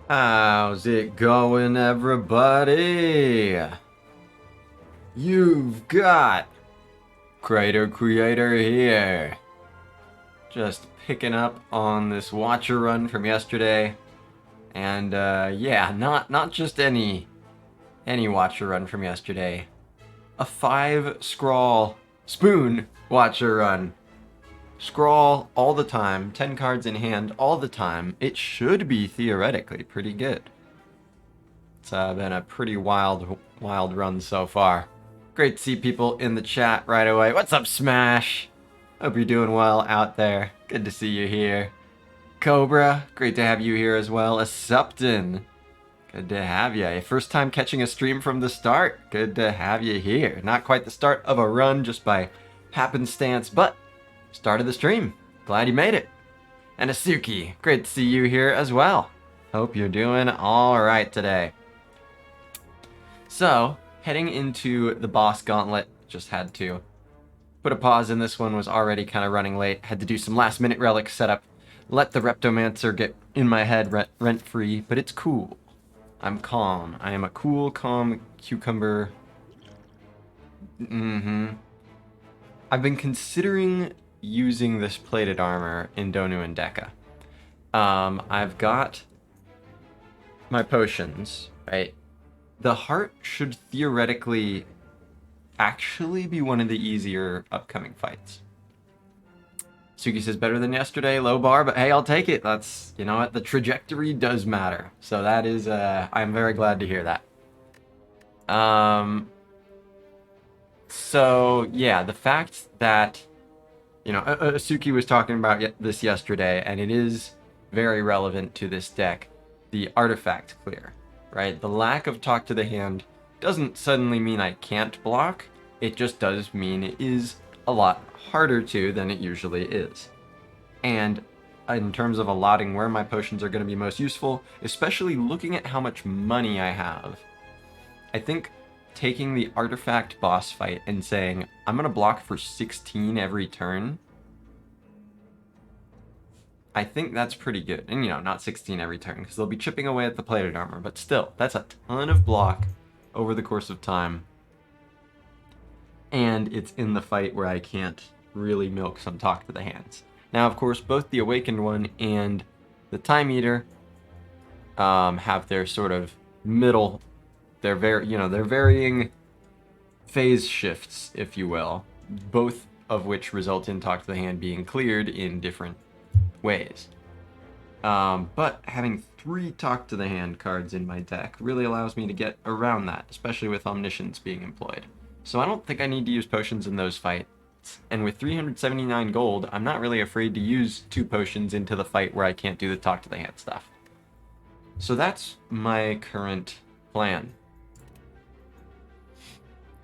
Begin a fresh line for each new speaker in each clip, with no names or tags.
How's it going, everybody? You've got Creator here. Just picking up on this Watcher run from yesterday. And yeah, not just any Watcher run from yesterday. A 5 scrawl spoon Watcher run. Scrawl all the time, 10 cards in hand all the time. It should be theoretically pretty good. It's been a pretty wild run so far. Great to see people in the chat right away. What's up, Smash? Hope you're doing well out there. Good to see you here. Cobra, great to have you here as well. Asupton, good to have you. First time catching a stream from the start. Good to have you here. Not quite the start of a run just by happenstance, but start of the stream. Glad you made it. And Asuki, great to see you here as well. Hope you're doing all right today. So, heading into the boss gauntlet, just had to put a pause in this one, was already kind of running late, had to do some last minute relic setup, let the Reptomancer get in my head rent free, but it's cool. I'm calm. I am a cool, calm cucumber. I've been considering using this plated armor in Donu and Deka. I've got my potions, right? The heart should theoretically actually be one of the easier upcoming fights. Suki says better than yesterday, low bar, but hey, I'll take it. That's, you know what, the trajectory does matter. So that is, I'm very glad to hear that. So yeah, the fact that, you know, Suki was talking about this yesterday, and it is very relevant to this deck, the artifact clear. Right? The lack of talk to the hand doesn't suddenly mean I can't block. It just does mean it is a lot harder to than it usually is. And in terms of allotting where my potions are going to be most useful, especially looking at how much money I have, I think taking the artifact boss fight and saying, I'm going to block for 16 every turn, I think that's pretty good. And, you know, not 16 every turn, because they'll be chipping away at the plated armor. But still, that's a ton of block over the course of time. And it's in the fight where I can't really milk some talk to the hands. Now, of course, both the Awakened one and the Time Eater have their sort of middle... they're varying phase shifts, if you will. Both of which result in talk to the hand being cleared in different ways. But having 3 talk to the hand cards in my deck really allows me to get around that, especially with Omniscience being employed. So I don't think I need to use potions in those fights. And with 379 gold, I'm not really afraid to use 2 potions into the fight where I can't do the talk to the hand stuff. So that's my current plan.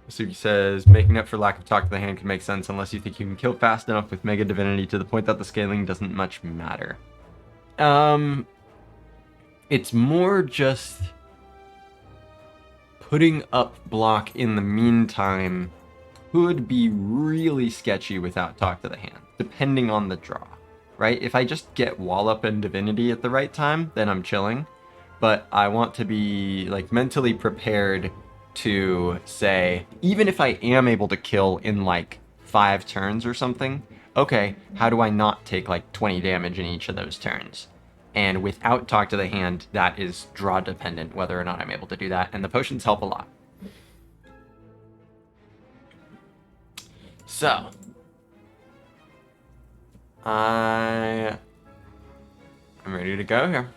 Suki says, making up for lack of talk to the hand can make sense unless you think you can kill fast enough with Mega Divinity to the point that the scaling doesn't much matter. It's more just putting up block in the meantime could be really sketchy without talk to the hand, depending on the draw, right? If I just get Wallop and Divinity at the right time, then I'm chilling. But I want to be like mentally prepared to say, even if I am able to kill in like 5 turns or something, okay, how do I not take like 20 damage in each of those turns? And without talk to the hand, that is draw dependent, whether or not I'm able to do that, and the potions help a lot. So, I'm ready to go here.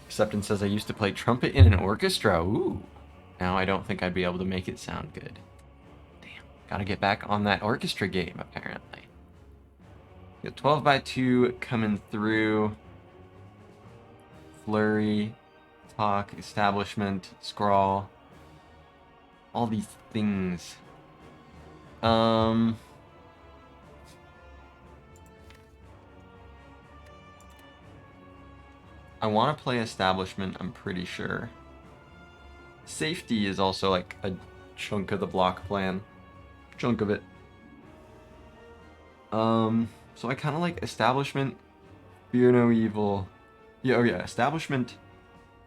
Acceptance says I used to play trumpet in an orchestra. Ooh. Now I don't think I'd be able to make it sound good. Damn. Gotta get back on that orchestra game, apparently. Got 12x2 coming through. Flurry, talk, establishment, scrawl. All these things. I want to play establishment, I'm pretty sure. Safety is also like a chunk of the block plan. Chunk of it. So I kind of like establishment Fear no evil. Yeah, oh yeah, establishment,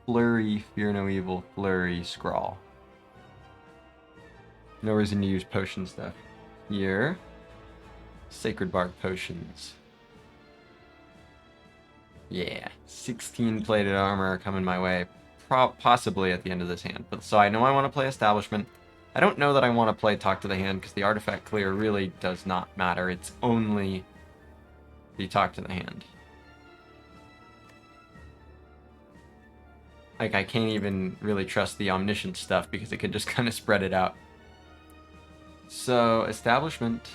flurry, fear no evil, flurry, scrawl. No reason to use potion stuff. Here, sacred bark potions. Yeah, 16 plated armor coming my way, possibly at the end of this hand. But so I know I want to play establishment. I don't know that I want to play talk to the hand because the artifact clear really does not matter. It's only the talk to the hand. Like, I can't even really trust the omniscient stuff because it could just kind of spread it out. So, establishment.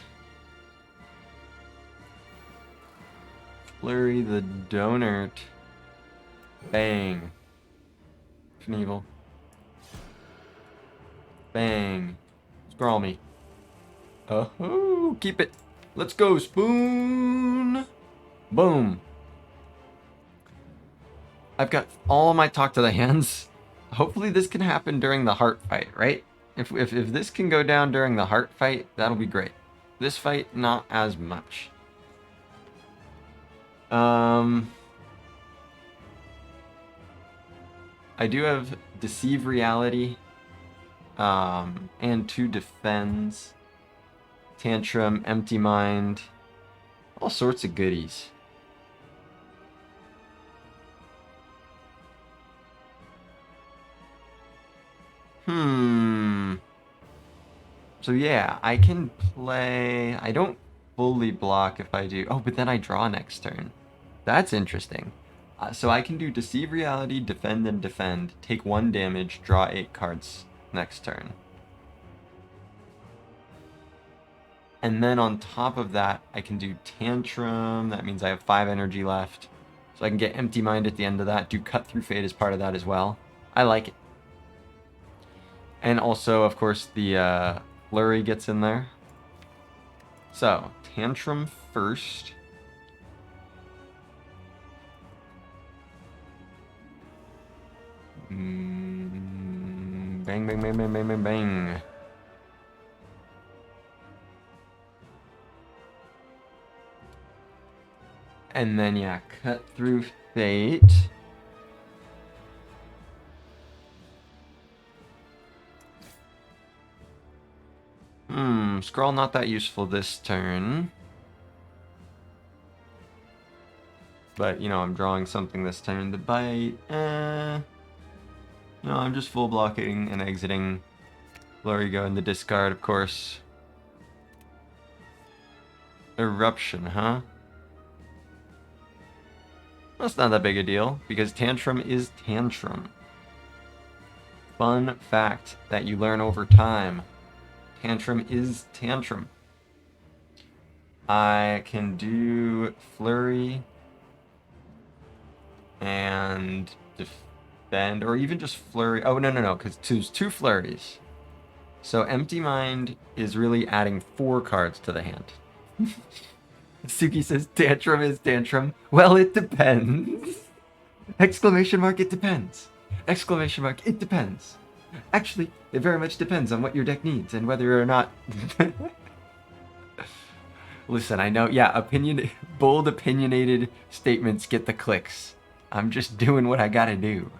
Flurry the Donut. Bang. Knievel. Bang. Scrawl me. Oh, keep it. Let's go, Spoon. Boom. I've got all my talk to the hands. Hopefully this can happen during the heart fight, right? If this can go down during the heart fight, that'll be great. This fight, not as much. I do have Deceive Reality, and 2 Defends, Tantrum, Empty Mind, all sorts of goodies. So yeah, I can play... I don't fully block if I do... Oh, but then I draw next turn. That's interesting. So I can do Deceive Reality, Defend and Defend, take 1 damage, draw 8 cards next turn. And then on top of that, I can do Tantrum. That means I have 5 energy left. So I can get Empty Mind at the end of that, do Cut Through Fate as part of that as well. I like it. And also, of course, the Flurry gets in there. So, Tantrum first. Bang, bang, bang, bang, bang, bang, bang. And then, yeah, Cut Through Fate. Scroll not that useful this turn. But, you know, I'm drawing something this turn to bite. No, I'm just full blocking and exiting. Flurry go in the discard, of course. Eruption, huh? That's not that big a deal, because Tantrum is Tantrum. Fun fact that you learn over time. Tantrum is Tantrum. I can do Flurry and Defend, or even just Flurry. Oh, no, because there's 2 Flurries. So Empty Mind is really adding 4 cards to the hand. Suki says Tantrum is Tantrum. Well, it depends. Exclamation mark, it depends. Exclamation mark, it depends. Actually, it very much depends on what your deck needs and whether or not... Listen, I know, yeah, bold opinionated statements get the clicks. I'm just doing what I gotta do.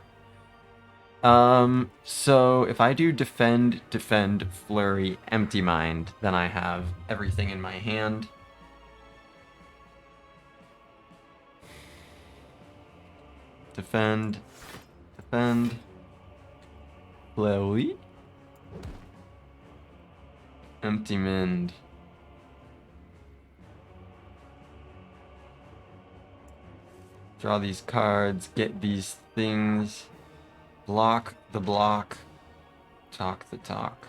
So if I do Defend, Flurry, Empty Mind, then I have everything in my hand. Defend, Flurry, Empty Mind. Draw these cards, get these things, block the block, talk the talk.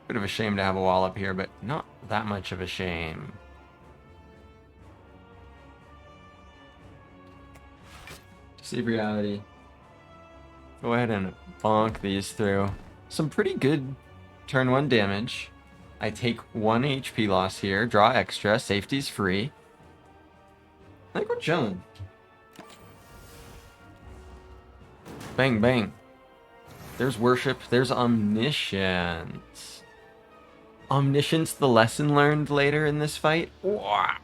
Bit of a shame to have a wall up here, but not that much of a shame. Deceive Reality. Go ahead and bonk these through. Some pretty good turn 1 damage. I take 1 HP loss here, draw extra, safety's free. I think we're chilling. Bang, bang. There's Worship, there's Omniscience. Omniscience, the lesson learned later in this fight? Wow.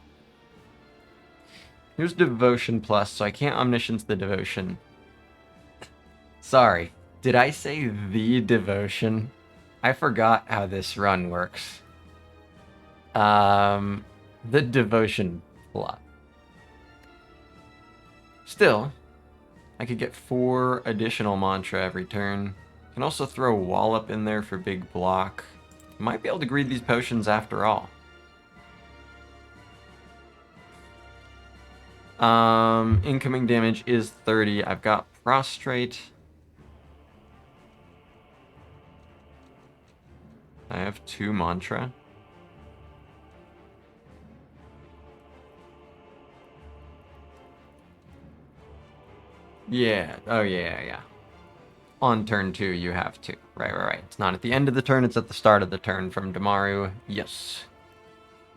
Here's Devotion Plus, so I can't Omniscience the Devotion. Sorry, did I say the Devotion? I forgot how this run works. The Devotion Plus. Still, I could get 4 additional mantra every turn. Can also throw Wallop in there for big block. Might be able to greed these potions after all. Incoming damage is 30. I've got Prostrate. I have 2 mantra. Yeah. Oh, yeah. On turn 2, you have 2. Right. It's not at the end of the turn, it's at the start of the turn from Damaru. Yes.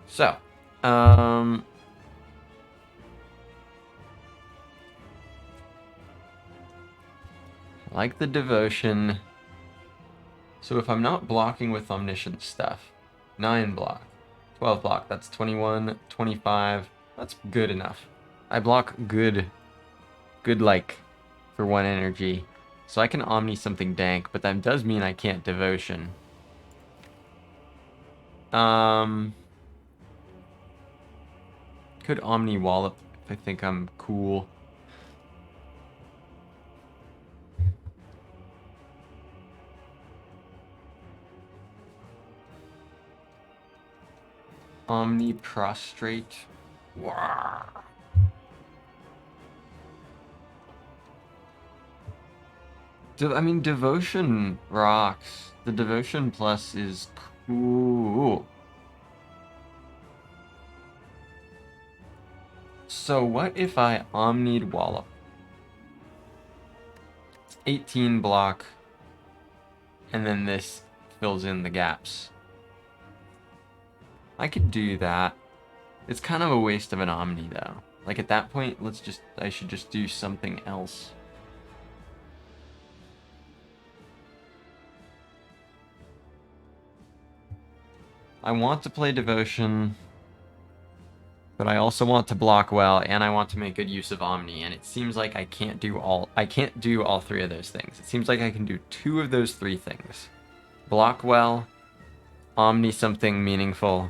So, I like the Devotion. So if I'm not blocking with Omniscient stuff, 9 block, 12 block, that's 21, 25, that's good enough. I block good like, for 1 energy. So I can Omni something dank, but that does mean I can't Devotion. Could Omni Wallop if I think I'm cool. Omni Prostrate. Wow. I mean, Devotion rocks. The Devotion Plus is cool. So what if I Omni'd Wallop? It's 18 block, and then this fills in the gaps. I could do that. It's kind of a waste of an Omni, though. Like, at that point, I should just do something else. I want to play Devotion, but I also want to block well, and I want to make good use of Omni, and it seems like I can't do all 3 of those things. It seems like I can do 2 of those 3 things. Block well, Omni something meaningful,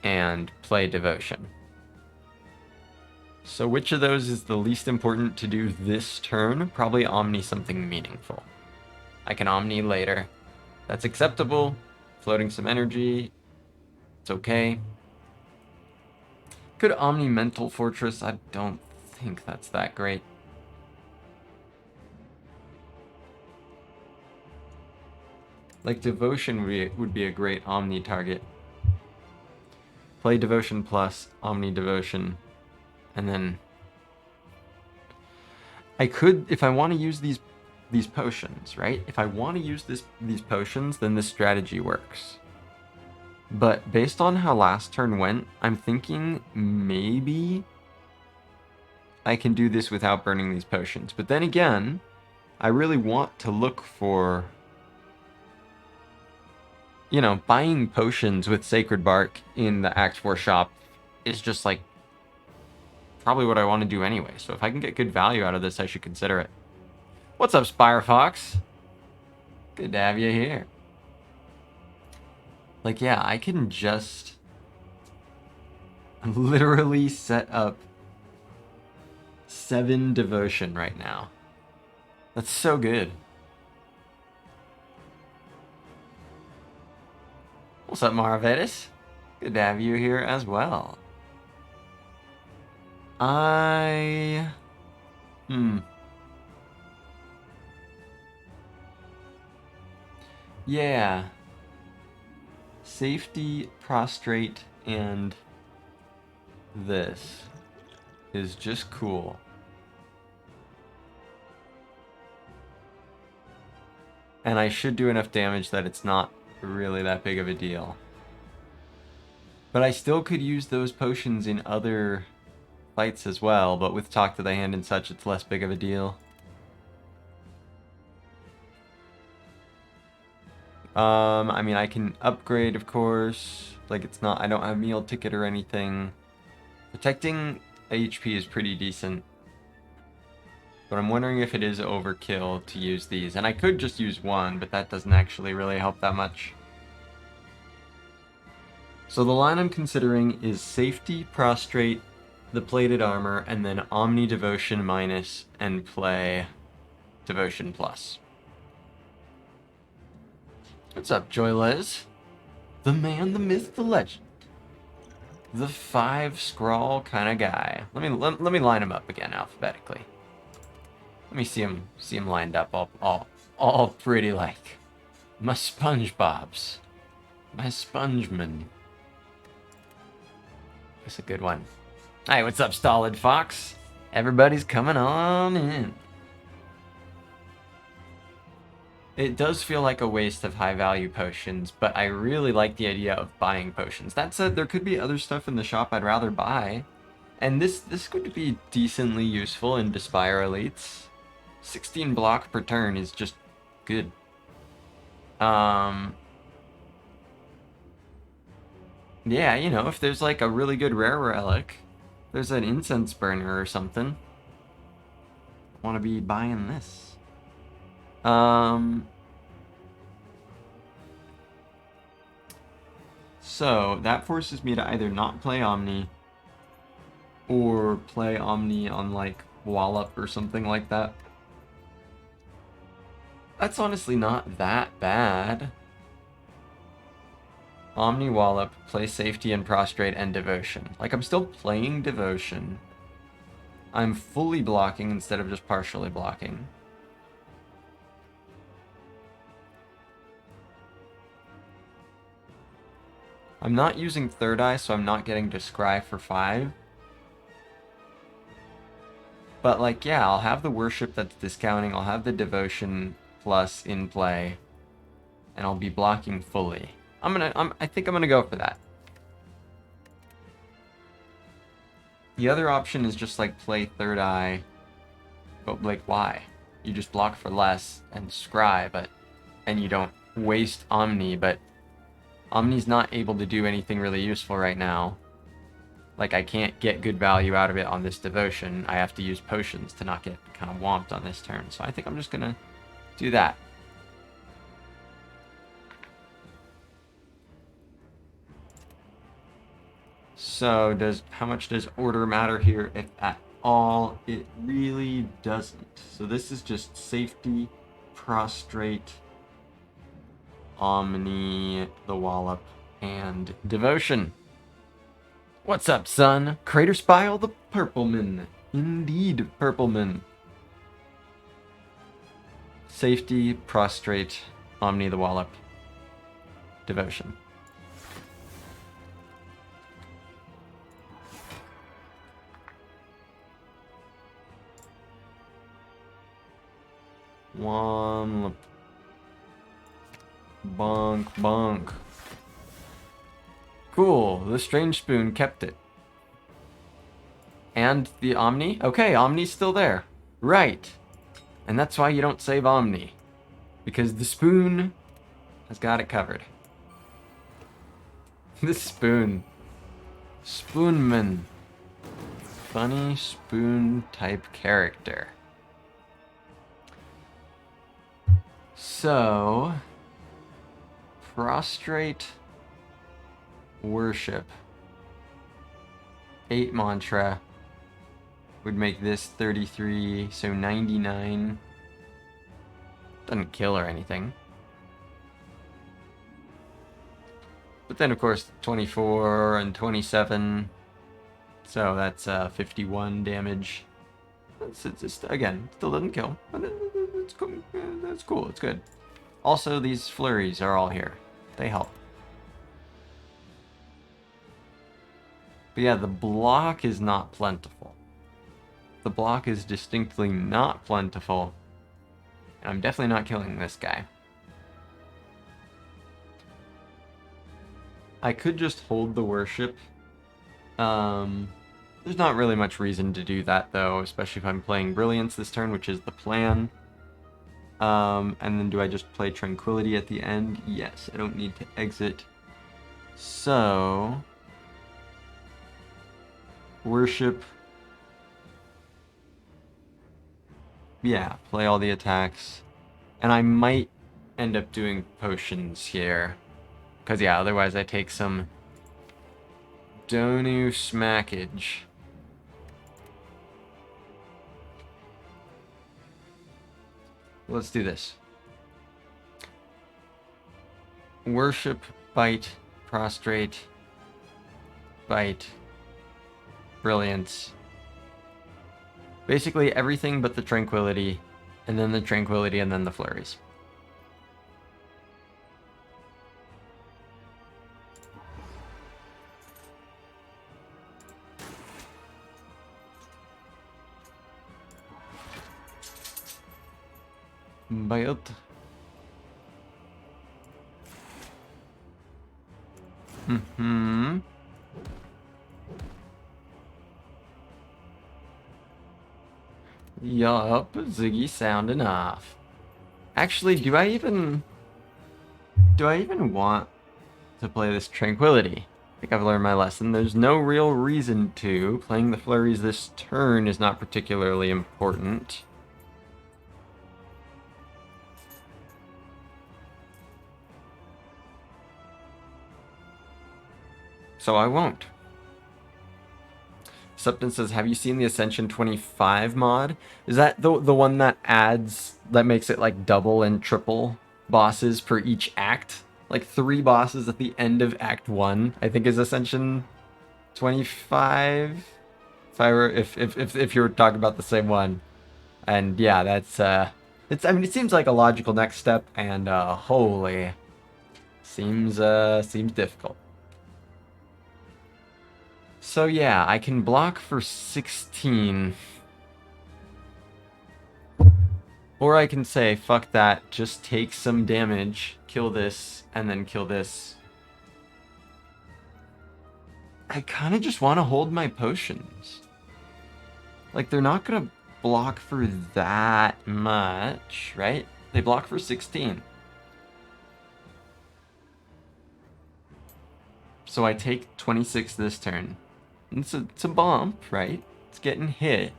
and play Devotion. So which of those is the least important to do this turn? Probably Omni something meaningful. I can Omni later. That's acceptable. Floating some energy. It's okay. Could Omni Mental Fortress? I don't think that's that great. Like, Devotion would be a great Omni target. Play Devotion Plus, Omni Devotion, and then I could, if I want to use these potions, right? If I want to use these potions, then this strategy works. But based on how last turn went, I'm thinking maybe I can do this without burning these potions. But then again, I really want to look for, you know, buying potions with Sacred Bark in the Act 4 shop is just like probably what I want to do anyway. So if I can get good value out of this, I should consider it. What's up, Spire Fox? Good to have you here. Like, yeah, I can just literally set up 7 Devotion right now. That's so good. What's up, Maravedis? Good to have you here as well. Yeah. Safety, Prostrate, and this is just cool. And I should do enough damage that it's not really that big of a deal. But I still could use those potions in other fights as well, but with Talk to the Hand and such, it's less big of a deal. I mean, I can upgrade, of course. Like, it's not, I don't have meal ticket or anything. Protecting HP is pretty decent. But I'm wondering if it is overkill to use these. And I could just use one, but that doesn't actually really help that much. So the line I'm considering is Safety, Prostrate, the Plated Armor, and then Omni Devotion minus, and play Devotion plus. What's up, Joyles? The man, the myth, the legend. The 5 scrawl kind of guy. Let me line him up again alphabetically. Let me see him lined up all pretty like my SpongeBob's, my Spongeman. That's a good one. Hey, what's up, Stolid Fox? Everybody's coming on in. It does feel like a waste of high-value potions, but I really like the idea of buying potions. That said, there could be other stuff in the shop I'd rather buy, and this could be decently useful in Despire Elites. 16 block per turn is just good. Yeah, you know, if there's like a really good rare relic, there's an incense burner or something, I want to be buying this. So that forces me to either not play Omni or play Omni on like Wallop or something like that. That's honestly not that bad. Omni Wallop, play Safety and Prostrate and Devotion. Like, I'm still playing Devotion. I'm fully blocking instead of just partially blocking. I'm not using Third Eye, so I'm not getting to Scry for 5. But, like, yeah, I'll have the Worship that's discounting, I'll have the Devotion plus in play, and I'll be blocking fully. I think I'm gonna go for that. The other option is just, like, play Third Eye, but, like, why? You just block for less and Scry, and you don't waste Omni, but Omni's not able to do anything really useful right now. Like, I can't get good value out of it on this Devotion. I have to use potions to not get kind of whomped on this turn. So I think I'm just gonna do that. So how much does order matter here, if at all? It really doesn't. So this is just Safety, Prostrate, Omni, the Wallop, and Devotion. What's up, son? Crater Spile the Purpleman. Indeed, Purpleman. Safety, Prostrate, Omni the Wallop, Devotion. One. Bonk, bonk. Cool, the Strange Spoon kept it. And the Omni? Okay, Omni's still there. Right. And that's why you don't save Omni. Because the Spoon has got it covered. This Spoon. Spoonman. Funny Spoon type character. So, Prostrate, Worship, 8 Mantra would make this 33, so 99. Doesn't kill or anything. But then, of course, 24 and 27, so that's 51 damage. It's just, again, still doesn't kill, but it's cool. That's cool, it's good. Also, these flurries are all here. They help. But yeah, the block is not plentiful. The block is distinctly not plentiful. And I'm definitely not killing this guy. I could just hold the Worship. There's not really much reason to do that, though, especially if I'm playing Brilliance this turn, which is the plan. And then do I just play Tranquility at the end? Yes, I don't need to exit. So, Worship, yeah, play all the attacks. And I might end up doing potions here. Because, yeah, otherwise I take some Donu smackage. Let's do this. Worship, bite, prostrate, bite, brilliance. Basically everything but the tranquility, and then the tranquility, and then the flurries. Bite. Mm-hmm. Yup, Ziggy sounding off. Actually, do I even want to play this Tranquility? I think I've learned my lesson. There's no real reason to. Playing the flurries this turn is not particularly important. So I won't. Substance says, have you seen the Ascension 25 mod? Is that the one that makes it like double and triple bosses per each act? Like 3 bosses at the end of Act 1, I think is Ascension 25? If you were talking about the same one. And yeah, that's it seems like a logical next step, and holy, seems difficult. So yeah, I can block for 16. Or I can say, fuck that, just take some damage, kill this, and then kill this. I kind of just want to hold my potions. Like, they're not going to block for that much, right? They block for 16. So I take 26 this turn. It's a bump, right? It's getting hit.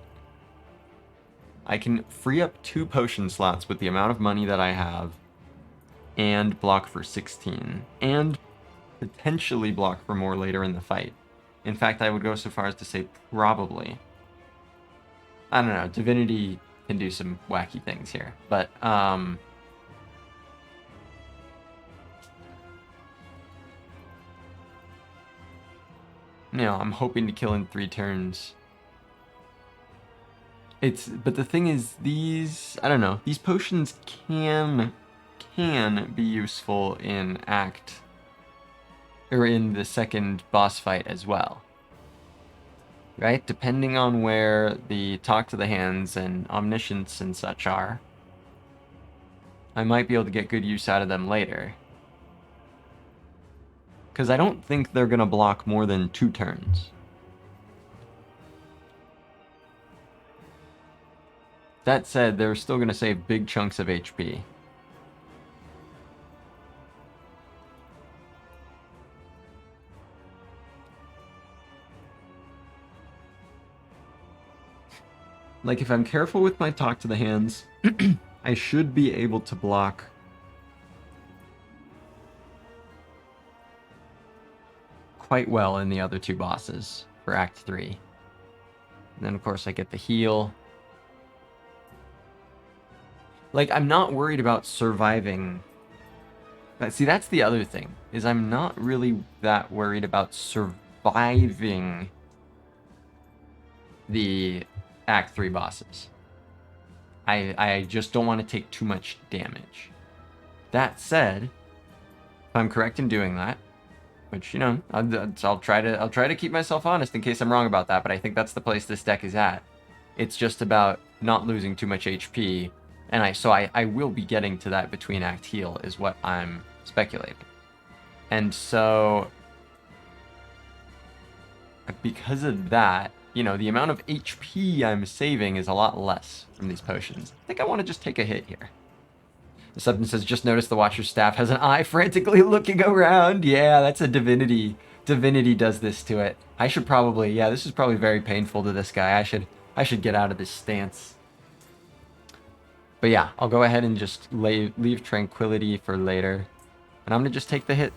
I can free up 2 potion slots with the amount of money that I have and block for 16. And potentially block for more later in the fight. In fact, I would go so far as to say probably. I don't know, Divinity can do some wacky things here, but you know, I'm hoping to kill in 3 turns. But the thing is, I don't know, these potions can be useful in in the second boss fight as well. Right? Depending on where the Talk to the Hands and Omniscience and such are, I might be able to get good use out of them later. Because I don't think they're going to block more than 2 turns. That said, they're still going to save big chunks of HP. Like, if I'm careful with my Talk to the Hands, I should be able to block quite well in the other 2 bosses for Act 3. And then, of course, I get the heal. Like, I'm not worried about surviving. See, that's the other thing, is I'm not really that worried about surviving the Act 3 bosses. I just don't want to take too much damage. That said, if I'm correct in doing that, which, you know, I'll try to keep myself honest in case I'm wrong about that, but I think that's the place this deck is at. It's just about not losing too much HP, and I will be getting to that between act heal is what I'm speculating. And so because of that, you know, the amount of HP I'm saving is a lot less from these potions. I think I want to just take a hit here. The substance says, just noticed the Watcher's staff has an eye frantically looking around. Yeah, that's a divinity. Divinity does this to it. I should probably, yeah, this is probably very painful to this guy. I should get out of this stance. But yeah, I'll go ahead and just leave Tranquility for later. And I'm going to just take the hit.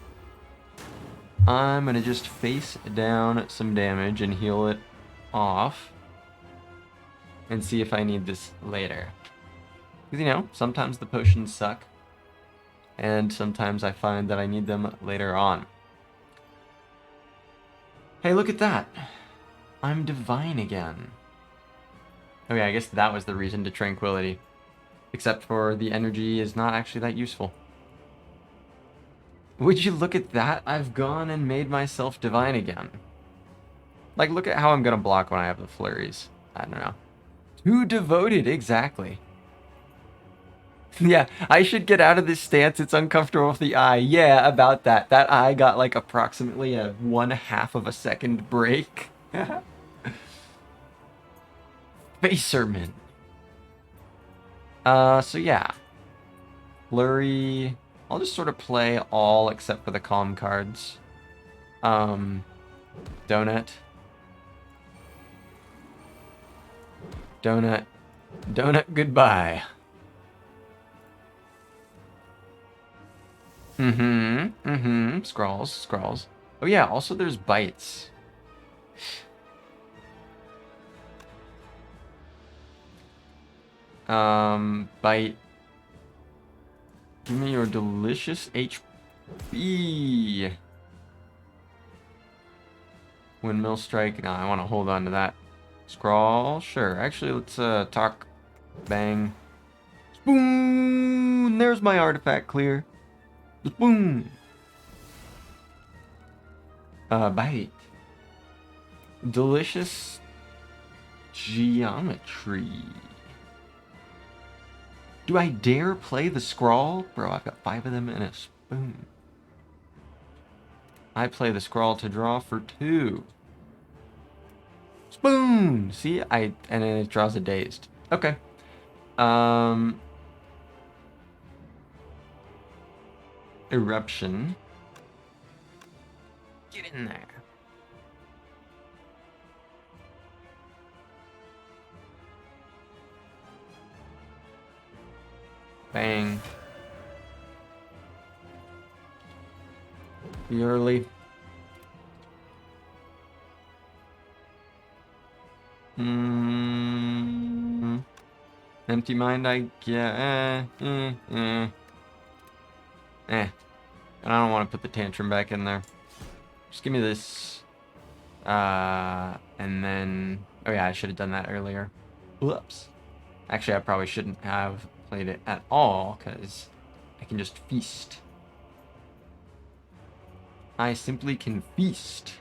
I'm going to just face down some damage and heal it off. And see if I need this later. Because, you know, sometimes the potions suck. And sometimes I find that I need them later on. Hey, look at that. I'm divine again. Okay, I guess that was the reason to Tranquility. Except for the energy is not actually that useful. Would you look at that? I've gone and made myself divine again. Like, look at how I'm gonna block when I have the flurries. I don't know. Too devoted, exactly. Yeah, I should get out of this stance. It's uncomfortable with the eye. Yeah, about that. That eye got like approximately a 1/2 of a second break. Facerman. So yeah. Flurry. I'll just sort of play all except for the calm cards. Donut. Donut. Donut, goodbye. Scrawls. Oh yeah, also there's bites. Bite. Give me your delicious HP. Windmill strike. No, I want to hold on to that. Scrawl. Sure. Actually, let's talk. Bang. Spoon. There's my artifact clear. Spoon. Bite. Delicious geometry. Do I dare play the scrawl? Bro, I've got 5 of them and a spoon. I play the scrawl to draw for 2. Spoon! See, and then it draws a dazed. Okay. Eruption. Get in there. Bang. Be early. Empty mind, I get. And I don't want to put the tantrum back in there. Just give me this. And then. Oh yeah, I should have done that earlier. Whoops. Actually, I probably shouldn't have played it at all, because I can just feast. I simply can feast.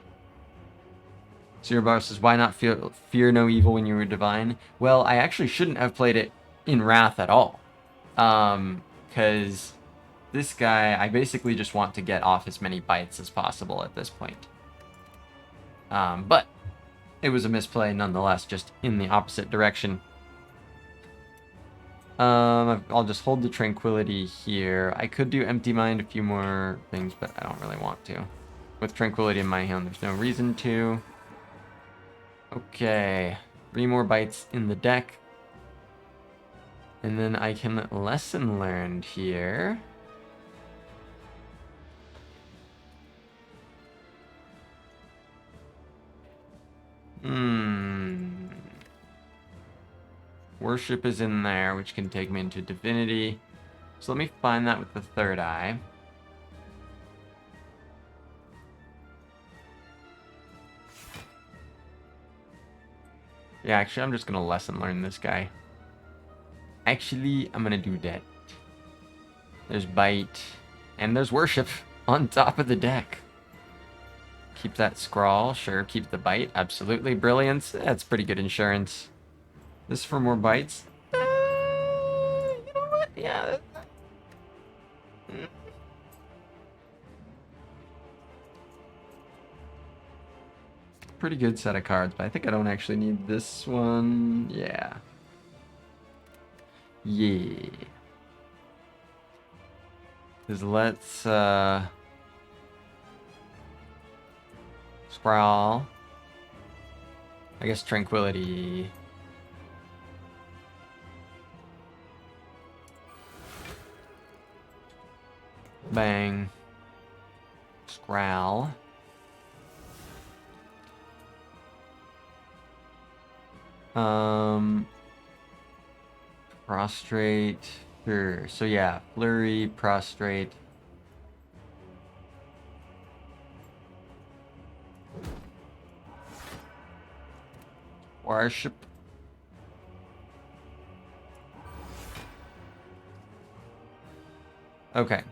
Cerebar says, why not fear no evil when you were divine? Well, I actually shouldn't have played it in Wrath at all. Because this guy, I basically just want to get off as many bites as possible at this point. But it was a misplay nonetheless, just in the opposite direction. I'll just hold the Tranquility here. I could do Empty Mind a few more things, but I don't really want to. With Tranquility in my hand, there's no reason to. Okay, 3 more bites in the deck. And then I can lesson learned here. Worship is in there, which can take me into Divinity. So let me find that with the 3rd eye. Yeah, actually, I'm just going to lesson learn this guy. Actually, I'm going to do that. There's Bite. And there's Worship on top of the deck. Keep that Scrawl. Sure, keep the Bite. Absolutely. Brilliance. That's pretty good insurance. This for more bites. You know what? Yeah. Pretty good set of cards, but I think I don't actually need this one. Yeah. Yeah. Because let's Scrawl. I guess Tranquility. Bang. Scrowl. Prostrate. Sure. So yeah, flurry, prostrate. Worship. Okay.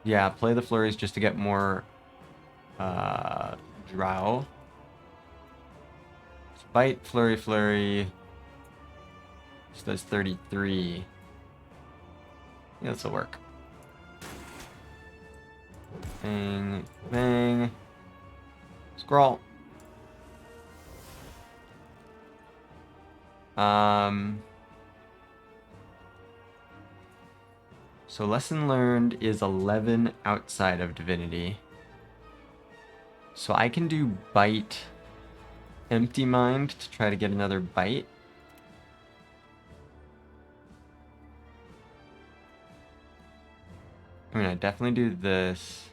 Yeah, play the flurries just to get more drow. Bite, flurry, flurry. This does 33. Yeah, this'll work. Bang, bang. Scroll. So lesson learned is 11 outside of divinity. So I can do bite, empty mind to try to get another bite. I mean, I definitely do this.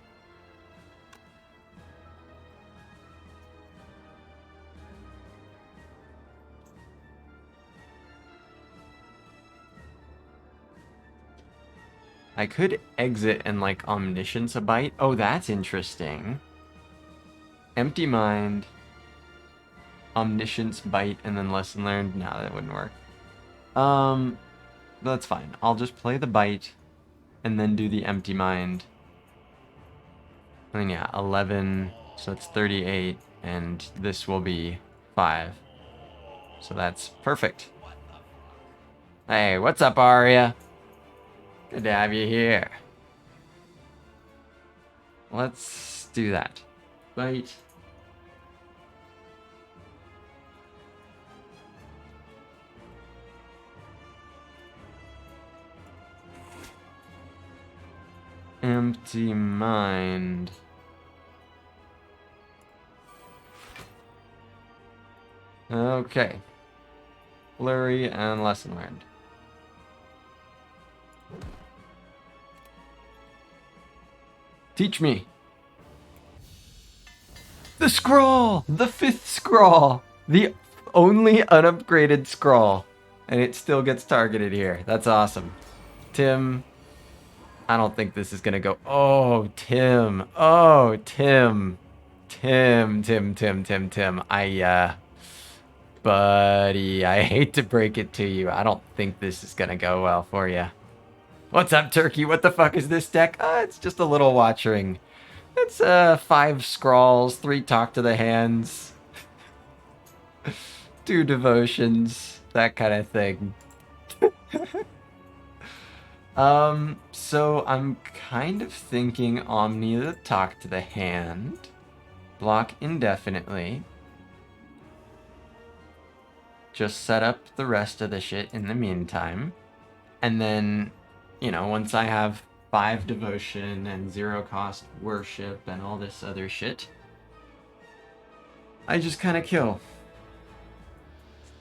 I could exit and like omniscience a bite. Oh, that's interesting. Empty mind, omniscience bite, and then lesson learned. No, that wouldn't work. That's fine. I'll just play the bite and then do the empty mind. And then yeah, 11, so it's 38, and this will be 5. So that's perfect. Hey, what's up, Arya? Good to have you here. Let's do that. Bite. Empty mind. Okay. Flurry and lesson learned. Teach me. The scroll! The 5th scroll! The only unupgraded scroll. And it still gets targeted here. That's awesome. Tim. I don't think this is gonna go. Oh, Tim. Oh, Tim. Tim. Buddy, I hate to break it to you. I don't think this is gonna go well for you. What's up, Turkey? What the fuck is this deck? It's just a little watching. It's 5 scrawls, 3 talk to the hands, 2 devotions, that kind of thing. So I'm kind of thinking Omni the talk to the hand, block indefinitely. Just set up the rest of the shit in the meantime. And then, you know, once I have 5 devotion and 0 cost worship and all this other shit, I just kind of kill.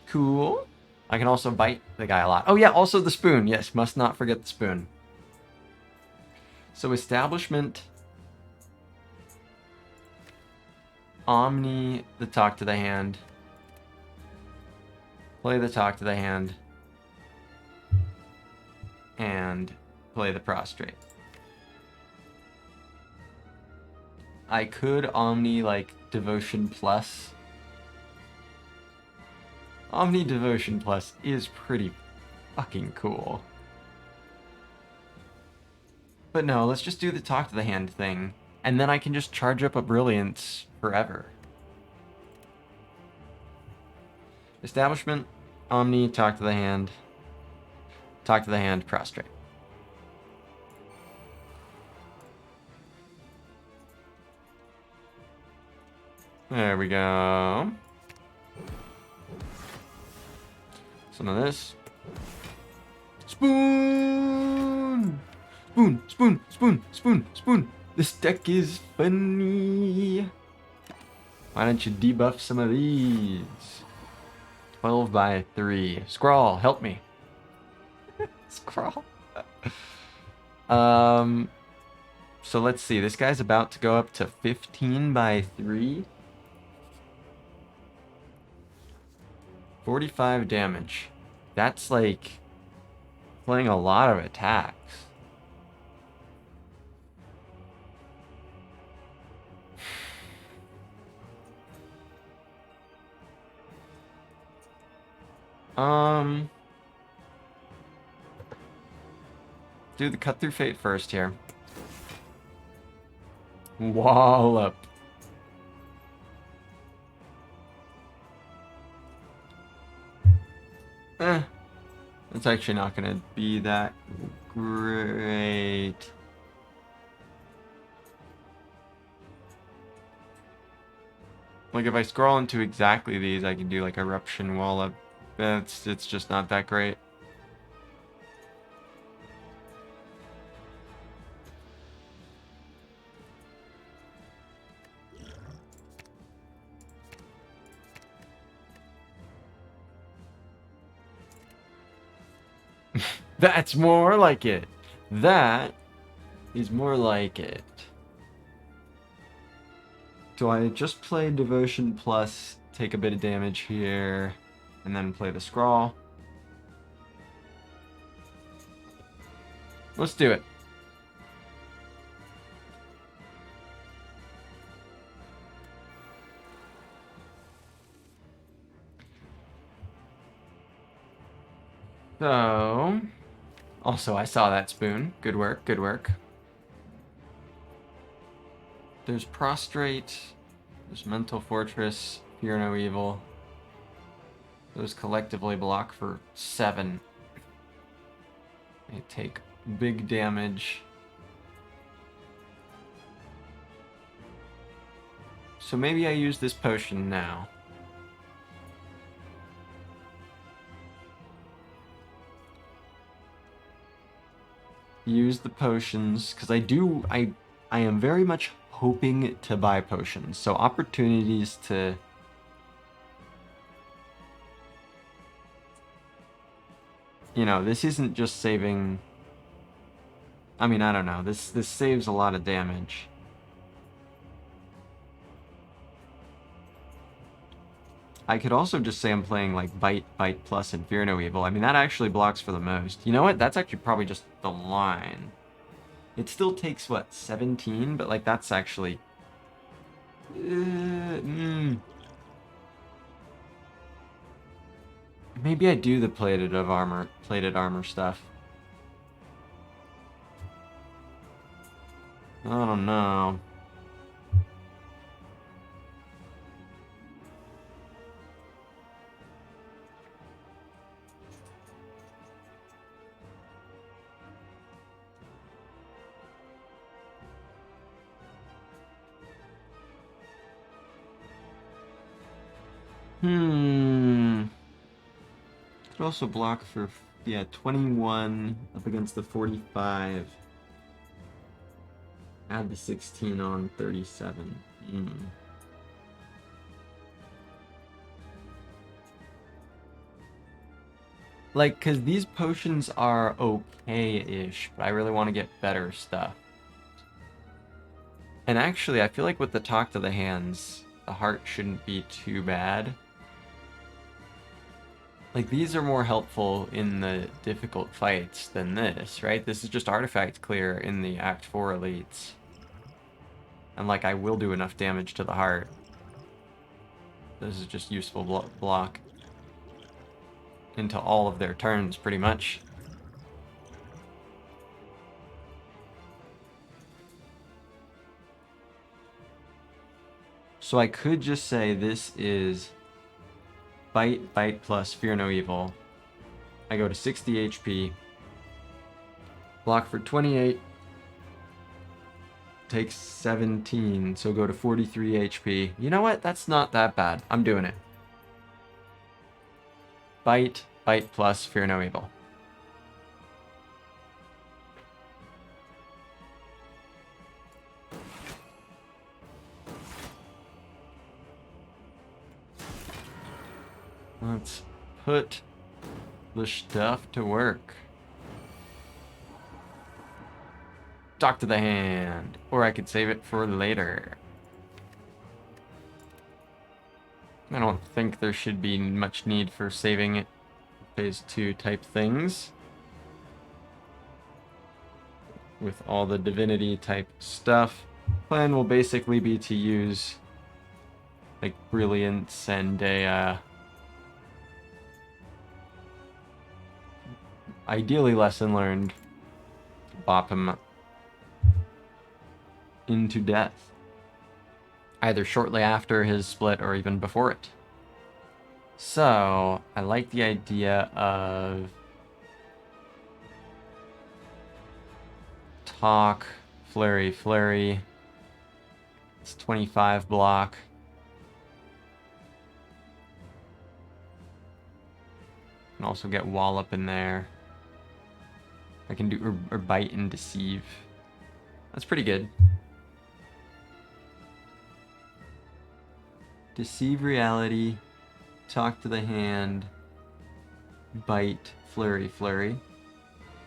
Cool. I can also bite the guy a lot. Oh yeah, also the spoon. Yes, must not forget the spoon. So establishment, Omni the talk to the hand, play the talk to the hand, and play the prostrate. I could Omni like Devotion Plus. Omni Devotion Plus is pretty fucking cool. But no, let's just do the talk to the hand thing, and then I can just charge up a brilliance forever. Establishment, Omni, talk to the hand, prostrate. There we go. Some of this. Spoon! Spoon, spoon, spoon, spoon, spoon. This deck is funny. Why don't you debuff some of these? 12 by 3. Scrawl, help me. Scrawl. So let's see. This guy's about to go up to 15 by 3. 45 damage. That's like playing a lot of attacks. Do the cut through fate first here. Wallop. It's actually not gonna be that great. Like if I scroll into exactly these, I can do like eruption wallop. It's just not that great. That's more like it. That is more like it. So I just play Devotion Plus, take a bit of damage here, and then play the Scrawl. Let's do it. So, also I saw that spoon. Good work, good work. There's Prostrate, there's Mental Fortress, Fear No Evil. Those collectively block for 7. They take big damage. So maybe I use this potion now. Use the potions, because I am very much hoping to buy potions. So opportunities to... You know, this isn't just saving... I mean, I don't know. This saves a lot of damage. I could also just say I'm playing like Bite, Bite Plus, and Fear No Evil. I mean, that actually blocks for the most. You know what? That's actually probably just the line. It still takes, what, 17? But like, that's actually... Maybe I do the plated armor stuff. I don't know. Could also block for, yeah, 21 up against the 45. Add the 16 on 37. Like, because these potions are okay-ish, but I really want to get better stuff. And actually, I feel like with the Talk to the Hands, the heart shouldn't be too bad. Like, these are more helpful in the difficult fights than this, right? This is just artifact clear in the Act 4 elites. And, like, I will do enough damage to the heart. This is just useful block into all of their turns, pretty much. So I could just say this is Bite, Bite plus Fear No Evil. I go to 60 HP. Block for 28. Takes 17, so go to 43 HP. You know what? That's not that bad. I'm doing it. Bite, Bite plus Fear No Evil. Let's put the stuff to work. Talk to the hand. Or I could save it for later. I don't think there should be much need for saving phase 2 type things. With all the divinity type stuff. Plan will basically be to use like brilliance and a ideally lesson learned to bop him into death. Either shortly after his split or even before it. So, I like the idea of talk, flurry. It's 25 block. Can also get wallop in there. I can do or bite and deceive. That's pretty good. Deceive reality, talk to the hand, bite, flurry.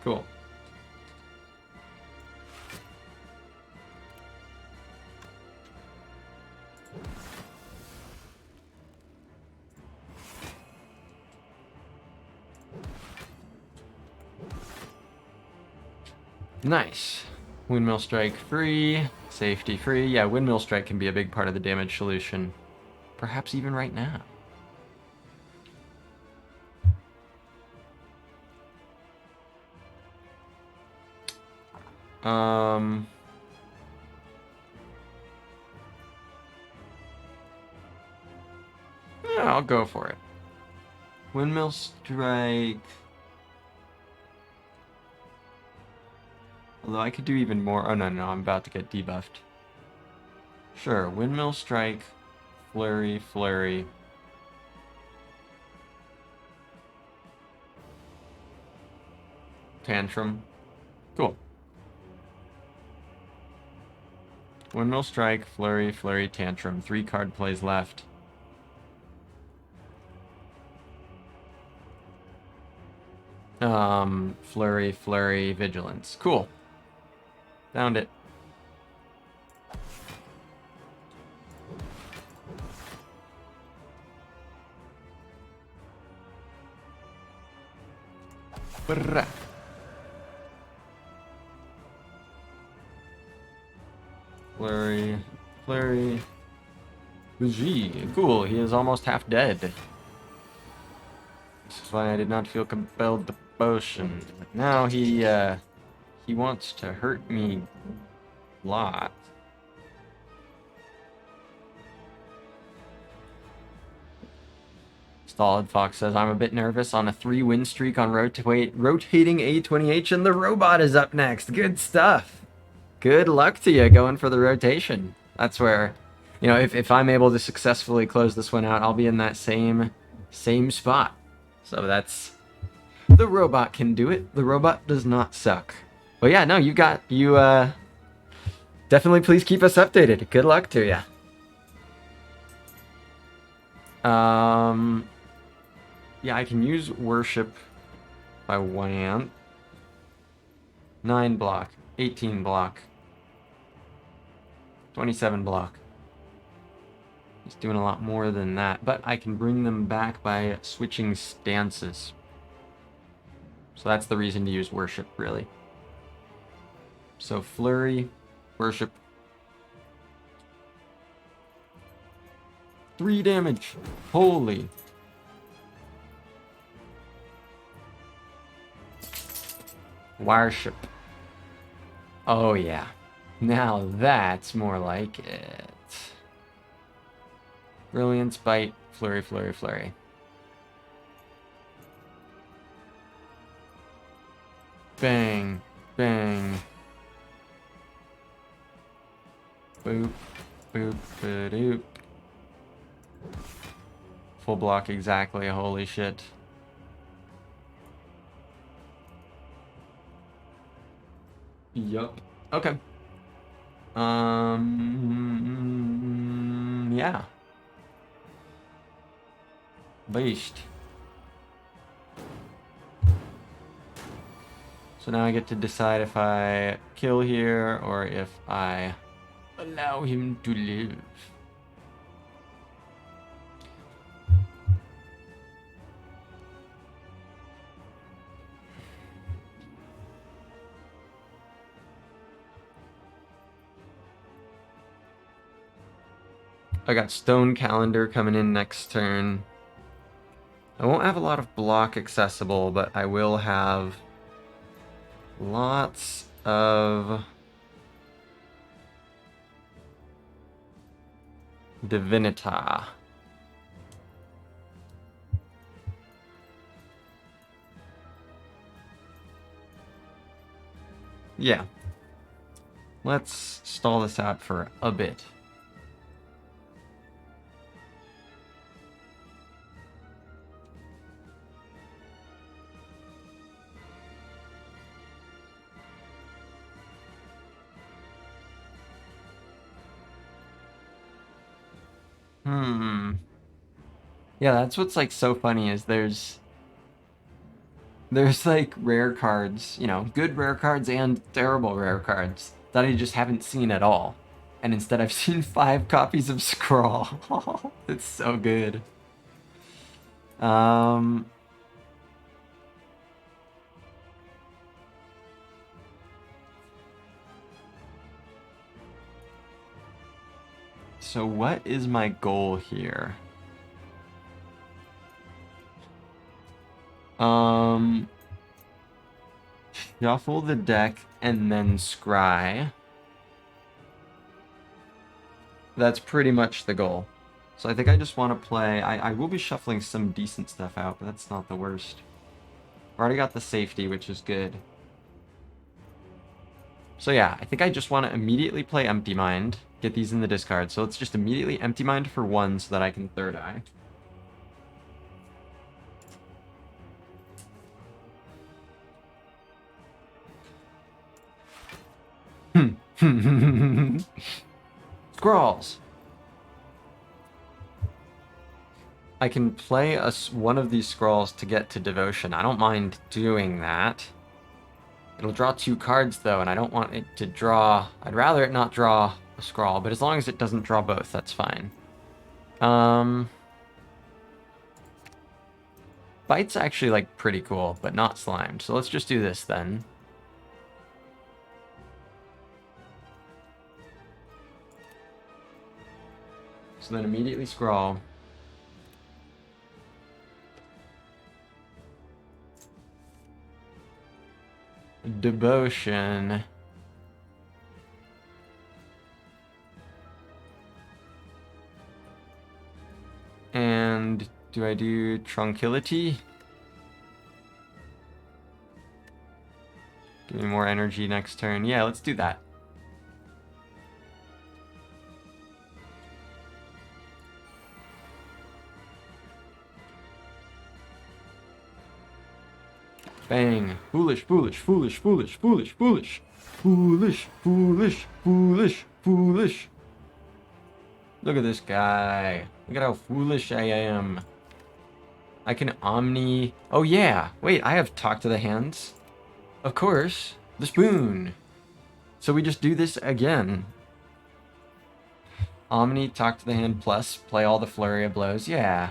Cool. Nice. Windmill strike free, safety free. Yeah, windmill strike can be a big part of the damage solution. Perhaps even right now. Yeah, I'll go for it. Windmill strike. Although I could do even more. Oh, no, I'm about to get debuffed. Sure, windmill strike, flurry. Tantrum. Cool. Windmill strike, flurry, tantrum. 3 card plays left. Flurry, vigilance. Cool. Found it. Brrrah. Flurry. Gee, cool. He is almost half dead. This is why I did not feel compelled to potion. But now he wants to hurt me a lot. Stolid Fox says, I'm a bit nervous on a 3-win streak on rotating A20H, and the robot is up next. Good stuff. Good luck to you going for the rotation. That's where, you know, if I'm able to successfully close this one out, I'll be in that same spot. So that's... The robot can do it. The robot does not suck. But yeah, no, you definitely please keep us updated. Good luck to you. Yeah, I can use worship by 1 amp. 9 block, 18 block, 27 block. He's doing a lot more than that, but I can bring them back by switching stances. So that's the reason to use worship, really. So flurry, worship. 3 damage. Holy. Worship. Oh yeah. Now that's more like it. Brilliance, bite, flurry. Bang. Boop. Ba-doop. Full block exactly, holy shit. Yup. Okay. Yeah. Beast. So now I get to decide if I kill here or if I allow him to live. I got Stone Calendar coming in next turn. I won't have a lot of block accessible, but I will have lots of Divinita. Yeah. Let's stall this out for a bit. Yeah, that's what's like so funny is there's like rare cards, you know, good rare cards and terrible rare cards that I just haven't seen at all. And instead I've seen 5 copies of Scrawl. It's so good. So what is my goal here? Shuffle the deck and then scry. That's pretty much the goal. So I think I just want to play... I will be shuffling some decent stuff out, but that's not the worst. I've already got the safety, which is good. So yeah, I think I just want to immediately play Empty Mind, get these in the discard. So let's just immediately Empty Mind for 1 so that I can Third Eye. Scrawls. I can play one of these scrolls to get to Devotion. I don't mind doing that. It'll draw 2 cards, though, and I don't want it to draw... I'd rather it not draw a scroll, but as long as it doesn't draw both, that's fine. Bite's actually, like, pretty cool, but not slimed. So let's just do this, then. So then immediately scroll. Devotion. And do I do Tranquility? Give me more energy next turn. Yeah, let's do that. Bang. Foolish, foolish, foolish, foolish, foolish, foolish. Foolish, foolish, foolish, foolish. Look at this guy. Look at how foolish I am. I can Omni... Oh yeah! Wait, I have Talk to the Hands. Of course. The spoon. So we just do this again. Omni, Talk to the Hand plus, play all the Flurry of Blows. Yeah.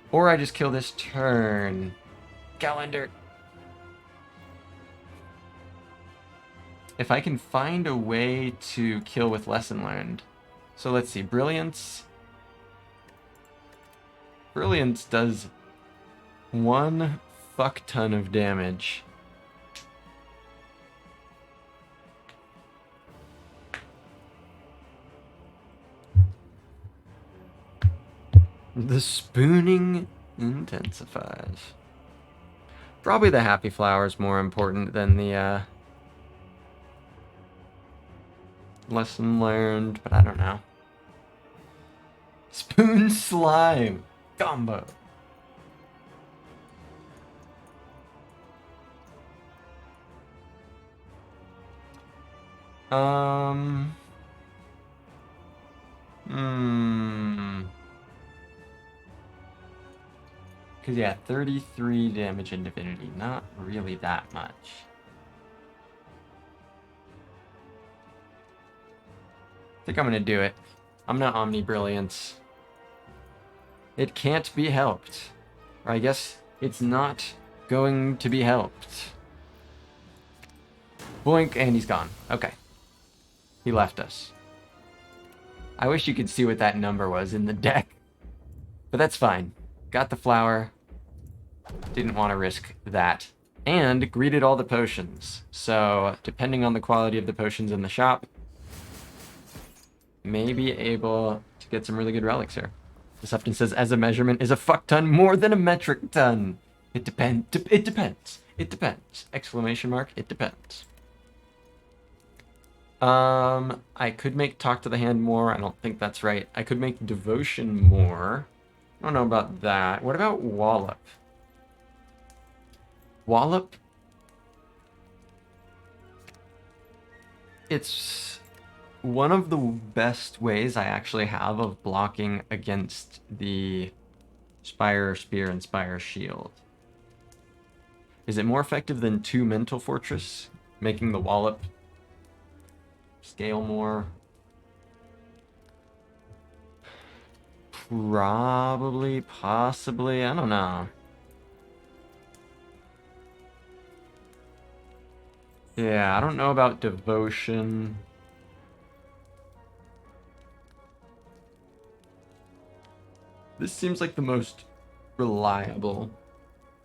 Or I just kill this turn. Calendar. If I can find a way to kill with Lesson Learned. So let's see. Brilliance. Brilliance does 1 fuck ton of damage. The spooning intensifies. Probably the Happy Flower is more important than the Lesson Learned, but I don't know. Spoon Slime combo. Because, yeah, 33 damage in Divinity. Not really that much. I think I'm going to do it. I'm not Omni Brilliance. It can't be helped. Or I guess it's not going to be helped. Boink, and he's gone. Okay. He left us. I wish you could see what that number was in the deck. But that's fine. Got the flower. Didn't want to risk that. And greeted all the potions. So, depending on the quality of the potions in the shop, may be able to get some really good relics here. This often says, as a measurement, is a fuck ton more than a metric ton? It depends. It depends. It depends. Exclamation mark. It depends. I could make Talk to the Hand more. I don't think that's right. I could make Devotion more. I don't know about that. What about Wallop? Wallop? It's one of the best ways I actually have of blocking against the Spire Spear and Spire Shield. Is it more effective than 2 Mental Fortress? Making the Wallop scale more? Probably, possibly, I don't know. Yeah, I don't know about Devotion. This seems like the most reliable,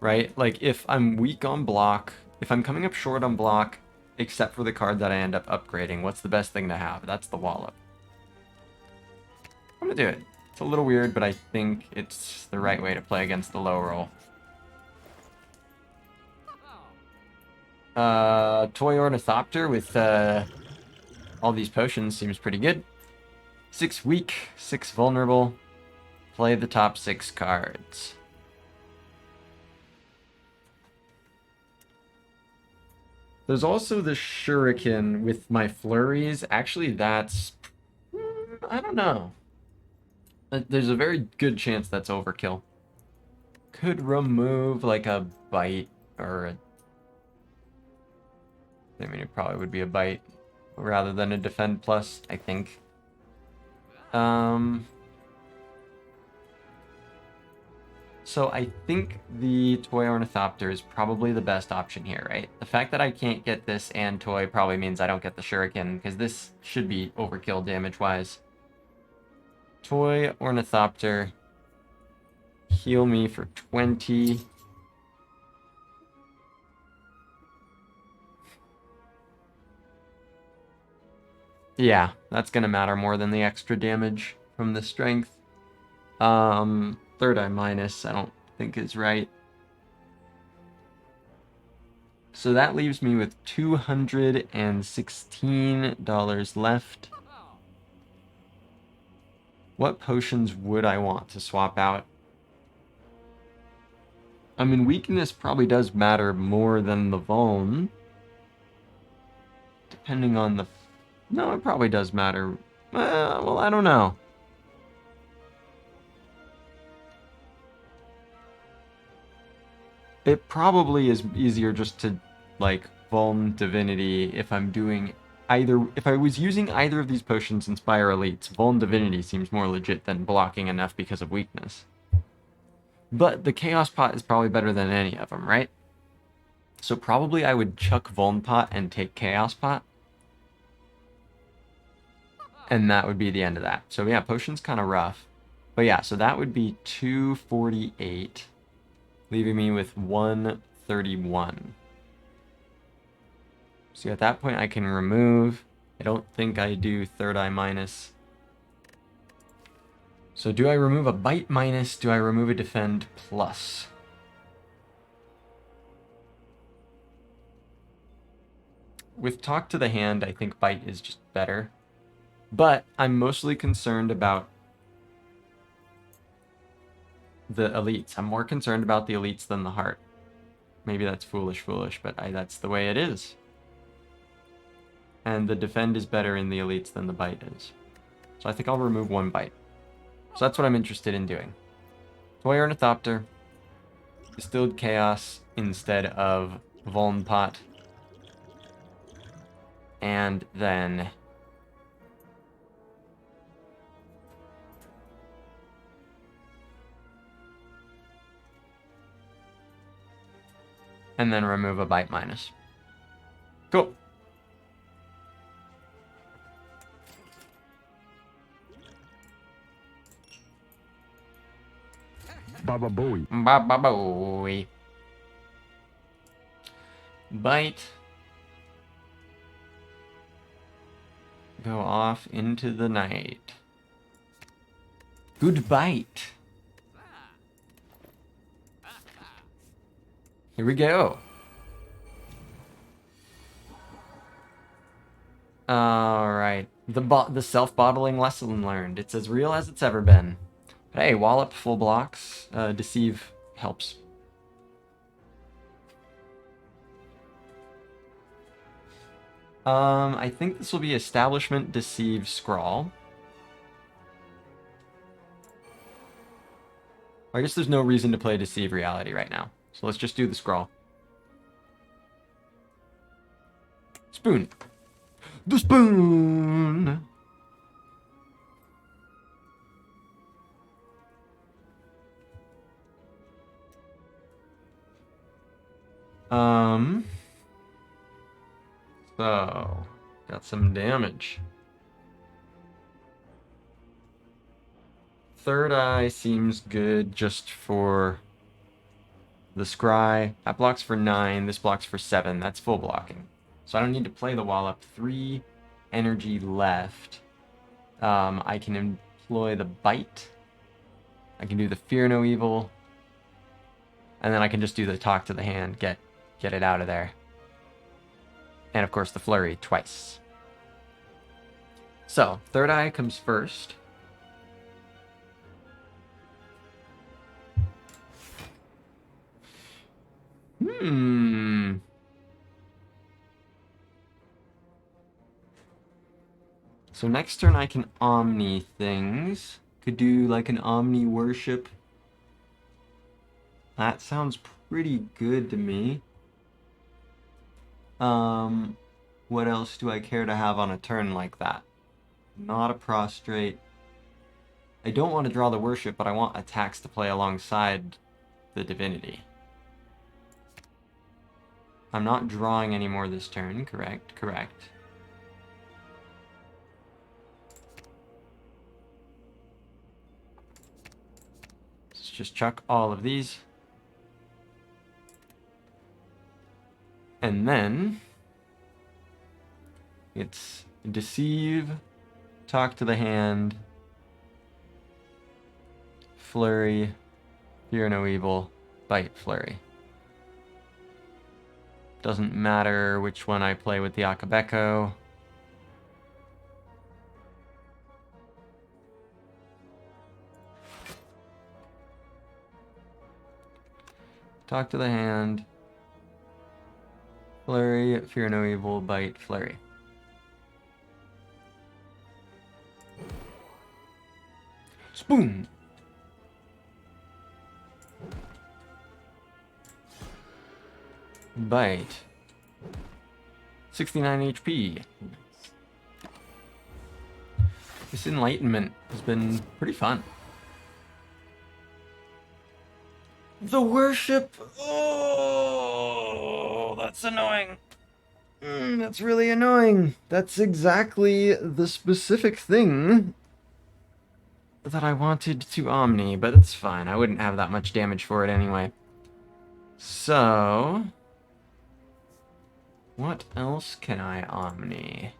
right? Like, if I'm weak on block, if I'm coming up short on block, except for the card that I end up upgrading, what's the best thing to have? That's the Wallop. I'm gonna do it. It's a little weird, but I think it's the right way to play against the low roll. Toy Ornithopter with all these potions seems pretty good. 6 weak, 6 vulnerable. Play the top 6 cards. There's also the Shuriken with my flurries. Actually, that's... I don't know. There's a very good chance that's overkill. Could remove, like, a bite or a... I mean, it probably would be a bite rather than a defend plus, I think. So I think the Toy Ornithopter is probably the best option here, right? The fact that I can't get this and Toy probably means I don't get the Shuriken, because this should be overkill damage-wise. Toy Ornithopter. Heal me for 20. Yeah, that's going to matter more than the extra damage from the strength. Third eye minus, I don't think is right. So that leaves me with $216 left. What potions would I want to swap out? I mean, weakness probably does matter more than the vuln. Depending on the... No, it probably does matter. Well, I don't know. It probably is easier just to, like, vuln Divinity if I'm doing either... If I was using either of these potions in Spire Elites, vuln Divinity seems more legit than blocking enough because of weakness. But the Chaos Pot is probably better than any of them, right? So probably I would chuck Vuln Pot and take Chaos Pot. And that would be the end of that. So yeah, Potion's kind of rough. But yeah, so that would be 248, leaving me with 131. So at that point I can remove. I don't think I do third eye minus. So do I remove a bite minus? Do I remove a defend plus? With Talk to the Hand, I think bite is just better. But I'm mostly concerned about the elites. I'm more concerned about the elites than the heart. Maybe that's foolish, but that's the way it is. And the defend is better in the elites than the bite is. So I think I'll remove one bite. So that's what I'm interested in doing. Toy Ornithopter. Distilled Chaos instead of Volnpot. And then remove a Bite minus. Cool.
Baba Booey.
Baba Booey. Bite. Go off into the night. Good bite. Here we go. Alright. The self-bottling lesson learned. It's as real as it's ever been. But hey, wallop full blocks. Deceive helps. I think this will be Establishment, Deceive, Scrawl. I guess there's no reason to play Deceive Reality right now. So let's just do the Scrawl. Spoon. The spoon! So, got some damage. Third Eye seems good just for the Scry. That blocks for 9, this blocks for 7. That's full blocking. So I don't need to play the Wallop. 3 energy left. I can employ the Bite. I can do the Fear No Evil. And then I can just do the Talk to the Hand, get it out of there. And of course the Flurry twice. So, Third Eye comes first. So next turn I can Omni things. Could do like an Omni Worship. That sounds pretty good to me. What else do I care to have on a turn like that? Not a Prostrate. I don't want to draw the Worship, but I want attacks to play alongside the Divinity. I'm not drawing any more this turn, correct? Correct. Let's just chuck all of these. And then it's Deceive, Talk to the Hand, Flurry, Fear No Evil, Bite, Flurry. Doesn't matter which one I play with the Akabeko. Talk to the Hand, Flurry, Fear No Evil, Bite, Flurry. Spoon! Bite. 69 HP. This Enlightenment has been pretty fun. The Worship! Oh, that's annoying. That's really annoying. That's exactly the specific thing that I wanted to Omni, but it's fine. I wouldn't have that much damage for it anyway. So, what else can I Omni?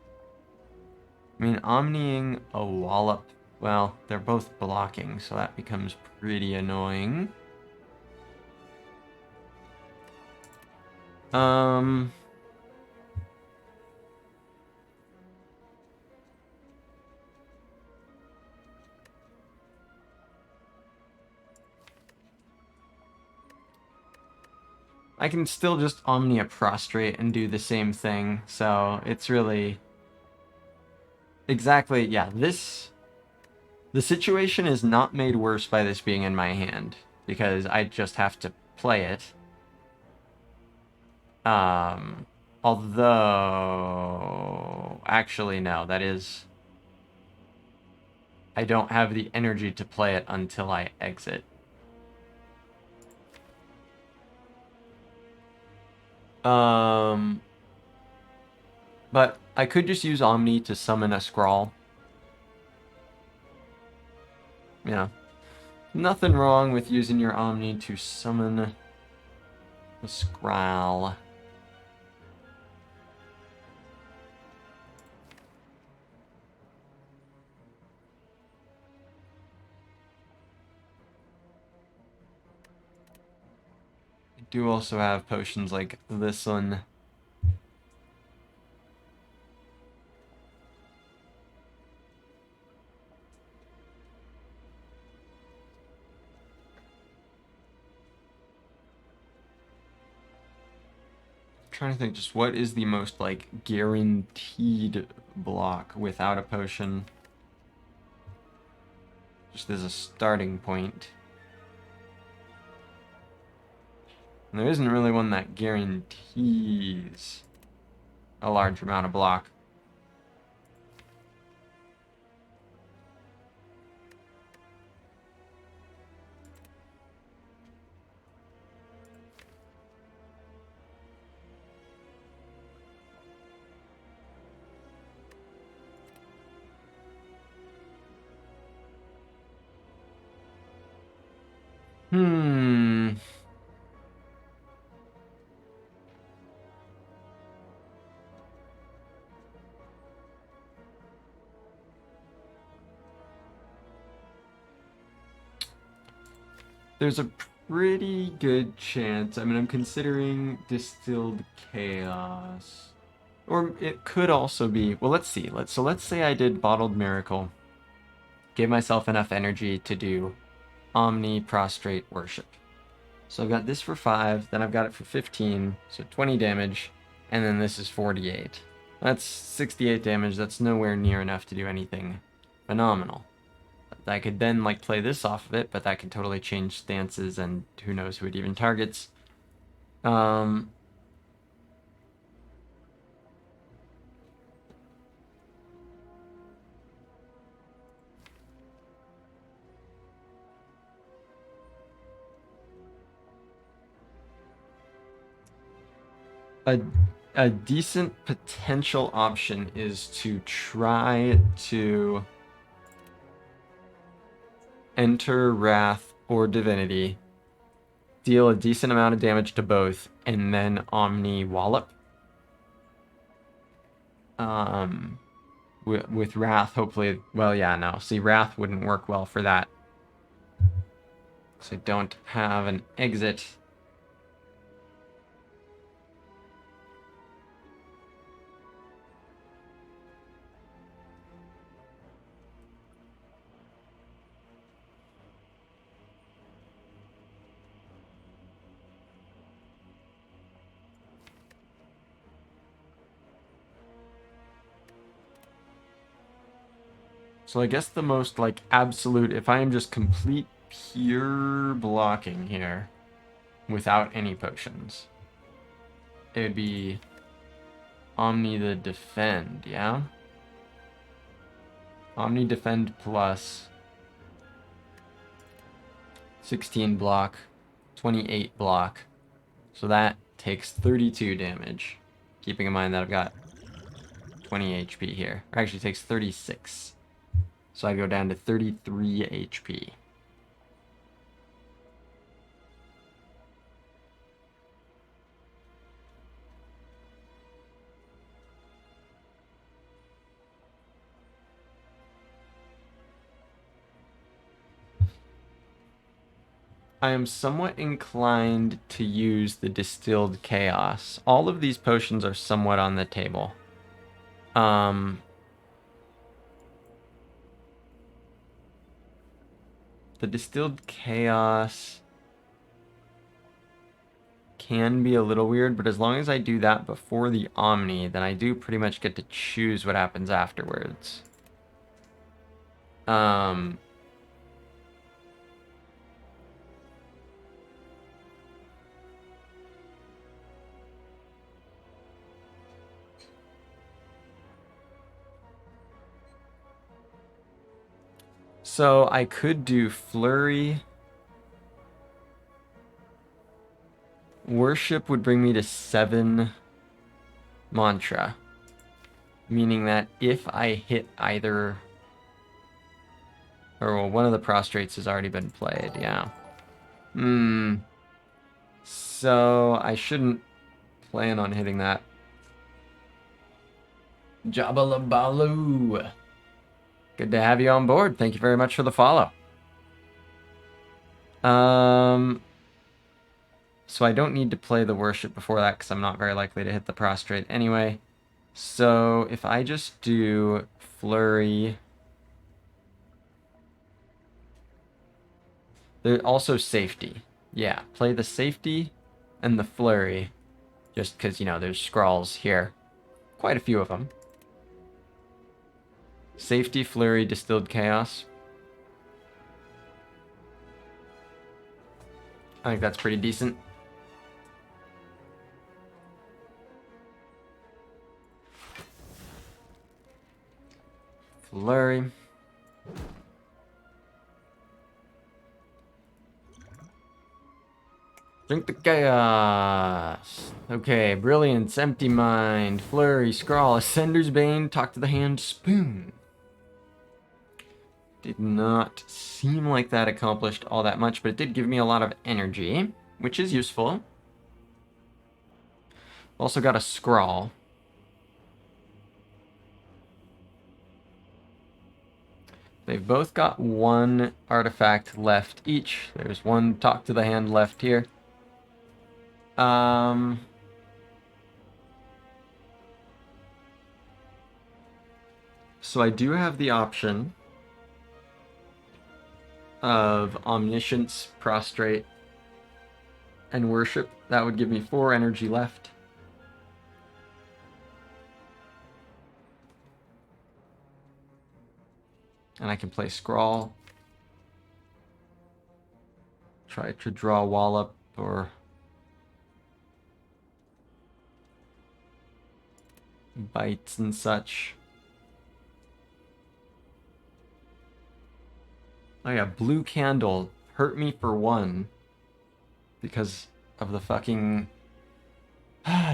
I mean, Omniing a Wallop, well, they're both blocking, so that becomes pretty annoying. I can still just Omnia Prostrate and do the same thing, so it's really... Exactly, yeah, this... The situation is not made worse by this being in my hand, because I just have to play it. Although, actually, no, that is... I don't have the energy to play it until I exit. But I could just use Omni to summon a Scrawl. Yeah. Nothing wrong with using your Omni to summon a Scrawl. I do also have potions like this one. Trying to think just what is the most like guaranteed block without a potion, just as a starting point. And there isn't really one that guarantees a large amount of block. There's a pretty good chance. I mean, I'm considering Distilled Chaos. Or it could also be... Well, let's see. Let's say I did Bottled Miracle. Gave myself enough energy to do Omni Prostrate Worship. So I've got this for 5, then I've got it for 15, so 20 damage, and then this is 48. That's 68 damage. That's nowhere near enough to do anything phenomenal. I could then like play this off of it, but that could totally change stances, and who knows who it even targets. A decent potential option is to try to enter Wrath or Divinity, deal a decent amount of damage to both, and then Omni Wallop. With Wrath, hopefully... Well, yeah, no. See, Wrath wouldn't work well for that. So I don't have an exit. So I guess the most, like, absolute... If I am just complete, pure blocking here, without any potions, it would be Omni the Defend, yeah? Omni Defend plus 16 block, 28 block. So that takes 32 damage. Keeping in mind that I've got 20 HP here. Or actually, it takes 36. So I go down to 33 HP. I am somewhat inclined to use the Distilled Chaos. All of these potions are somewhat on the table. The Distilled Chaos can be a little weird, but as long as I do that before the Omni, then I do pretty much get to choose what happens afterwards. So I could do Flurry. Worship would bring me to 7 Mantra. Meaning that if I hit either... Or well, one of the prostrates has already been played, yeah. So I shouldn't plan on hitting that. Jabalabaloo. Good to have you on board. Thank you very much for the follow. So I don't need to play the worship before that because I'm not very likely to hit the prostrate anyway. So if I just do Flurry... There's also safety. Yeah, play the safety and the Flurry. Just because, you know, there's scrawls here. Quite a few of them. Safety, Flurry, Distilled Chaos. I think that's pretty decent. Flurry. Drink the chaos. Okay, Brilliance, Empty Mind, Flurry, Scrawl, Ascender's Bane, Talk to the Hand, Spoon. Did not seem like that accomplished all that much, but it did give me a lot of energy, which is useful. Also got a Scrawl. They've both got 1 artifact left each. There's 1 Talk to the Hand left here. So I do have the option of Omniscience, Prostrate, and Worship. That would give me 4 energy left. And I can play Scrawl. Try to draw Wallop or... bites and such. Oh yeah, Blue Candle hurt me for 1 because of the fucking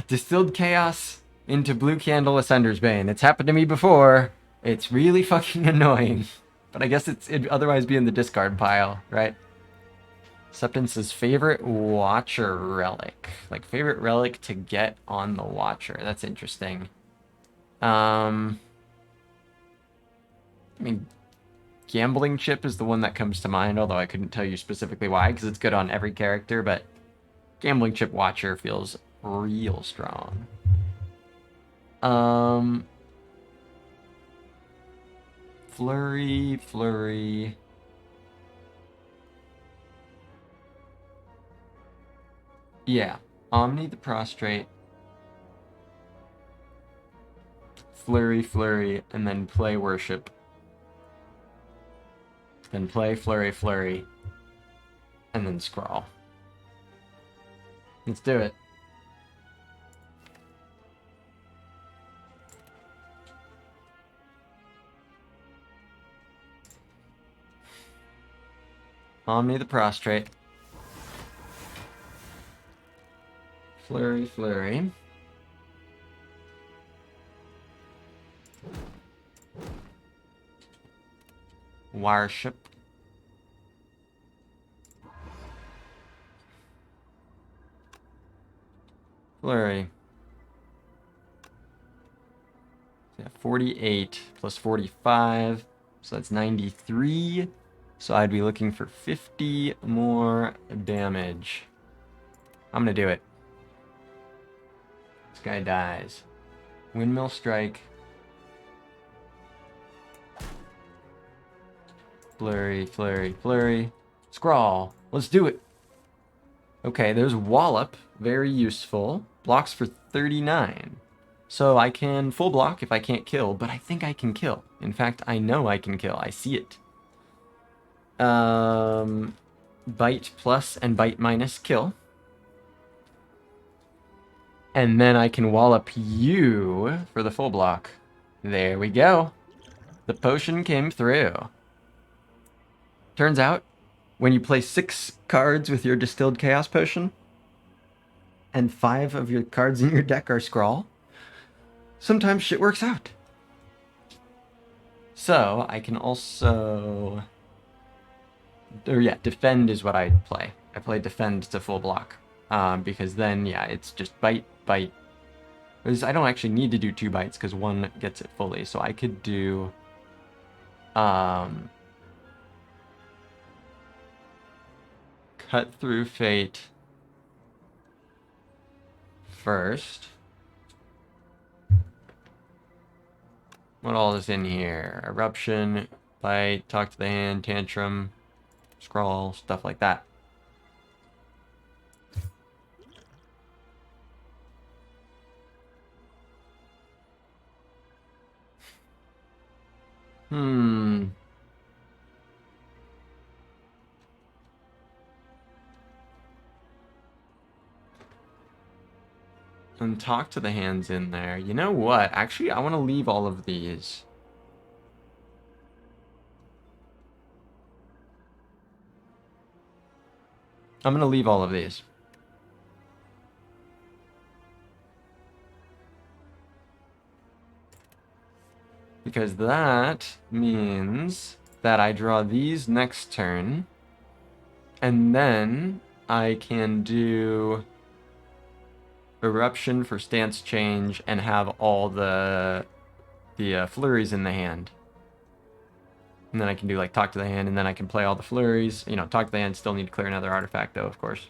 Distilled Chaos into Blue Candle Ascender's Bane. It's happened to me before. It's really fucking annoying. But I guess it'd otherwise be in the discard pile, right? Substance's favorite Watcher relic. Like, favorite relic to get on the Watcher. That's interesting. I mean, Gambling Chip is the one that comes to mind, although I couldn't tell you specifically why, because it's good on every character, but Gambling Chip Watcher feels real strong. Flurry. Yeah, Omni the Prostrate. Flurry, and then play Worship. Then play Flurry, and then Scrawl. Let's do it. Omni the Prostrate. Flurry. Worship. Flurry. Yeah, 48 plus 45, so that's 93. So I'd be looking for 50 more damage. I'm gonna do it. This guy dies. Windmill Strike. Flurry. Scrawl. Let's do it. Okay, there's Wallop. Very useful. Blocks for 39. So I can full block if I can't kill, but I think I can kill. In fact, I know I can kill. I see it. Bite plus and bite minus kill. And then I can Wallop you for the full block. There we go. The potion came through. Turns out, when you play 6 cards with your Distilled Chaos Potion, and 5 of your cards in your deck are Scrawl, sometimes shit works out. So, I can also... Or yeah, Defend is what I play. I play Defend to full block. Because then, yeah, it's just bite, bite. I don't actually need to do 2 bites because 1 gets it fully. So I could do... Cut Through Fate first. What all is in here? Eruption, Bite, Talk to the Hand, Tantrum, Scrawl, stuff like that. And Talk to the Hand's in there. You know what? Actually, I want to leave all of these. I'm going to leave all of these. Because that means that I draw these next turn. And then I can do Eruption for stance change and have all the flurries in the hand. And then I can do like Talk to the Hand, and then I can play all the flurries. You know, Talk to the Hand, still need to clear another artifact though, of course.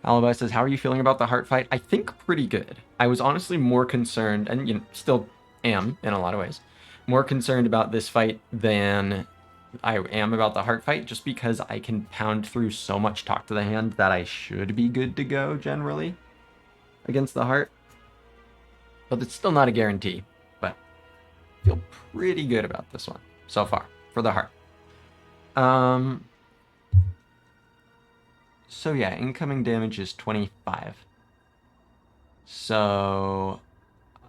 Alibi says, how are you feeling about the heart fight? I think pretty good. I was honestly more concerned, and you know, still am in a lot of ways, more concerned about this fight than I am about the heart fight, just because I can pound through so much Talk to the Hand that I should be good to go generally against the heart. But it's still not a guarantee, but I feel pretty good about this one so far for the heart. So yeah, incoming damage is 25. So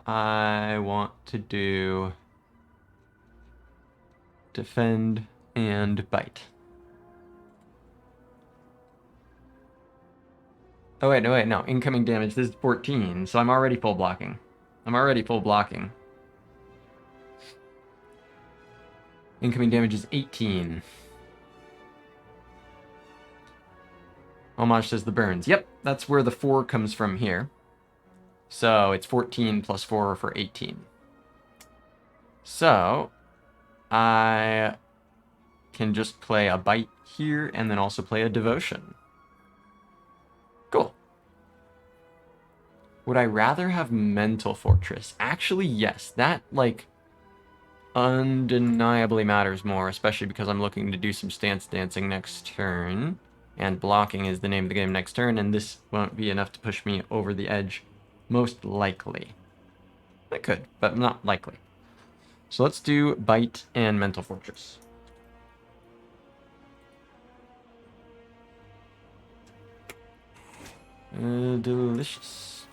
I want to do Defend and Bite. Oh wait, no. Incoming damage, this is 14, so I'm already full blocking. Incoming damage is 18. Homage says the burns. Yep, that's where the 4 comes from here. So it's 14 plus 4 for 18. So I can just play a Bite here and then also play a Devotion. Cool. Would I rather have Mental Fortress? Actually, yes. That, like, undeniably matters more, especially because I'm looking to do some stance dancing next turn. And blocking is the name of the game next turn, and this won't be enough to push me over the edge, most likely. It could, but not likely. So let's do Bite and Mental Fortress. Delicious.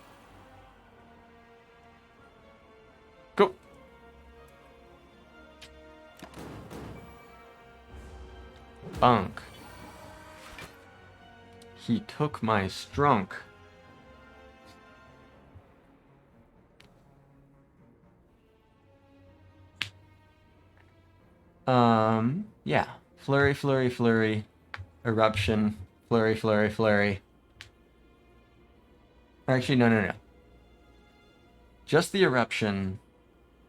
Go. Bunk. He took my strunk. Yeah. Flurry, flurry, flurry. Eruption. Flurry, flurry, flurry. Actually, no. Just the eruption.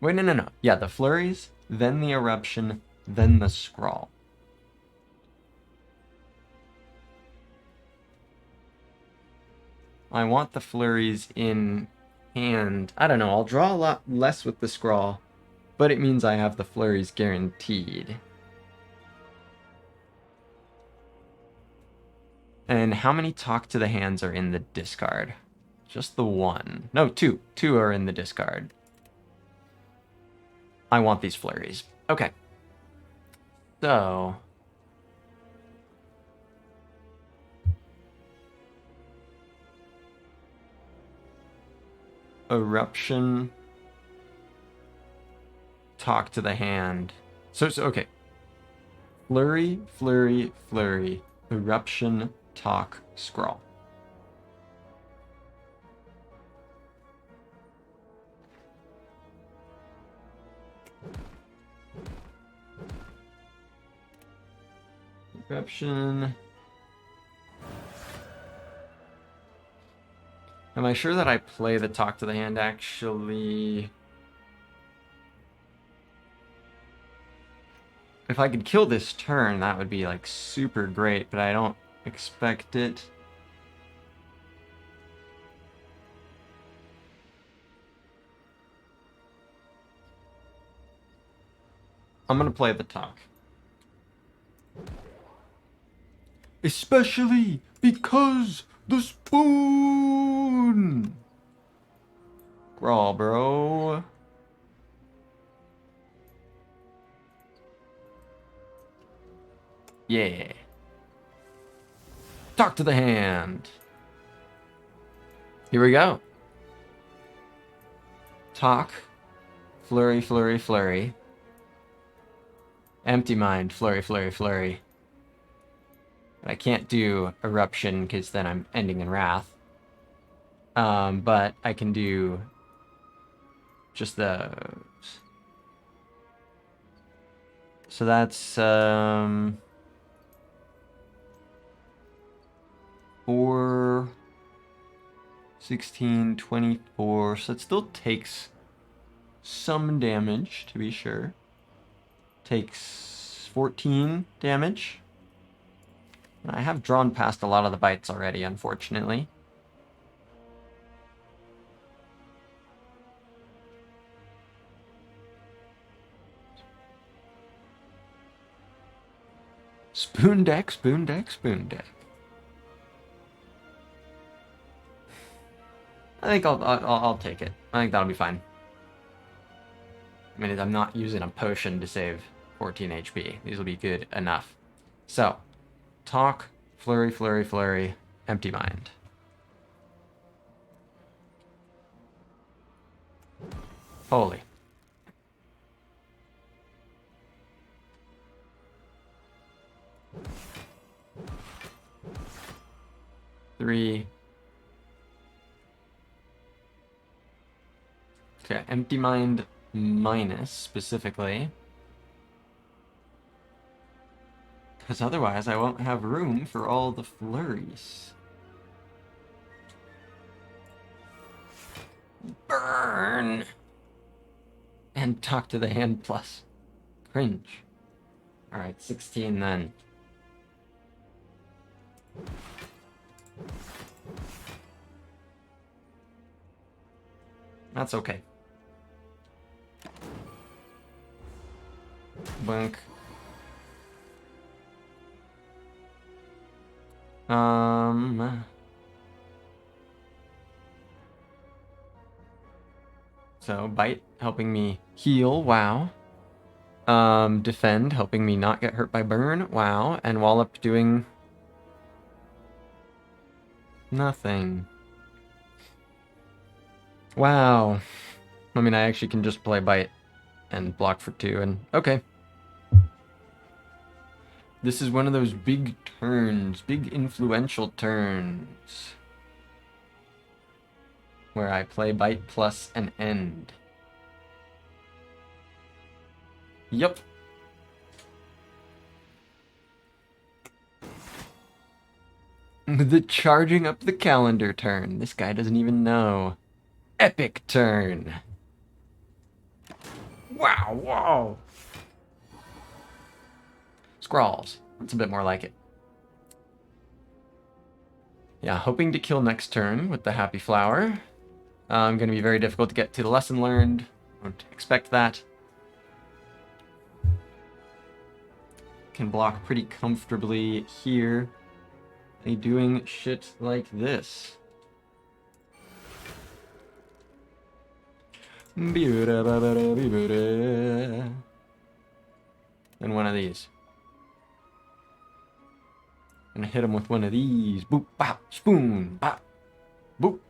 Wait, no. Yeah, the flurries, then the eruption, then the scrawl. I want the flurries in hand. I don't know, I'll draw a lot less with the scrawl, but it means I have the flurries guaranteed. And how many Talk to the Hands are in the discard? Just the 1. No, 2. 2 are in the discard. I want these flurries. Okay. So... Eruption. Talk to the Hand. So okay. Flurry, flurry, flurry. Eruption, talk, scrawl. Eruption. Am I sure that I play the talk to the hand actually? If I could kill this turn, that would be like super great, but I don't expect it. I'm gonna play the talk. Especially because the spoon! Scrawl, bro. Yeah. Talk to the hand. Here we go. Talk. Flurry, flurry, flurry. Empty mind. Flurry, flurry, flurry. But I can't do eruption because then I'm ending in wrath. But I can do just the... So that's 4, 16, 24. So it still takes some damage, to be sure. Takes 14 damage. I have drawn past a lot of the bites already, unfortunately. Spoon deck, spoon deck, spoon deck. I think I'll take it. I think that'll be fine. I mean, I'm not using a potion to save 14 HP. These will be good enough. So, talk, flurry, flurry, flurry, empty mind. Holy. Three. Okay, empty mind minus specifically. Because otherwise I won't have room for all the flurries. Burn! And talk to the hand plus. Cringe. Alright, 16 then. That's okay. Blink. So bite helping me heal, wow. Defend helping me not get hurt by burn, wow. And wallop doing nothing. Wow. I mean, I actually can just play bite and block for 2 and okay. This is one of those big turns, big influential turns, where I play bite plus an end. Yup. The charging up the calendar turn. This guy doesn't even know. Epic turn. Wow, whoa. Scrawls. That's a bit more like it. Yeah, hoping to kill next turn with the Happy Flower. Going to be very difficult to get to the lesson learned. Don't expect that. Can block pretty comfortably here. Doing shit like this. And one of these. Gonna hit him with one of these. Boop, bop, spoon, bop, boop.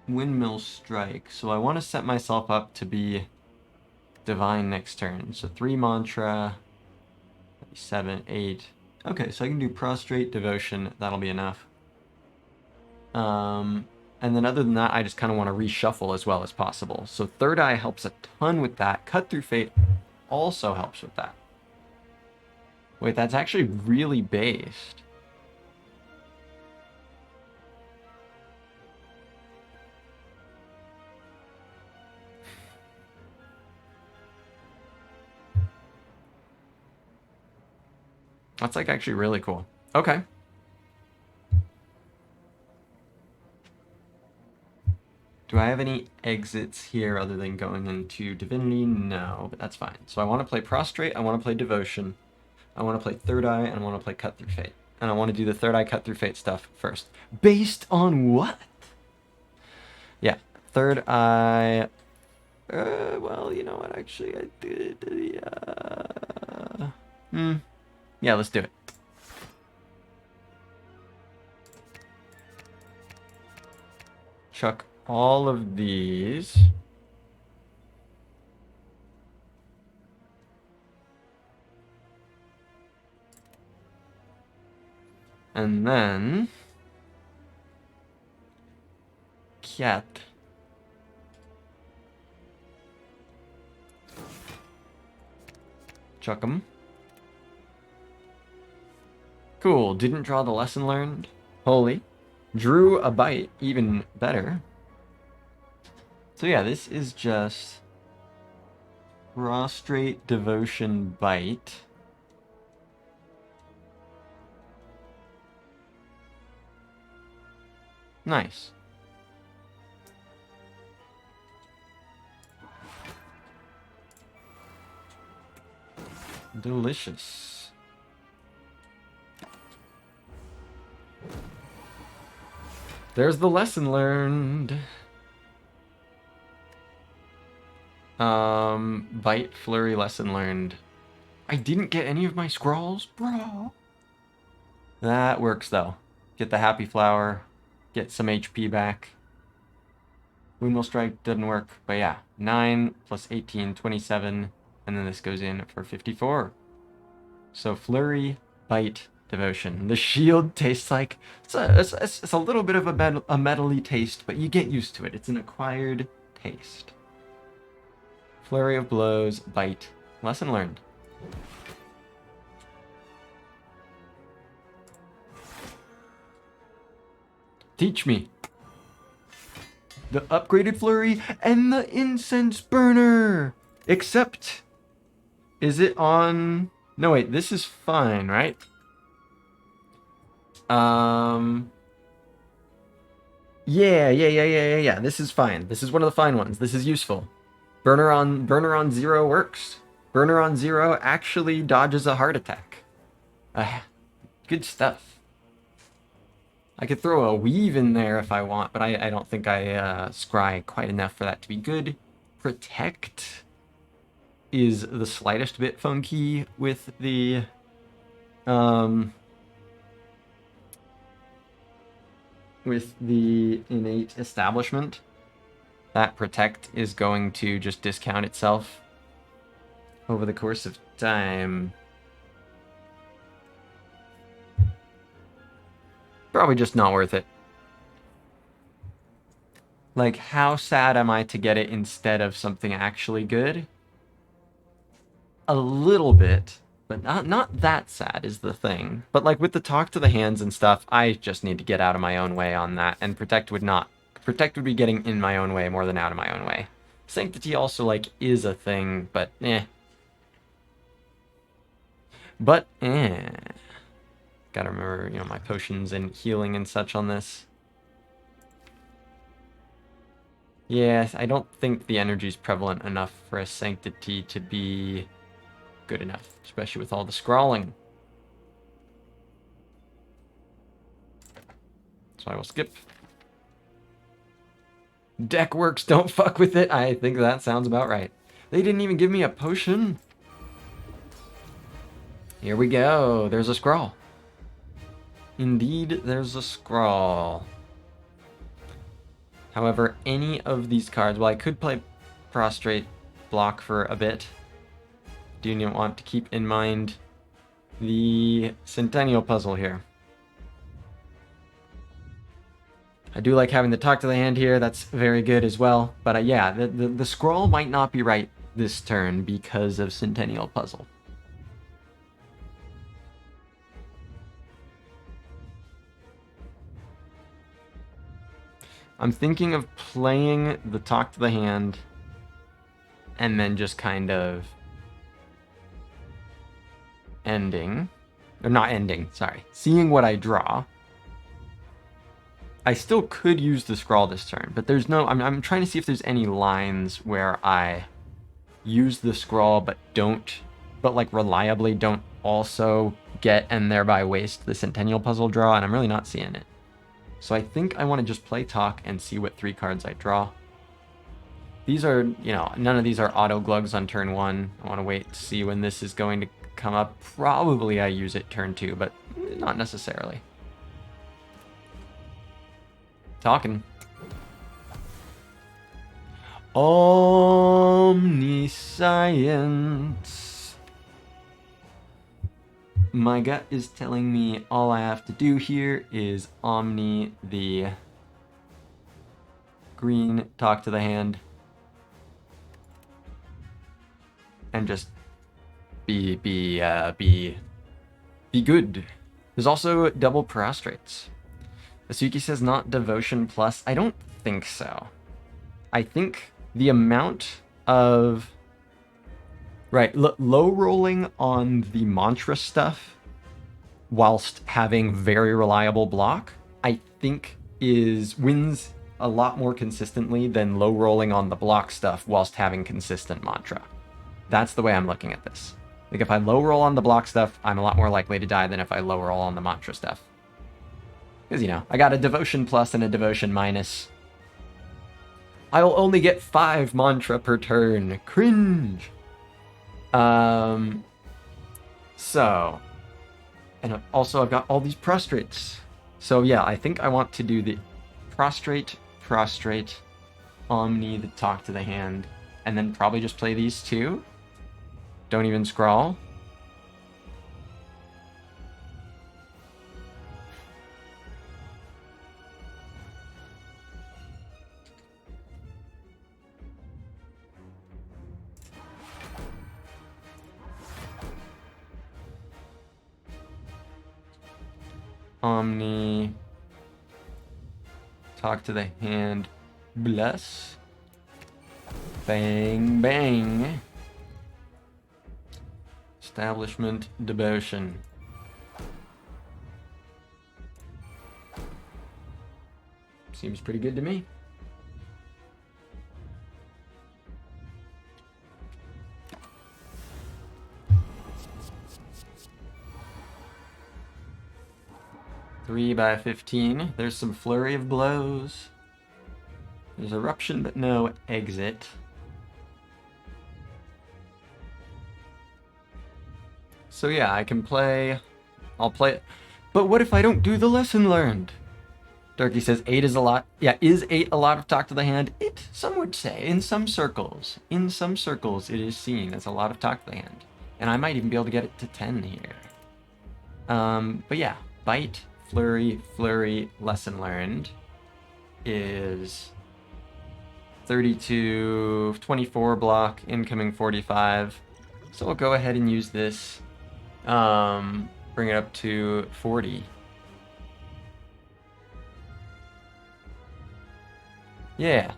Windmill Strike. So I want to set myself up to be Divine next turn. So 3 Mantra, 7, 8. Okay, so I can do Prostrate, Devotion. That'll be enough. And then other than that, I just kind of want to reshuffle as well as possible. So Third Eye helps a ton with that. Cut Through Fate also helps with that. Wait, that's actually really based. That's like actually really cool. Okay. Do I have any exits here other than going into Divinity? No, but that's fine. So I want to play Prostrate, I want to play Devotion, I want to play Third Eye, and I want to play Cut Through Fate. And I want to do the Third Eye Cut Through Fate stuff first. Based on what? Yeah, Third Eye... well, you know what, actually, I did... Yeah, let's do it. Chuck all of these. And then... Cat. Chuck 'em. Cool, didn't draw the lesson learned. Holy. Drew a bite, even better. So yeah, this is just Prostrate, Devotion, Bite. Nice. Delicious. There's the lesson learned. Bite, Flurry, lesson learned. I didn't get any of my scrolls, bro. That works though. Get the Happy Flower, get some HP back. Windmill Strike doesn't work, but yeah. 9 plus 18, 27, and then this goes in for 54. So Flurry, Bite, Devotion. The shield tastes like... It's a little bit of a metally taste, but you get used to it. It's an acquired taste. Flurry of Blows, Bite. Lesson learned. Teach me. The upgraded Flurry and the Incense Burner! Except... Is it on... No, wait, this is fine, right? Yeah. This is fine. This is one of the fine ones. This is useful. Burner on 0 works. Burner on 0 actually dodges a heart attack. Good stuff. I could throw a Weave in there if I want, but I don't think I scry quite enough for that to be good. Protect is the slightest bit funky with the innate establishment. That Protect is going to just discount itself over the course of time. Probably just not worth it. Like, how sad am I to get it instead of something actually good? A little bit, but not that sad is the thing. But like with the talk to the hands and stuff, I just need to get out of my own way on that, and Protect would not. Protect would be getting in my own way more than out of my own way. Sanctity also, like, is a thing, but eh. But eh. Gotta remember, you know, my potions and healing and such on this. Yeah, I don't think the energy's prevalent enough for a Sanctity to be good enough, especially with all the scrawling. So I will skip. Deck works, don't fuck with it. I think that sounds about right. They didn't even give me a potion. Here we go. There's a scrawl. Indeed, there's a scrawl. However, any of these cards, well, I could play Prostrate block for a bit. Do you want to keep in mind the Centennial puzzle here? I do like having the Talk to the Hand here. That's very good as well. But yeah, the scroll might not be right this turn because of Centennial puzzle. I'm thinking of playing the Talk to the Hand and then just kind of ending, or not ending, sorry, seeing what I draw. I still could use the scroll this turn, but there's no, I'm trying to see if there's any lines where I use the scroll but like reliably don't also get and thereby waste the Centennial puzzle draw, and I'm really not seeing it. So I think I want to just play Talk and see what 3 cards I draw. These are, none of these are auto glugs on turn 1. I want to wait to see when this is going to come up. Probably I use it turn 2, but not necessarily. Talking. Omniscience. My gut is telling me all I have to do here is Omni the green Talk to the Hand and just be good. There's also double prostrates. Asuki says not devotion plus. I don't think so. I think the amount of low rolling on the mantra stuff whilst having very reliable block, I think wins a lot more consistently than low rolling on the block stuff whilst having consistent mantra. That's the way I'm looking at this. Like if I low roll on the block stuff, I'm a lot more likely to die than if I low roll on the mantra stuff. Because, I got a devotion plus and a devotion minus. I'll only get 5 mantra per turn. Cringe. So, and also I've got all these prostrates. So yeah, I think I want to do the prostrate, Omni, the Talk to the Hand, and then probably just play these 2. Don't even scrawl. Omni, Talk to the Hand, bless, bang, bang, establishment, devotion. Seems pretty good to me. Three by 15. There's some flurry of blows. There's eruption, but no exit. So yeah, I can play. I'll play it. But what if I don't do the lesson learned? Turkey says 8 is a lot. Yeah, is 8 a lot of Talk to the Hand? Some would say, in some circles. In some circles, it is seen as a lot of Talk to the Hand. And I might even be able to get it to 10 here. But yeah, bite, flurry, lesson learned is 32, 24 block, incoming 45. So we'll go ahead and use this. Bring it up to 40. Yeah.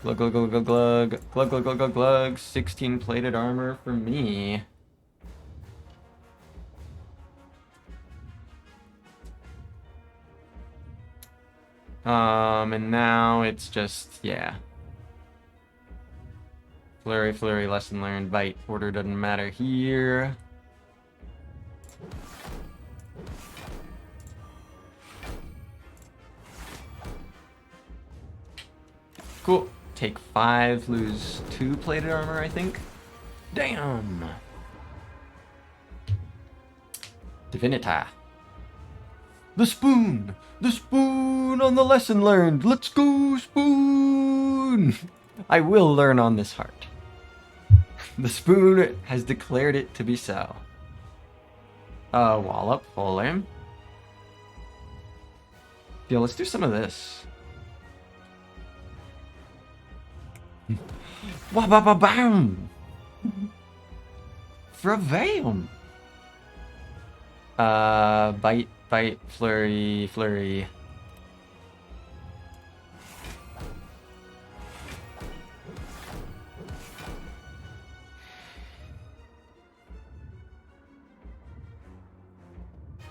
Glug, glug, glug, glug, glug. Glug, glug, glug, glug, glug. 16 plated armor for me. And now it's just, yeah. Flurry, lesson learned, bite. Order doesn't matter here. Cool. Take 5, lose 2 plated armor, I think. Damn. Divinita. The spoon! The spoon on the lesson learned! Let's go, spoon! I will learn on this heart. The spoon has declared it to be so. Wallop, full aim. Yeah, let's do some of this. Wah-ba-ba-bam! Fravam! Bite, bite, flurry, flurry.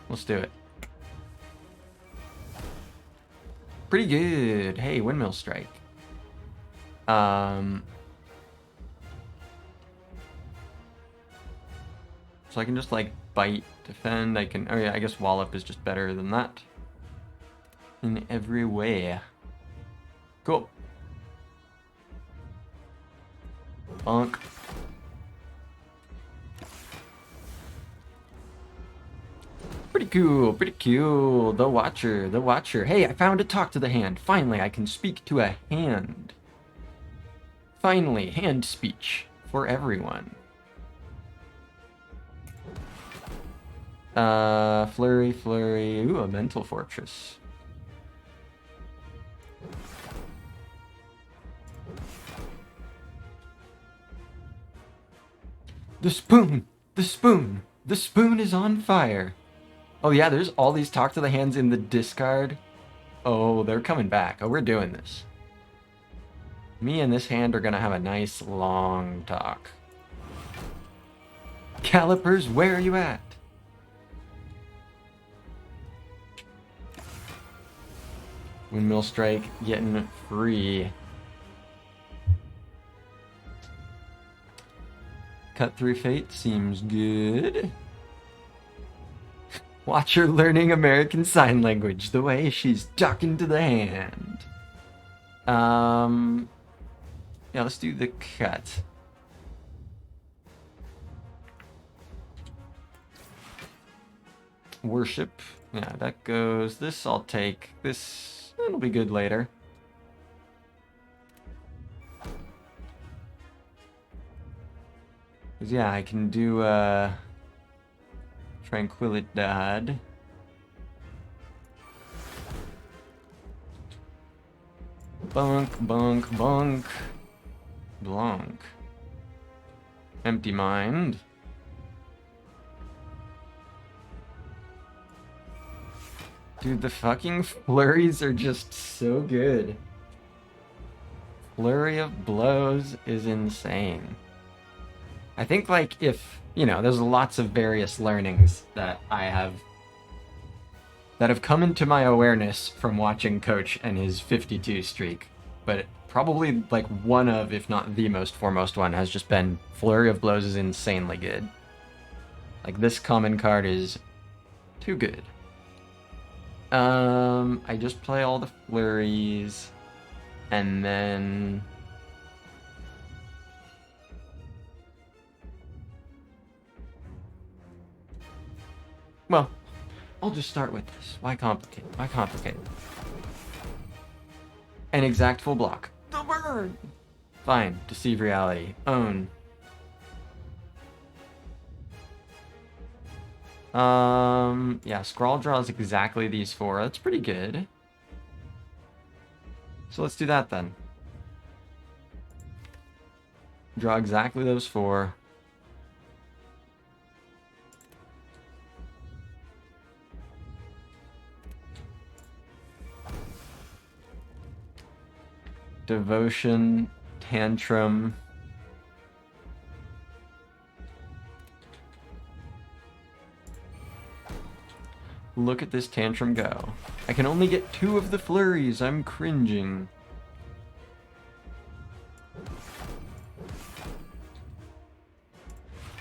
Let's do it. Pretty good. Hey, windmill strike. So I can just like bite, defend. I can. Oh yeah, I guess wallop is just better than that in every way. Cool. Bonk. Pretty cool, pretty cool. The Watcher, the Watcher. Hey, I found a talk to the hand. Finally, I can speak to a hand. Finally, hand speech for everyone. Flurry, flurry. Ooh, a mental fortress. The spoon! The spoon! The spoon is on fire! Oh yeah, there's all these talk to the hands in the discard. Oh, they're coming back. Oh, we're doing this. Me and this hand are gonna have a nice long talk. Calipers, where are you at? Windmill strike getting free. Cut through fate seems good. Watch her learning American Sign Language the way she's talking to the hand. Yeah, let's do the cut. Worship. Yeah, that goes. This I'll take. This, it'll be good later. Cause yeah, I can do Tranquilidad. Bunk, bunk, bunk. Blanc. Empty mind. Dude, the fucking flurries are just so good. Flurry of blows is insane. I think, like, if, you know, there's lots of various learnings that I have that have come into my awareness from watching Coach and his 52 streak, but probably, like, one of, if not the most foremost one, has just been Flurry of Blows is insanely good. Like, this common card is too good. I just play all the flurries, and then well, I'll just start with this. Why complicate? Why complicate? An exact full block. The bird! Fine. Deceive reality. Own. Yeah, Scrawl draws exactly these four. That's pretty good. So let's do that then. Draw exactly those four. Devotion, Tantrum. Look at this Tantrum go. I can only get 2 of the flurries. I'm cringing.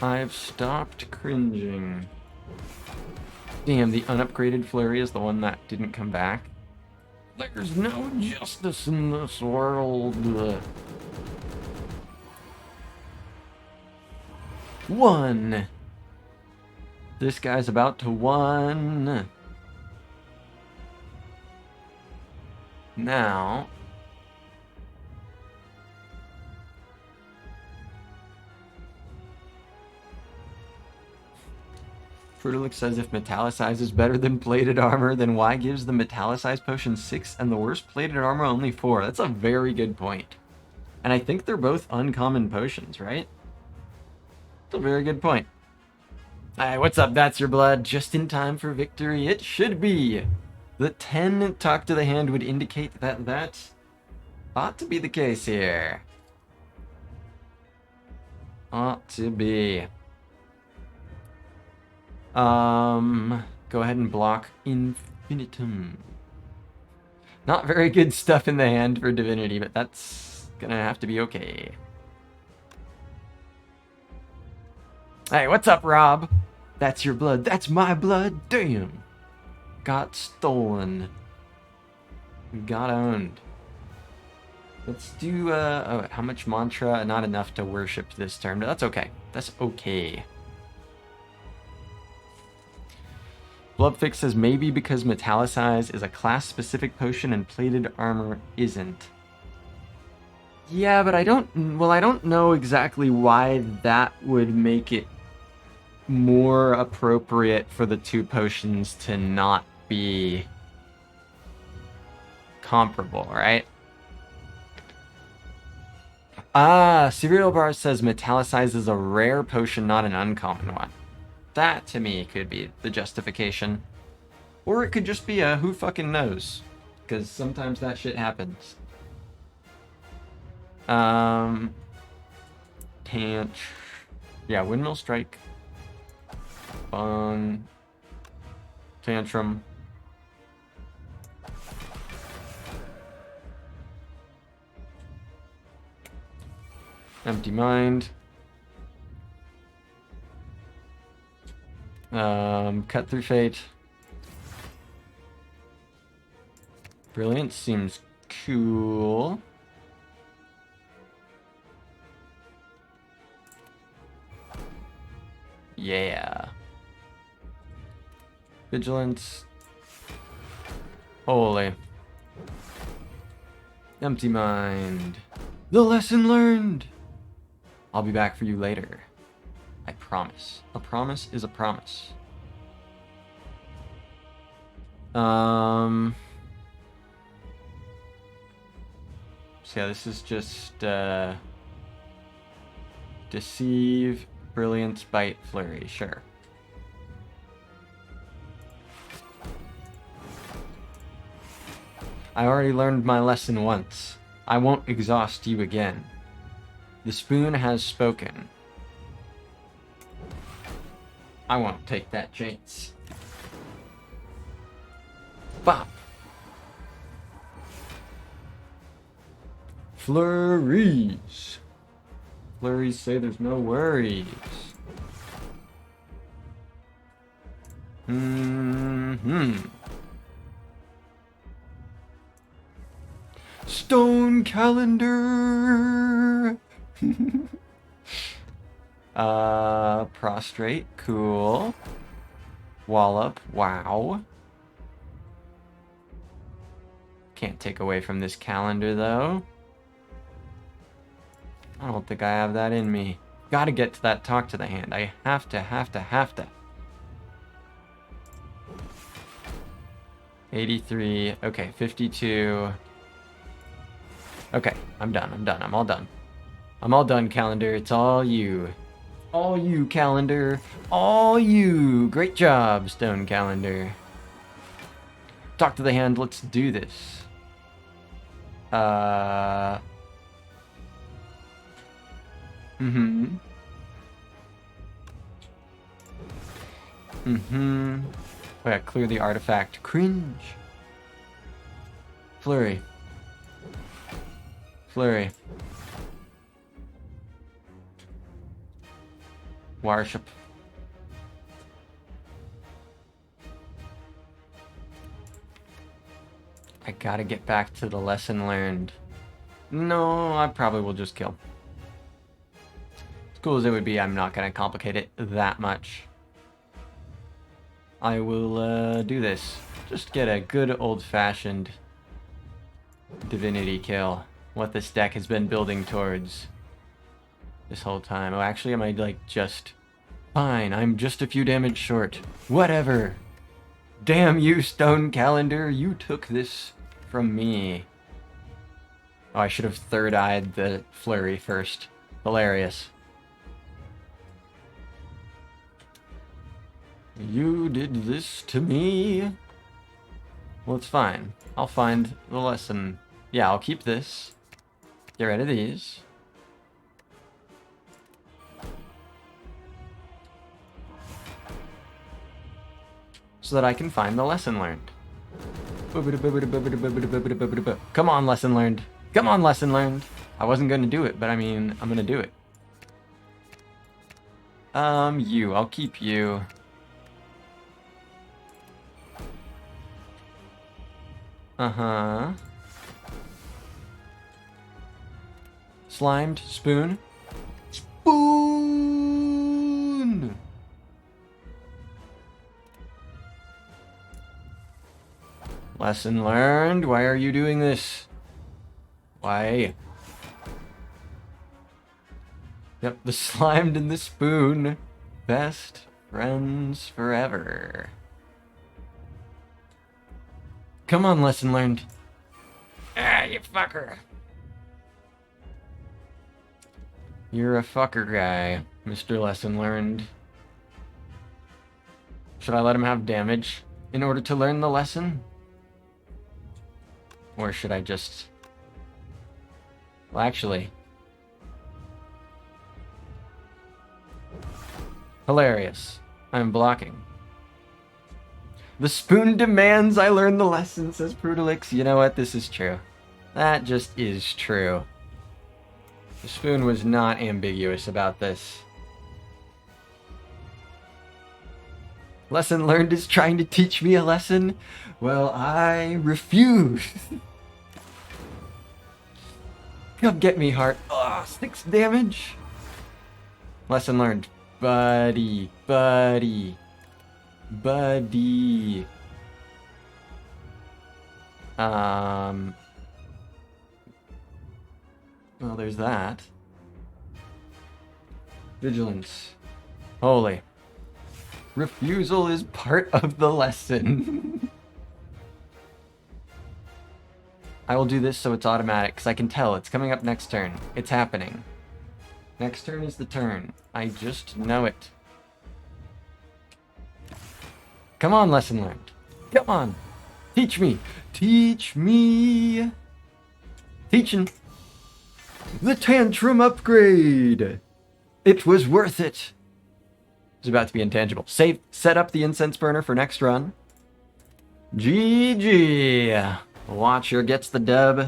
I've stopped cringing. Damn, the unupgraded flurry is the one that didn't come back. There's no justice in this world. 1. This guy's about to one. Now... Fruitalik says if metallicized is better than plated armor, then why gives the metallicized potion 6 and the worst plated armor only 4? That's a very good point. And I think they're both uncommon potions, right? That's a very good point. Alright, what's up? That's your blood. Just in time for victory. It should be. The 10 talk to the hand would indicate that ought to be the case here. Ought to be. Go ahead and block infinitum. Not very good stuff in the hand for divinity, but that's gonna have to be okay. Hey, what's up, Rob? That's your blood. That's my blood. Damn. Got stolen. Got owned. Let's do, oh, how much mantra? Not enough to worship this turn, but that's okay. That's okay. Bloodfix says maybe because Metallicize is a class-specific potion and plated armor isn't. Yeah, but I don't know exactly why that would make it more appropriate for the two potions to not be comparable, right? Cereal Bar says Metallicize is a rare potion, not an uncommon one. That, to me, could be the justification. Or it could just be a who fucking knows. Because sometimes that shit happens. Can't... Yeah, Windmill Strike. Fun. Tantrum. Empty Mind. Cut Through Fate. Brilliant seems cool. Yeah. Vigilance. Holy. Empty Mind. The lesson learned! I'll be back for you later. I promise. A promise is a promise. So yeah, this is just Deceive, Brilliance, Bite, Flurry, sure. I already learned my lesson once. I won't exhaust you again. The spoon has spoken. I won't take that chance. Bop. Flurries. Flurries say there's no worries. Stone Calendar. Prostrate, cool. Wallop, wow. Can't take away from this calendar, though. I don't think I have that in me. Gotta get to that talk to the hand. I have to. 83, okay, 52. Okay, I'm done, I'm all done. I'm all done, calendar, it's all you. All you, calendar. All you. Great job, Stone Calendar. Talk to the hand, let's do this. Oh yeah, clear the artifact. Cringe. Flurry. Flurry. Worship. I gotta get back to the lesson learned. No, I probably will just kill. As cool as it would be, I'm not gonna complicate it that much. I will do this. Just get a good old-fashioned divinity kill. What this deck has been building towards this whole time. Oh, actually, am I like just... Fine, I'm just a few damage short. Whatever. Damn you, Stone Calendar. You took this from me. Oh, I should have third-eyed the flurry first. Hilarious. You did this to me. Well, it's fine. I'll find the lesson. Yeah, I'll keep this. Get rid of these. So that I can find the lesson learned. Come on, lesson learned. Come on, lesson learned. I wasn't going to do it, but I mean, I'm going to do it. You. I'll keep you. Uh-huh. Slimed. Spoon. Spoon! Lesson learned. Why are you doing this? Why? Yep, the slimed and the spoon. Best friends forever. Come on, lesson learned. Ah, you fucker. You're a fucker guy, Mr. Lesson Learned. Should I let him have damage in order to learn the lesson? Or should I just... Well, actually... Hilarious. I'm blocking. The spoon demands I learn the lesson, says Prudalix. You know what? This is true. That just is true. The spoon was not ambiguous about this. Lesson learned is trying to teach me a lesson? Well, I refuse. Come get me, heart. Oh, 6 damage. Lesson learned. Buddy, buddy, buddy. Well, there's that. Vigilance. Holy. Refusal is part of the lesson. I will do this so it's automatic, because I can tell it's coming up next turn. It's happening. Next turn is the turn. I just know it. Come on, lesson learned. Come on. Teach me. Teach me. Teaching. The tantrum upgrade. It was worth it. It's about to be intangible. Save. Set up the incense burner for next run. GG. Watcher gets the dub.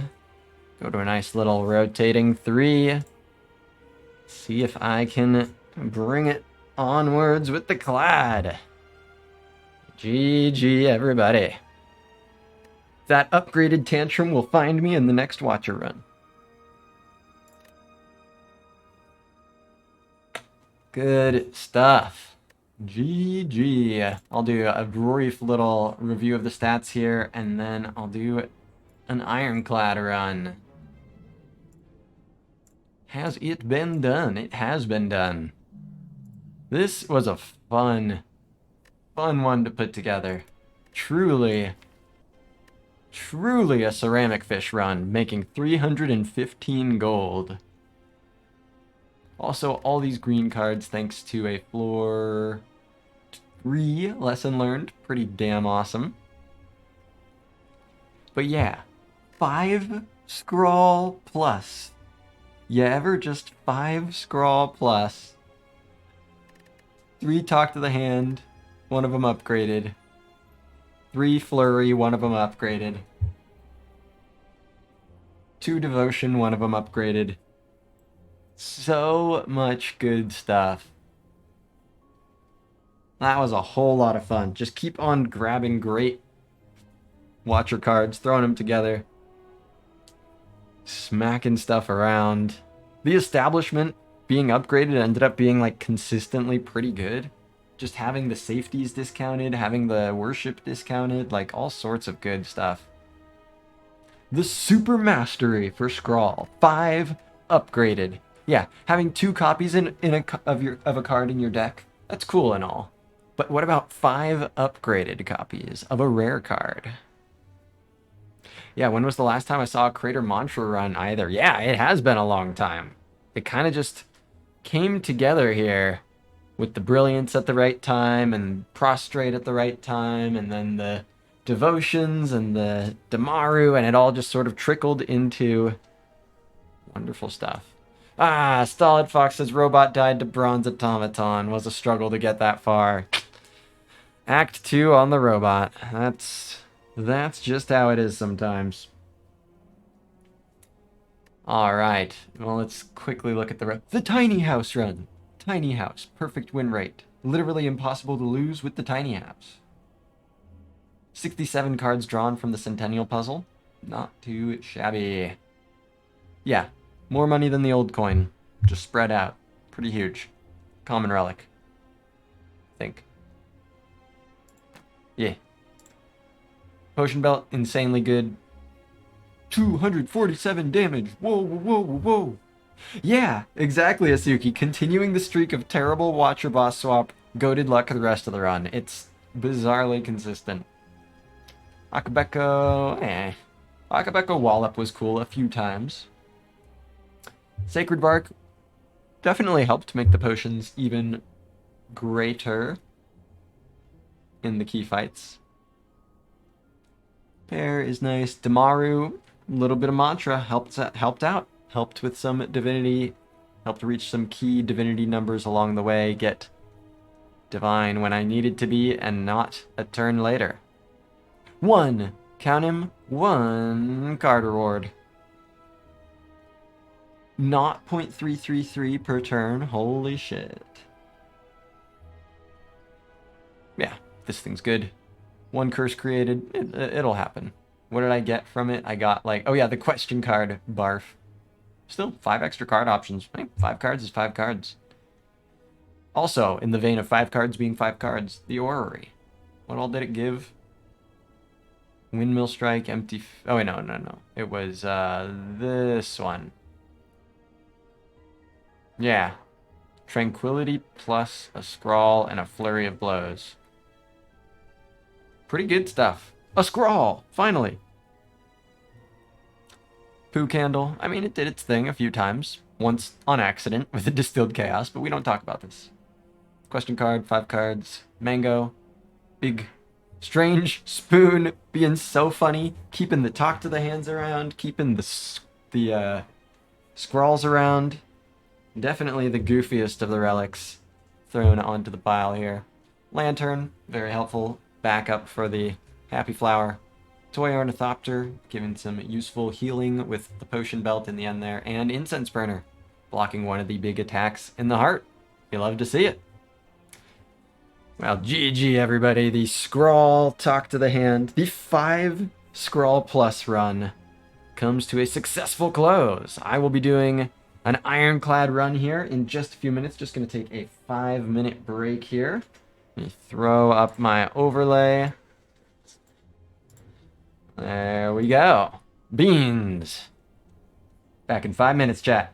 Go to a nice little rotating 3. See if I can bring it onwards with the clad. GG, everybody. That upgraded tantrum will find me in the next Watcher run. Good stuff. GG. I'll do a brief little review of the stats here, and then I'll do an Ironclad run. Has it been done? It has been done. This was a fun one to put together. Truly a ceramic fish run, making 315 gold. Also, all these green cards thanks to a floor 3 lesson learned. Pretty damn awesome. But yeah, 5 scrawl plus. You ever just 5 scrawl plus? 3 talk to the hand, one of them upgraded. 3 flurry, one of them upgraded. 2 devotion, one of them upgraded. So much good stuff. That was a whole lot of fun. Just keep on grabbing great Watcher cards, throwing them together, smacking stuff around. The establishment being upgraded ended up being like consistently pretty good. just having the safeties discounted, having the worship discounted, like all sorts of good stuff. The Super Mastery for Scrawl, 5 upgraded. Yeah, having 2 copies of a card in your deck, that's cool and all. But what about 5 upgraded copies of a rare card? Yeah, when was the last time I saw a Crater Mantra run either? Yeah, it has been a long time. It kind of just came together here with the Brilliance at the right time and Prostrate at the right time, and then the Devotions and the Damaru, and it all just sort of trickled into wonderful stuff. Ah, Stolid Fox says Robot died to Bronze Automaton. Was a struggle to get that far. Act 2 on the Robot. That's just how it is sometimes. Alright, well, let's quickly look at the Tiny House run. Tiny House, perfect win rate. Literally impossible to lose with the Tiny House. 67 cards drawn from the Centennial Puzzle. Not too shabby. Yeah, more money than the old coin. Just spread out. Pretty huge. Common relic. I think. Yeah. Potion Belt, insanely good. 247 damage. Whoa, whoa, whoa, whoa. Yeah, exactly, Asuki. Continuing the streak of terrible Watcher boss swap, goated luck the rest of the run. It's bizarrely consistent. Akabeko, Akabeko Wallop was cool a few times. Sacred Bark definitely helped make the potions even greater in the key fights. Pear is nice. Damaru, a little bit of mantra, helped out. Helped with some divinity, helped reach some key divinity numbers along the way, get divine when I needed to be, and not a turn later. 1, count him, 1 card reward. Not 0.333 per turn, holy shit. Yeah, this thing's good. 1 curse created, it'll happen. What did I get from it? I got like, oh yeah, the question card, barf. Still, 5 extra card options. Hey, 5 cards is 5 cards. Also, in the vein of 5 cards being 5 cards, the Orrery. What all did it give? Windmill Strike, empty... oh, wait, no. It was this one. Yeah. Tranquility plus a Scrawl and a Flurry of Blows. Pretty good stuff. A Scrawl! Finally! Poo Candle. I mean, it did its thing a few times. Once on accident with a Distilled Chaos, but we don't talk about this. Question card, 5 cards. Mango. Big, strange spoon being so funny. Keeping the talk to the hands around. Keeping the scrawls around. Definitely the goofiest of the relics thrown onto the pile here. Lantern, very helpful backup for the Happy Flower. Toy Ornithopter, giving some useful healing with the Potion Belt in the end there. And Incense Burner, blocking one of the big attacks in the heart. You love to see it. Well, GG everybody. The Scrawl Talk to the Hand, the 5 Scrawl Plus run comes to a successful close. I will be doing an Ironclad run here in just a few minutes. Just going to take a 5-minute break here. Let me throw up my overlay. There we go. Beans. Back in 5 minutes, chat.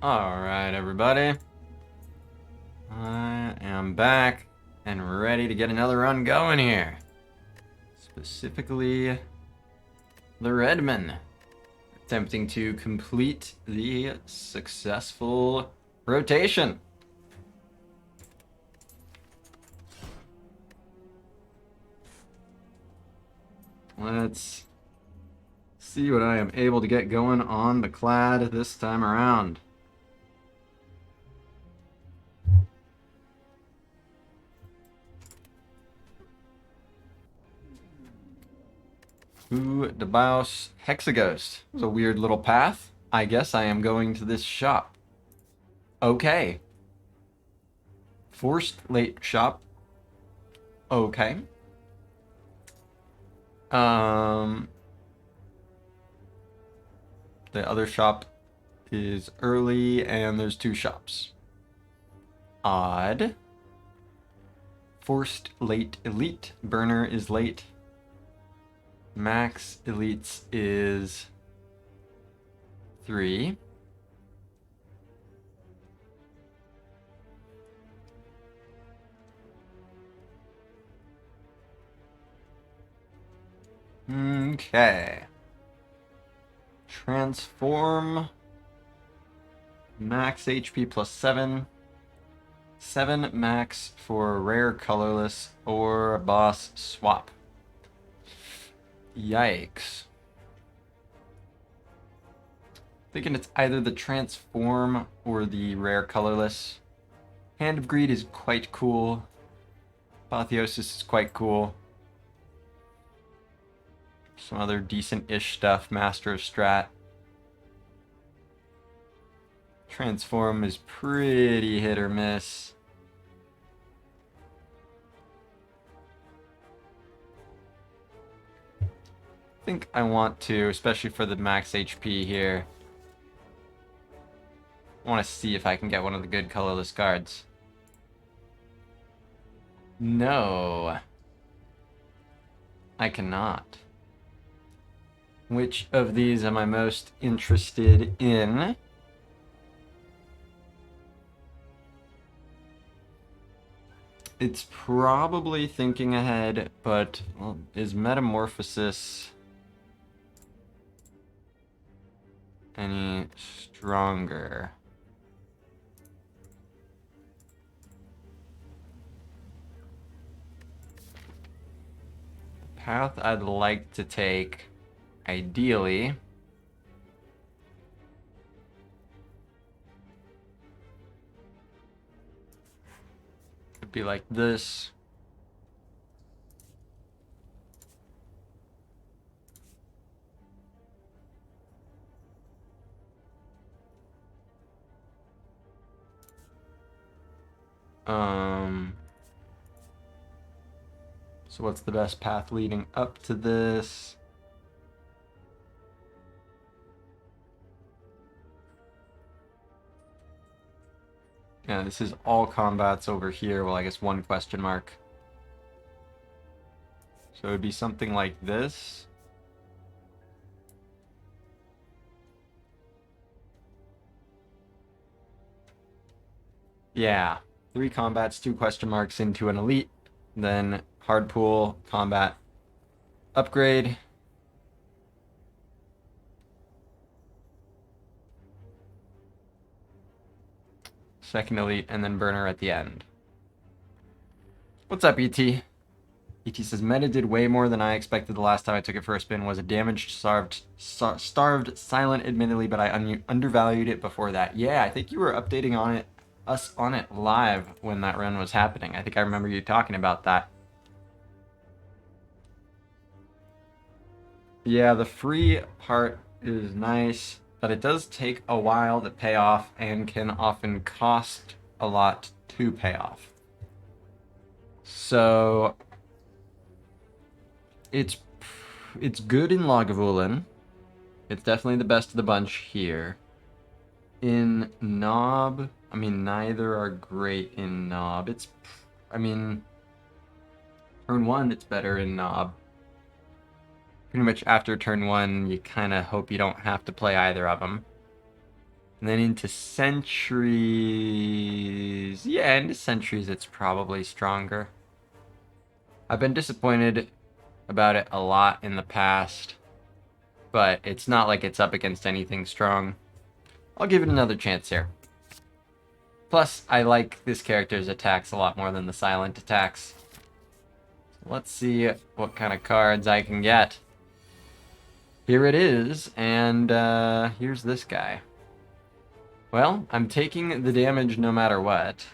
Alright, everybody. I am back and ready to get another run going here. Specifically, the Redman. Attempting to complete the successful rotation. Let's see what I am able to get going on the clad this time around. Ooh, Debaus Hexaghost. It was a weird little path. I guess I am going to this shop. Okay. Forced late shop. Okay. The other shop is early, and there's 2 shops. Odd. Forced late elite. Burner is late. Max elites is 3. Okay. Transform. Max HP plus 7. 7 max for rare colorless or boss swap. Yikes. Thinking it's either the transform or the rare colorless. Hand of Greed is quite cool. Apotheosis is quite cool. Some other decent-ish stuff. Master of Strat. Transform is pretty hit or miss. I think I want to, especially for the max HP here, I want to see if I can get one of the good colorless cards. No. I cannot. Which of these am I most interested in? It's probably Thinking Ahead, but well, is Metamorphosis any stronger? The path I'd like to take, ideally, would be like this. So what's the best path leading up to this? Yeah, this is all combats over here. Well, I guess 1 question mark. So it would be something like this. Yeah, 3 combats, 2 question marks into an elite. Then hard pool, combat, upgrade. Second elite, and then burner at the end. What's up, ET? ET says, Meta did way more than I expected the last time I took it for a spin. Was a damaged, starved, silent, admittedly, but I undervalued it before that. Yeah, I think you were updating on it, us on it live when that run was happening. I think I remember you talking about that. Yeah, the free part is nice, but it does take a while to pay off and can often cost a lot to pay off. So it's good in Lagavulin. It's definitely the best of the bunch here. In Nob, I mean, neither are great in Nob. I mean, turn 1, it's better in Nob. Pretty much after turn 1, you kind of hope you don't have to play either of them. And then into Sentries... Yeah, into Sentries it's probably stronger. I've been disappointed about it a lot in the past, but it's not like it's up against anything strong. I'll give it another chance here. Plus, I like this character's attacks a lot more than the silent attacks. Let's see what kind of cards I can get. Here it is, and here's this guy. Well, I'm taking the damage no matter what.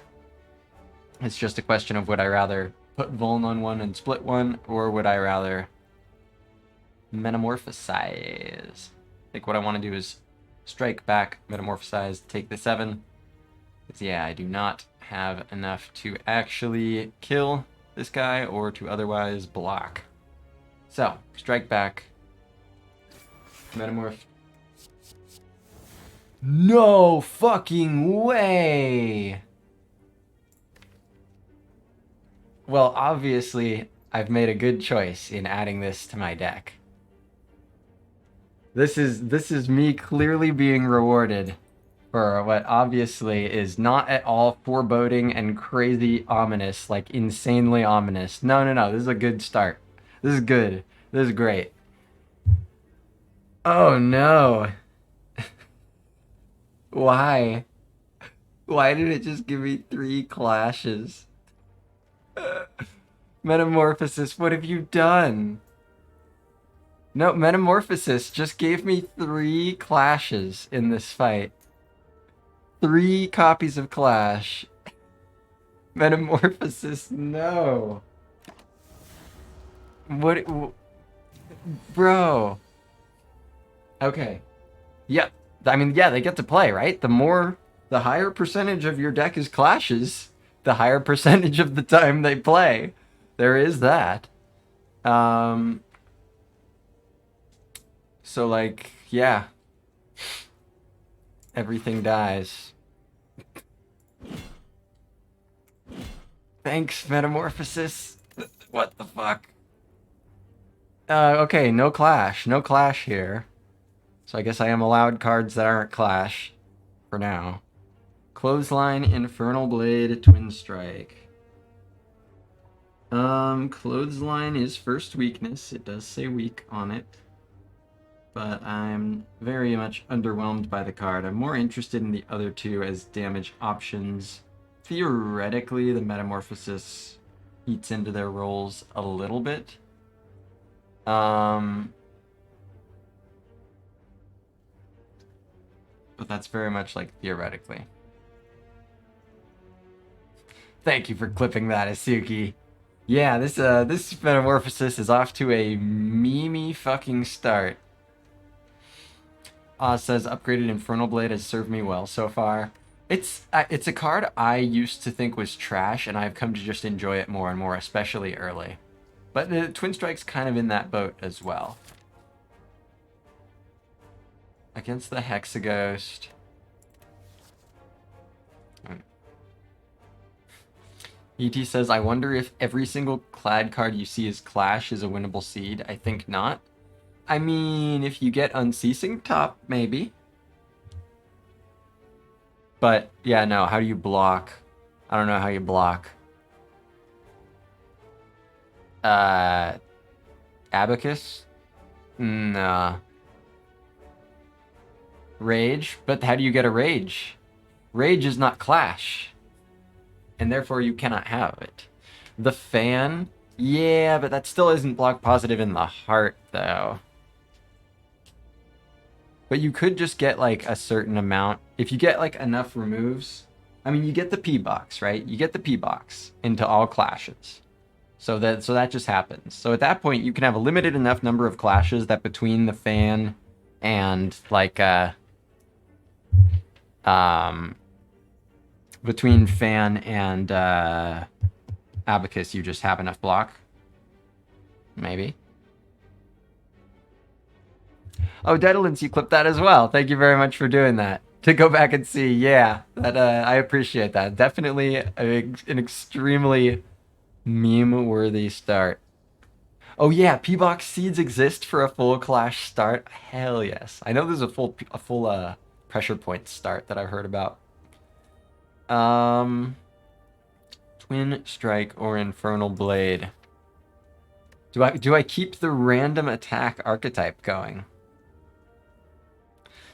It's just a question of would I rather put Vuln on one and split one, or would I rather metamorphosize? I think what I want to do is strike back, metamorphosize, take the 7. Because, yeah, I do not have enough to actually kill this guy or to otherwise block. So, strike back, metamorph. No fucking way! Well, obviously, I've made a good choice in adding this to my deck. This is me clearly being rewarded for what obviously is not at all foreboding and crazy ominous, like insanely ominous. No, this is a good start. This is good. This is great. Oh no. Why? Why did it just give me 3 clashes? Metamorphosis, what have you done? No, Metamorphosis just gave me 3 clashes in this fight. 3 copies of Clash. Metamorphosis, no. What? Bro. Okay. Yep. I mean, yeah, they get to play, right? The higher percentage of your deck is Clashes, the higher percentage of the time they play. There is that. So, like, yeah. Everything dies. Thanks, Metamorphosis. What the fuck? Okay, no Clash. No Clash here. So I guess I am allowed cards that aren't Clash. For now. Clothesline, Infernal Blade, Twin Strike. Clothesline is first weakness. It does say weak on it. But I'm very much underwhelmed by the card. I'm more interested in the other 2 as damage options. Theoretically, the Metamorphosis eats into their roles a little bit. But that's very much like theoretically. Thank you for clipping that, Asuki. Yeah, this Metamorphosis is off to a memey fucking start. Says upgraded Infernal Blade has served me well so far. It's a card I used to think was trash, and I've come to just enjoy it more and more, especially early. But the Twin Strike's kind of in that boat as well. Against the Hexaghost. ET says, I wonder if every single Clad card you see as Clash is a winnable seed. I think not. I mean, if you get Unceasing Top, maybe. But, yeah, no, how do you block? I don't know how you block. Abacus? Nah. Rage? But how do you get a Rage? Rage is not Clash. And therefore you cannot have it. The Fan? Yeah, but that still isn't block positive in the heart, though. But you could just get, like, a certain amount. If you get, like, enough removes... I mean, you get the P-Box, right? You get the P-Box into all Clashes. So that just happens. So at that point, you can have a limited enough number of Clashes that between the Fan and, like, between Fan and, Abacus, you just have enough block. Maybe. Oh, Dedalins, you clipped that as well. Thank you very much for doing that. To go back and see, yeah, that I appreciate that. Definitely an extremely meme-worthy start. Oh yeah, P-Box seeds exist for a full Clash start. Hell yes. I know there's a full pressure point start that I've heard about. Twin Strike or Infernal Blade. Do I keep the random attack archetype going?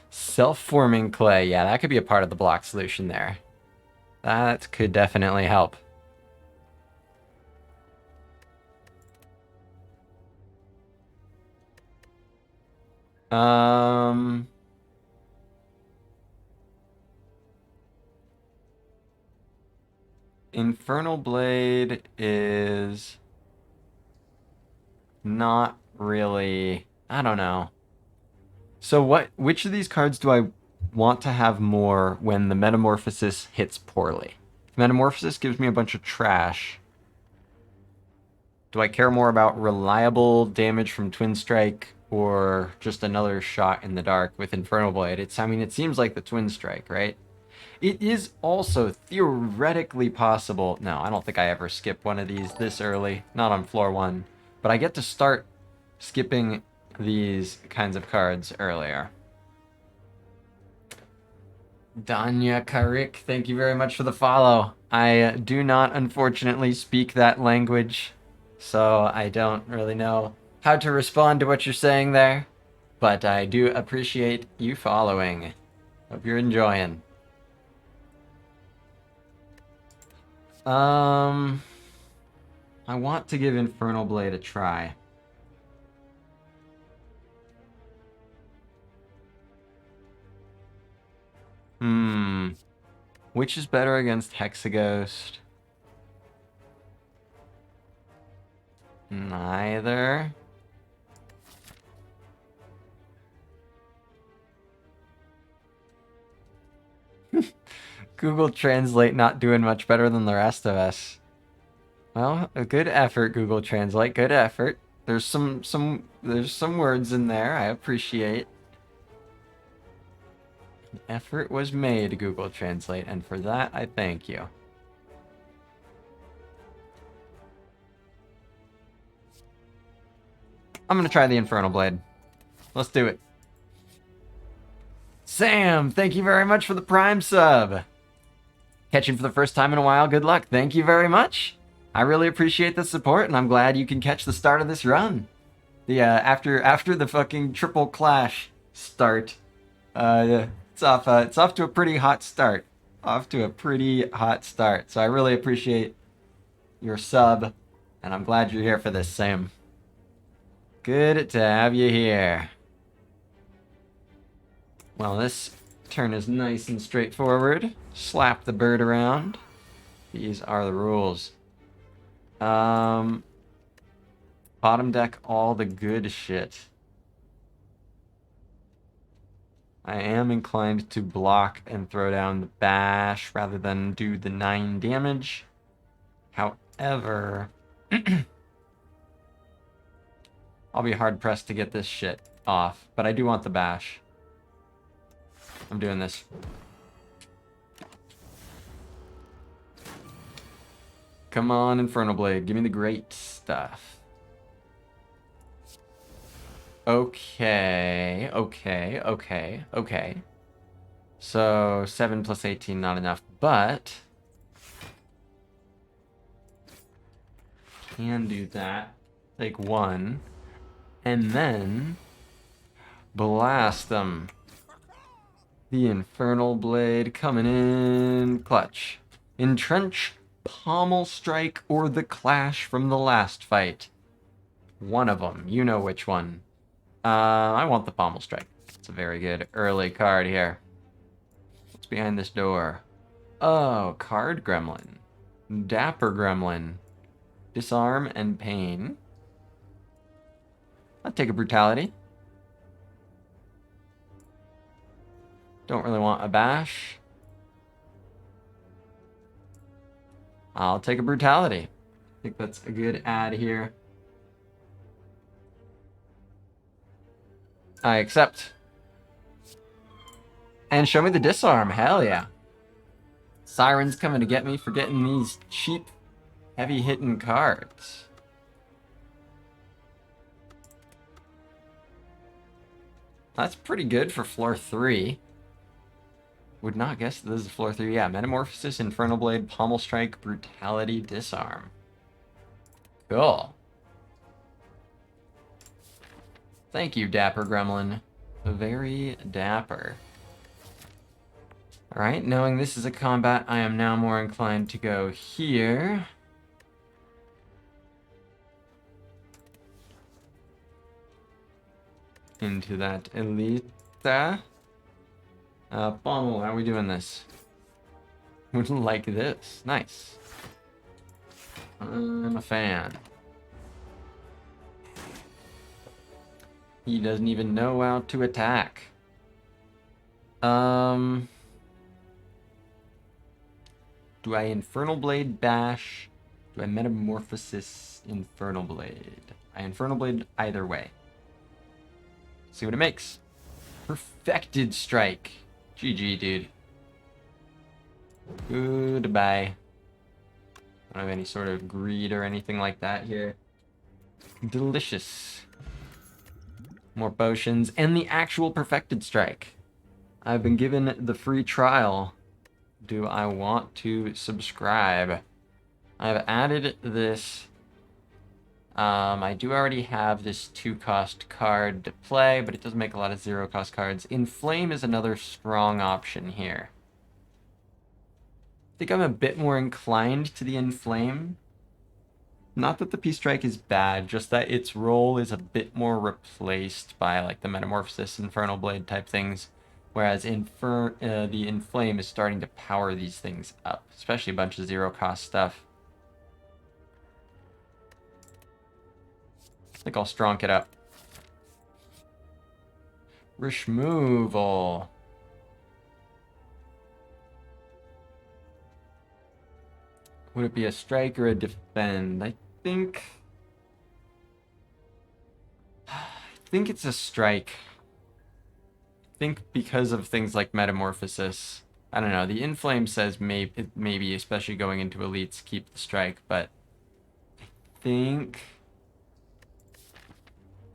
Self-forming clay. Yeah, that could be a part of the block solution there. That could definitely help. Infernal Blade is not really... I don't know. So which of these cards do I want to have more when the Metamorphosis hits poorly? Metamorphosis gives me a bunch of trash. Do I care more about reliable damage from Twin Strike or just another shot in the dark with Infernal Blade? I mean, it seems like the Twin Strike, right? It is also theoretically possible... No, I don't think I ever skip one of these this early. Not on floor 1. But I get to start skipping these kinds of cards earlier. Danya Karik, thank you very much for the follow. I do not, unfortunately, speak that language, so I don't really know how to respond to what you're saying there. But I do appreciate you following. Hope you're enjoying. I want to give Infernal Blade a try. Which is better against Hexaghost? Neither. Google Translate not doing much better than the rest of us. Well, a good effort, Google Translate. Good effort. There's some words in there I appreciate. An effort was made, Google Translate, and for that I thank you. I'm gonna try the Infernal Blade. Let's do it. Sam, thank you very much for the Prime sub. Catching for the first time in a while, good luck. Thank you very much. I really appreciate the support, and I'm glad you can catch the start of this run. The after the fucking triple clash start, it's off to a pretty hot start. Off to a pretty hot start. So I really appreciate your sub, and I'm glad you're here for this, Sam. Good to have you here. Well, this turn is nice and straightforward. Slap the bird around. These are the rules. Bottom deck all the good shit. I am inclined to block and throw down the bash rather than do the 9 damage. However, I'll be hard pressed to get this shit off, but I do want the bash. I'm doing this. Come on, Infernal Blade. Give me the great stuff. Okay. So, 7 plus 18, not enough, but... can do that. Take 1. And then... blast them. The Infernal Blade coming in clutch. Entrench, Pommel Strike, or the Clash from the last fight. One of them. You know which one. I want the Pommel Strike. It's a very good early card here. What's behind this door? Oh, Card Gremlin. Dapper Gremlin. Disarm and Pain. I'll take a Brutality. Don't really want a bash. I'll take a Brutality. I think that's a good add here. I accept. And show me the disarm. Hell yeah. Siren's coming to get me for getting these cheap, heavy-hitting cards. That's pretty good for floor 3. Would not guess this is floor 3. Yeah, Metamorphosis, Infernal Blade, Pommel Strike, Brutality, Disarm. Cool. Thank you, Dapper Gremlin. Very dapper. Alright, knowing this is a combat, I am now more inclined to go here. Into that Elita. Pommel, how are we doing this? Wouldn't like this. Nice. I'm a fan. He doesn't even know how to attack. Do I Infernal Blade Bash? Do I Metamorphosis Infernal Blade? I Infernal Blade either way. See what it makes. Perfected Strike. GG, dude. Goodbye. I don't have any sort of greed or anything like that here. Delicious. More potions and the actual Perfected Strike. I've been given the free trial. Do I want to subscribe? I've added this. I do already have this 2-cost card to play, but it does make a lot of 0-cost cards. Inflame is another strong option here. I think I'm a bit more inclined to the Inflame. Not that the P-Strike is bad, just that its role is a bit more replaced by like the Metamorphosis, Infernal Blade type things. Whereas the Inflame is starting to power these things up, especially a bunch of 0-cost stuff. I think I'll stronk it up. Removal. Would it be a strike or a defend? I think it's a strike. I think because of things like Metamorphosis. I don't know. The Inflame says maybe, especially going into elites, keep the strike, but I think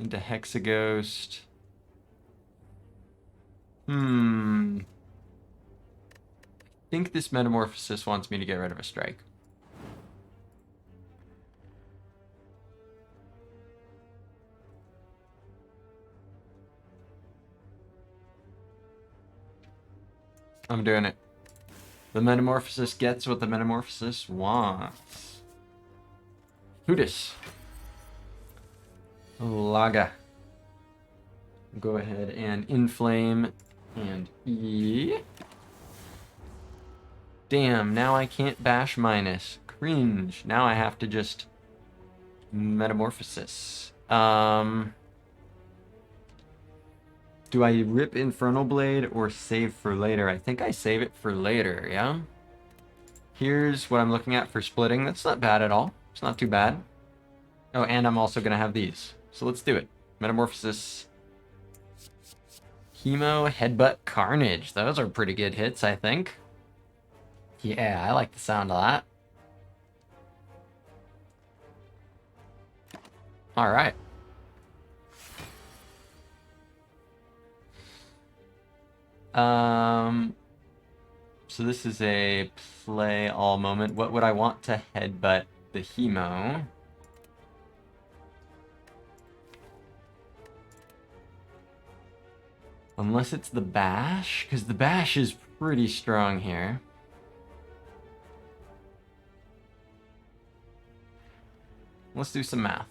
into Hexaghost. I think this Metamorphosis wants me to get rid of a strike. I'm doing it. The Metamorphosis gets what the Metamorphosis wants. Hootis. Laga. Go ahead and Inflame and E. Damn, now I can't bash minus. Cringe. Now I have to just Metamorphosis. Do I rip Infernal Blade or save for later? I think I save it for later, yeah? Here's what I'm looking at for splitting. That's not bad at all. It's not too bad. Oh, and I'm also going to have these. So let's do it. Metamorphosis. Hemo, Headbutt, Carnage. Those are pretty good hits, I think. Yeah, I like the sound of that. Alright. So this is a play all moment. What would I want to headbutt the Hemo? Unless it's the Bash, because the Bash is pretty strong here. Let's do some math.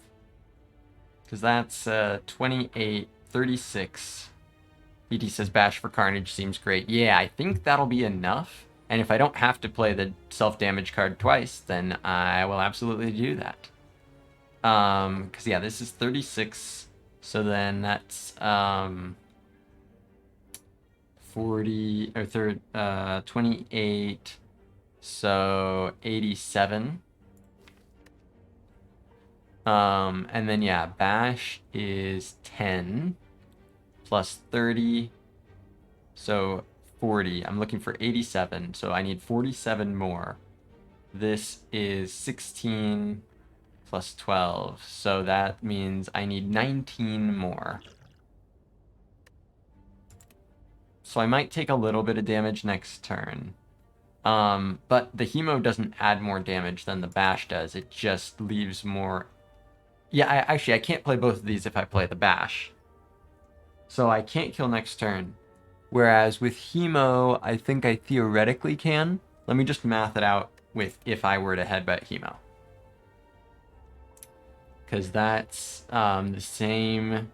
Because that's 28, 36. BT says Bash for Carnage seems great. Yeah, I think that'll be enough. And if I don't have to play the self-damage card twice, then I will absolutely do that. Because yeah, this is 36. So then that's 40 or 28. So 87. And then yeah, Bash is 10 plus 30, so 40. I'm looking for 87, so I need 47 more. This is 16 plus 12, so that means I need 19 more. so I might take a little bit of damage next turn. But the Hemo doesn't add more damage than the Bash does. It just leaves more... Yeah, I can't play both of these if I play the Bash. So I can't kill next turn. Whereas with Hemo, I think I theoretically can. Let me just math it out with if I were to headbutt Hemo. Because that's the same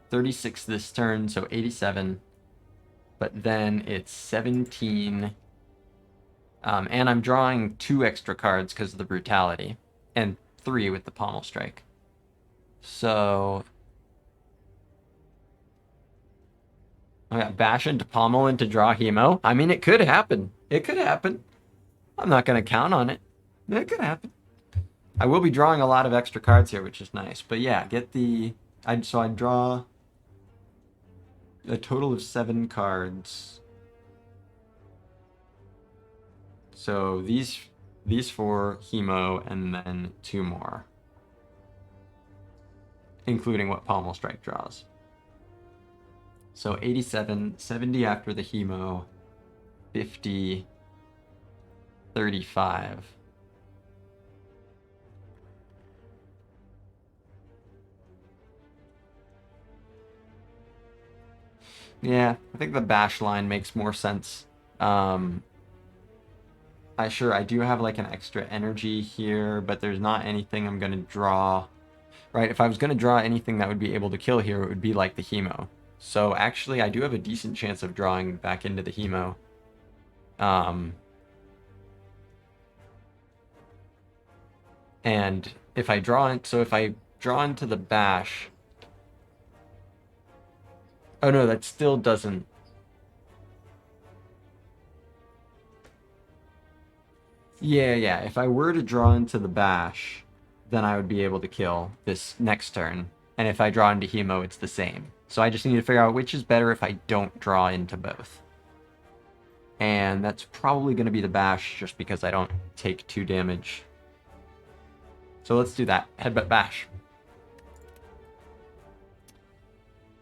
36 this turn, so 87. But then it's 17. And I'm drawing 2 extra cards because of the Brutality. And 3 with the Pommel Strike. So... I got Bash into Pommel into draw Hemo. I mean, it could happen. It could happen. I'm not going to count on it. It could happen. I will be drawing a lot of extra cards here, which is nice. But yeah, get the... So I draw a total of 7 cards. So these 4 Hemo and then 2 more. Including what Pommel Strike draws. So 87, 70 after the Hemo, 50, 35. Yeah, I think the Bash line makes more sense. I do have like an extra energy here, but there's not anything I'm going to draw. Right, if I was going to draw anything that would be able to kill here, it would be like the Hemo. So actually, I do have a decent chance of drawing back into the Hemo. And if I draw into the Bash... Oh no, that still doesn't... Yeah, if I were to draw into the Bash, then I would be able to kill this next turn. And if I draw into Hemo, it's the same. So I just need to figure out which is better if I don't draw into both. And that's probably going to be the Bash, just because I don't take 2 damage. So let's do that. Headbutt Bash.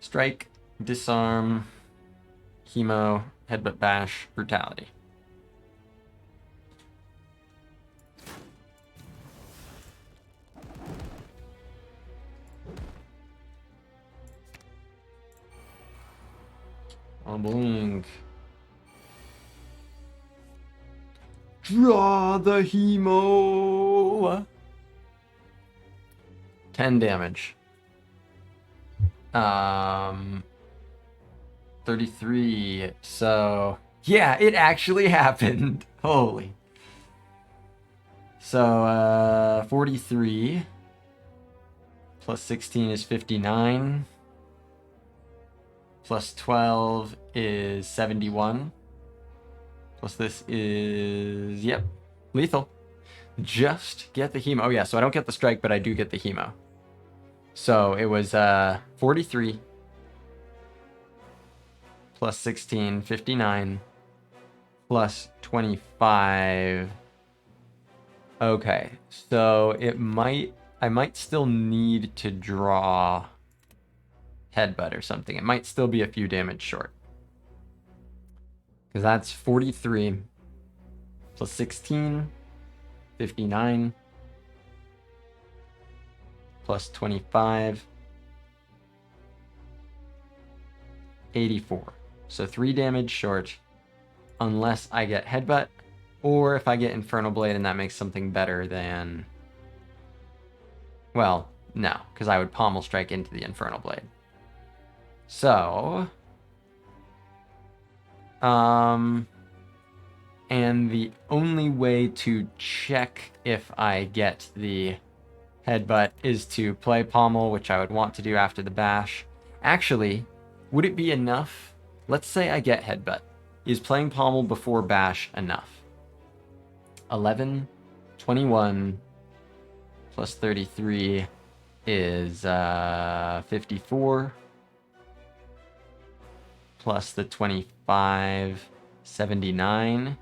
Strike, Disarm, Hemo, Headbutt Bash, Brutality. On blink. Draw the Hemo. 10 damage. 33. So yeah, it actually happened. Holy. So 43 plus 16 is 59. Plus 12 is 71. Plus this is... Yep. Lethal. Just get the Hemo. Oh yeah, so I don't get the strike, but I do get the Hemo. So it was 43. Plus 16, 59. Plus 25. Okay, so I might still need to draw... Headbutt or something. It might still be a few damage short. Because that's 43 plus 16, 59 plus 25, 84. So 3 damage short unless I get Headbutt, or if I get Infernal Blade and that makes something better than... Well, no, because I would Pommel Strike into the Infernal Blade. So, and the only way to check if I get the Headbutt is to play Pommel, which I would want to do after the Bash. Actually, would it be enough? Let's say I get Headbutt. Is playing Pommel before Bash enough? 11, 21, plus 33 is 54. Plus the 25, 79.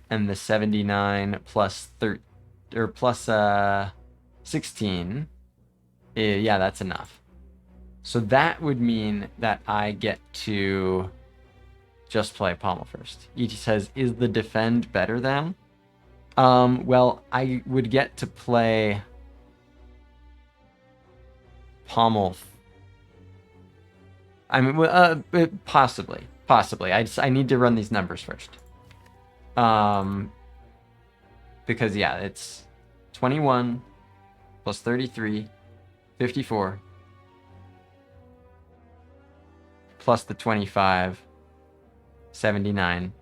And the 79 plus 16. Yeah, that's enough. So that would mean that I get to just play pommel first. ET says, is the defend better than? Well, I would get to play pommel. I mean, possibly. I need to run these numbers first. Because yeah, it's 21 plus 33, 54, plus the 25, 79.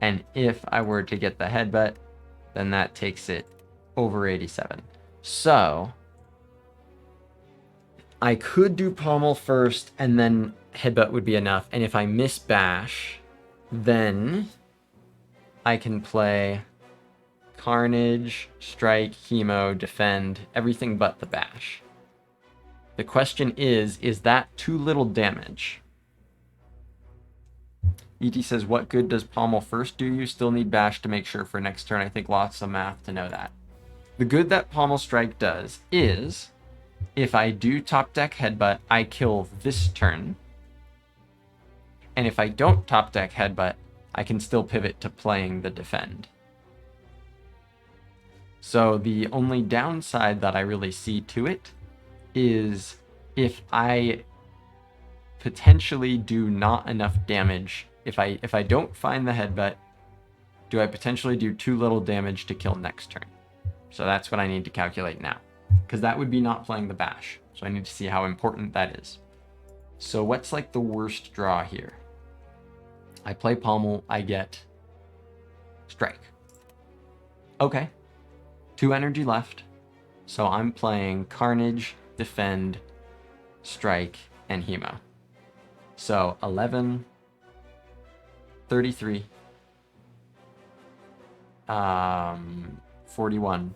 And if I were to get the headbutt, then that takes it over 87. So I could do pommel first and then headbutt would be enough. And if I miss bash, then I can play carnage, strike, hemo, defend, everything but the bash. The question is that too little damage? ET says, what good does pommel first do? You still need bash to make sure for next turn. I think lots of math to know that. The good that pommel strike does is, if I do top deck headbutt, I kill this turn. And if I don't top deck headbutt, I can still pivot to playing the defend. So the only downside that I really see to it is if I potentially do not enough damage, if I don't find the headbutt, do I potentially do too little damage to kill next turn? So that's what I need to calculate now, because that would be not playing the bash. So I need to see how important that is. So what's like the worst draw here? I play pommel, I get strike. Okay, 2 energy left. So I'm playing carnage, defend, strike, and hemo. So 11, 33, 41,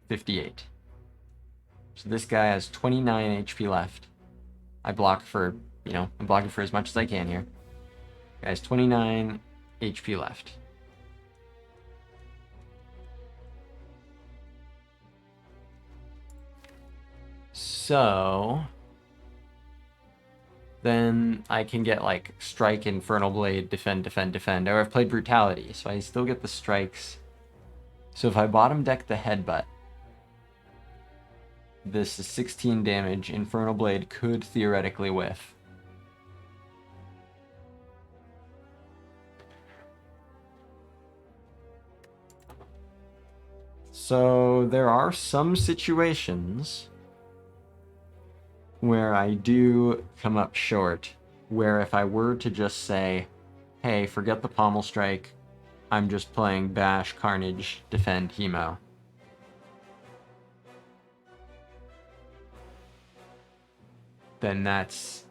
58. So this guy has 29 HP left. I block for, I'm blocking for as much as I can here. Guy has 29 HP left. So then I can get like strike, infernal blade, defend, defend, defend. Or I've played brutality, so I still get the strikes. So if I bottom deck the headbutt, this is 16 damage. Infernal blade could theoretically whiff. So there are some situations where I do come up short, where if I were to just say, hey, forget the pommel strike, I'm just playing bash, carnage, defend, hemo. Then that's,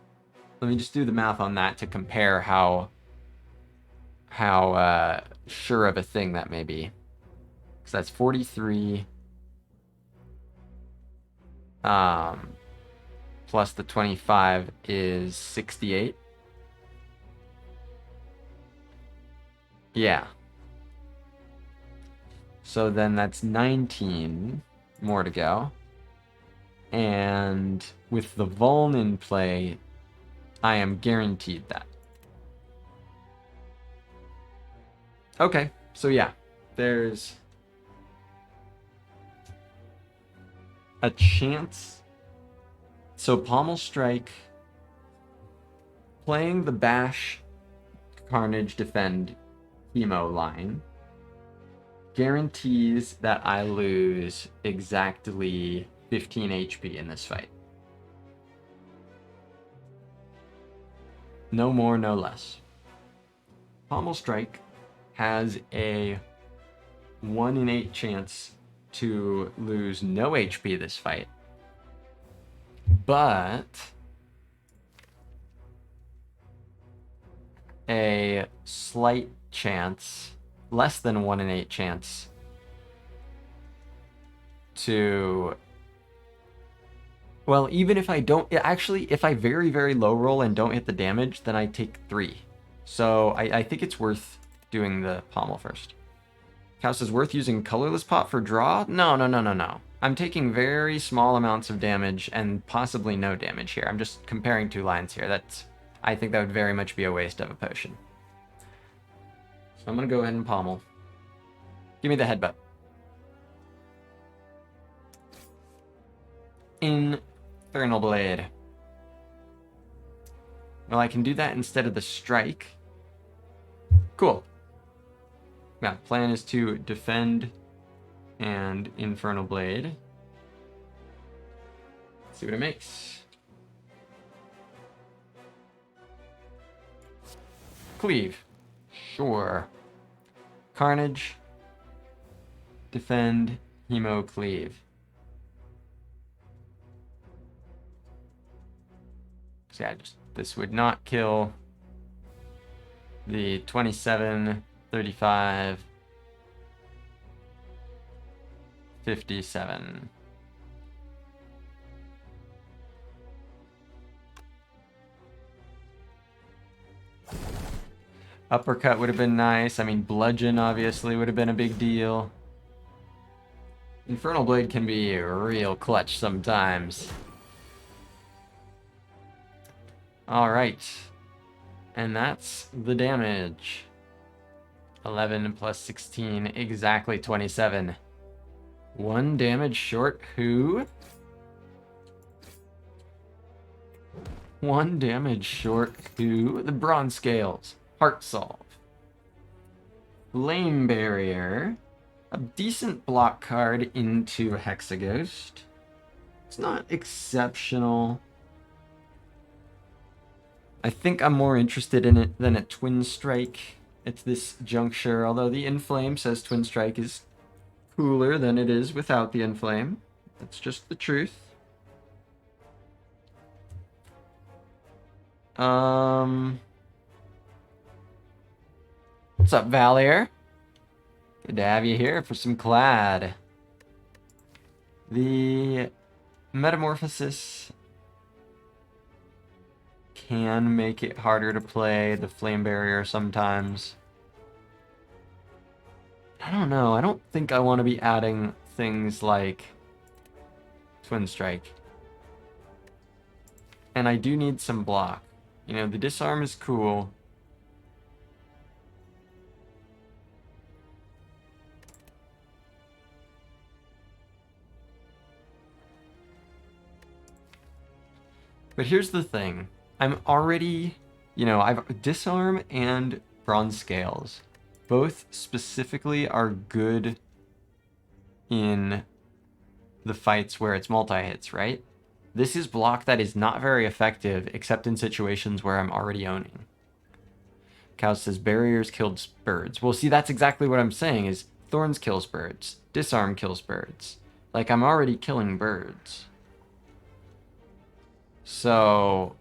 let me just do the math on that to compare how sure of a thing that may be. So that's 43 plus the 25 is 68. Yeah. So then that's 19 more to go. And with the Vuln in play, I am guaranteed that. Okay, so yeah, there's a chance. So pommel strike, playing the bash, carnage, defend, hemo line guarantees that I lose exactly 15 HP in this fight. No more, no less. Pommel strike has a 1 in 8 chance to lose no HP this fight, but a slight chance, less than 1 in 8 chance to, well, even if I don't, actually, if I very, very low roll and don't hit the damage, then I take 3. So I think it's worth doing the pommel first. Cow says, worth using colorless pot for draw? No. I'm taking very small amounts of damage and possibly no damage here. I'm just comparing two lines here. I think that would very much be a waste of a potion. So I'm going to go ahead and pommel. Give me the headbutt. Infernal Blade. Well, I can do that instead of the strike. Cool. Yeah, plan is to defend and Infernal Blade. See what it makes. Cleave. Sure. Carnage. Defend. Hemo Cleave. So yeah, this would not kill the 27, 35, 57. Uppercut would have been nice. I mean, bludgeon obviously would have been a big deal. Infernal Blade can be real clutch sometimes. Alright. And that's the damage. 11 plus 16, exactly 27. 1 damage short who? 1 damage short who? The Bronze Scales. Heart Solve. Flame Barrier. A decent block card into Hexaghost. It's not exceptional. I think I'm more interested in it than a Twin Strike at this juncture, although the Inflame says Twin Strike is cooler than it is without the Inflame. That's just the truth. What's up, Valier? Good to have you here for some Clad. The Metamorphosis can make it harder to play the Flame Barrier sometimes. I don't know. I don't think I want to be adding things like Twin Strike. And I do need some block. You know, the disarm is cool. But here's the thing. I'm already, I've disarm and Bronze Scales. Both specifically are good in the fights where it's multi-hits, right? This is block that is not very effective except in situations where I'm already owning. Cow says barriers killed birds. Well, see, that's exactly what I'm saying is Thorns kills birds. Disarm kills birds. Like, I'm already killing birds. So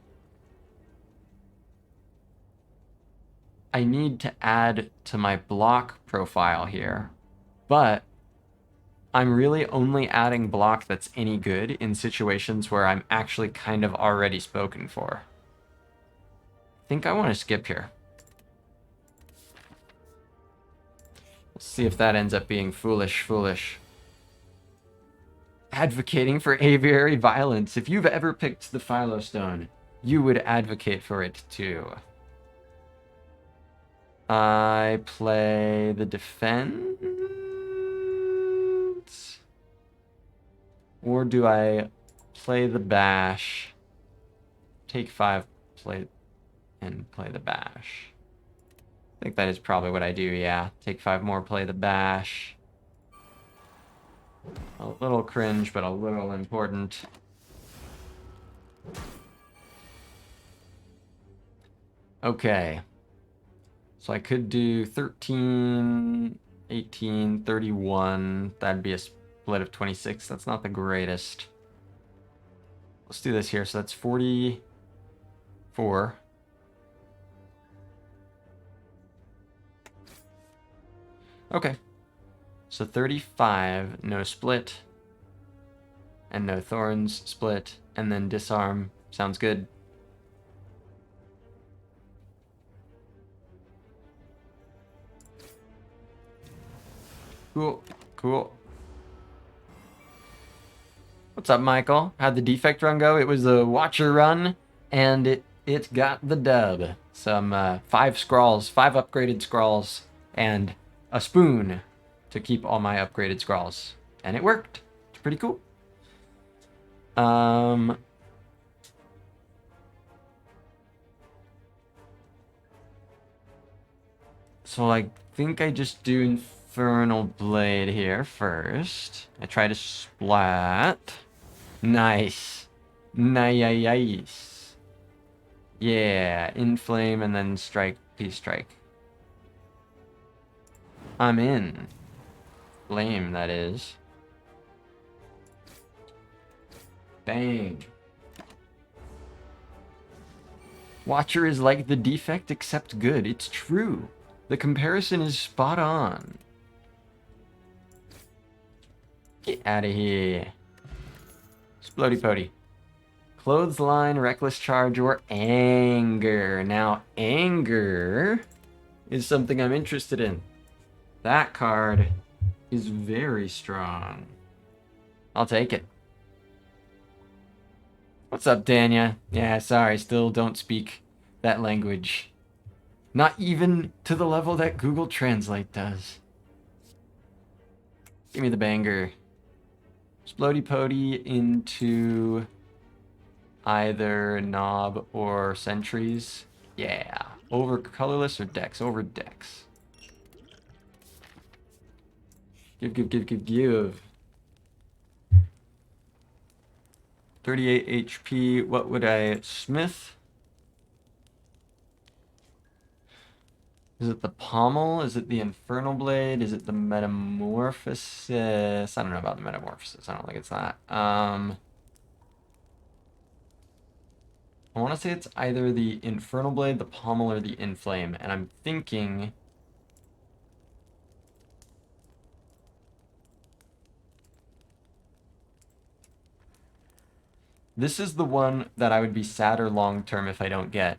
I need to add to my block profile here, but I'm really only adding block that's any good in situations where I'm actually kind of already spoken for. I think I want to skip here. Let's see if that ends up being foolish. Advocating for aviary violence. If you've ever picked the Philostone, you would advocate for it too. I play the defense. Or do I play the bash? Take 5, play the bash. I think that is probably what I do, yeah. Take 5 more, play the bash. A little cringe, but a little important. Okay. So I could do 13, 18, 31. That'd be a split of 26. That's not the greatest. Let's do this here. So that's 44. Okay. So 35, no split. And no thorns, split. And then disarm. Sounds good. Cool. What's up, Michael? How'd the defect run go? It was a watcher run, and it got the dub. Some 5 upgraded scrolls, and a spoon to keep all my upgraded scrolls. And it worked. It's pretty cool. So I think I just do Infernal Blade here first. I try to splat. Nice. Nice. Yeah, Inflame and then strike, Peace Strike. I'm in. Flame, that is. Bang. Watcher is like the defect except good. It's true. The comparison is spot on. Get out of here. Splody Pody. Clothesline, Reckless Charge, or Anger. Now, Anger is something I'm interested in. That card is very strong. I'll take it. What's up, Danya? Yeah, sorry, still don't speak that language. Not even to the level that Google Translate does. Give me the banger. Splody Pody into either Knob or Sentries. Yeah. Over Colorless or Dex? Over Dex. Give. 38 HP. What would I... Smith? Is it the Pommel? Is it the Infernal Blade? Is it the Metamorphosis? I don't know about the Metamorphosis. I don't think it's that. I want to say it's either the Infernal Blade, the Pommel, or the Inflame. And I'm thinking... this is the one that I would be sadder long-term if I don't get.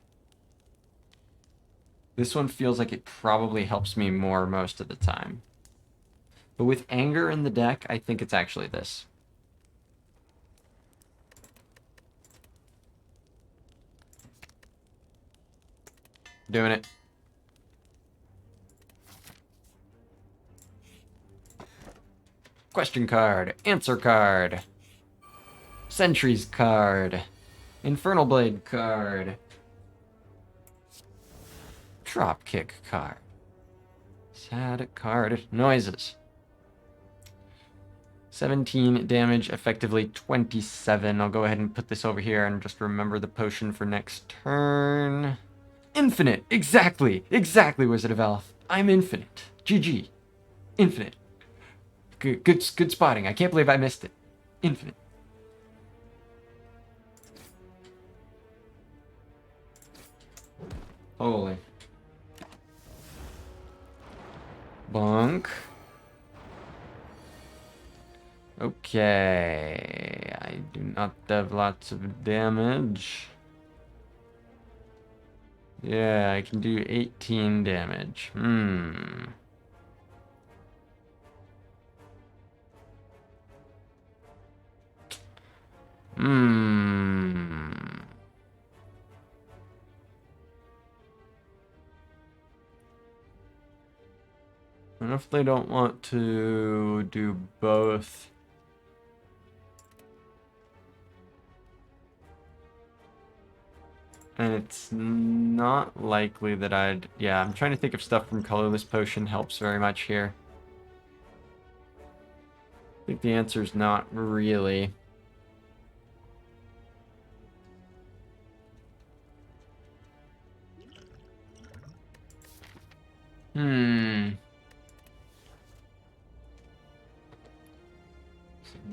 This one feels like it probably helps me more most of the time. But with Anger in the deck, I think it's actually this. Doing it. Question card. Answer card. Sentries card. Infernal Blade card. Dropkick card. Sad card noises. 17 damage, effectively 27. I'll go ahead and put this over here and just remember the potion for next turn. Infinite! Exactly! Exactly, Wizard of Elf. I'm infinite. GG. Infinite. Good spotting. I can't believe I missed it. Infinite. Holy. Bonk. Okay. I do not have lots of damage. Yeah, I can do 18 damage. And if they don't want to do both... and it's not likely that I'd... yeah, I'm trying to think if stuff from Colorless Potion helps very much here. I think the answer is not really.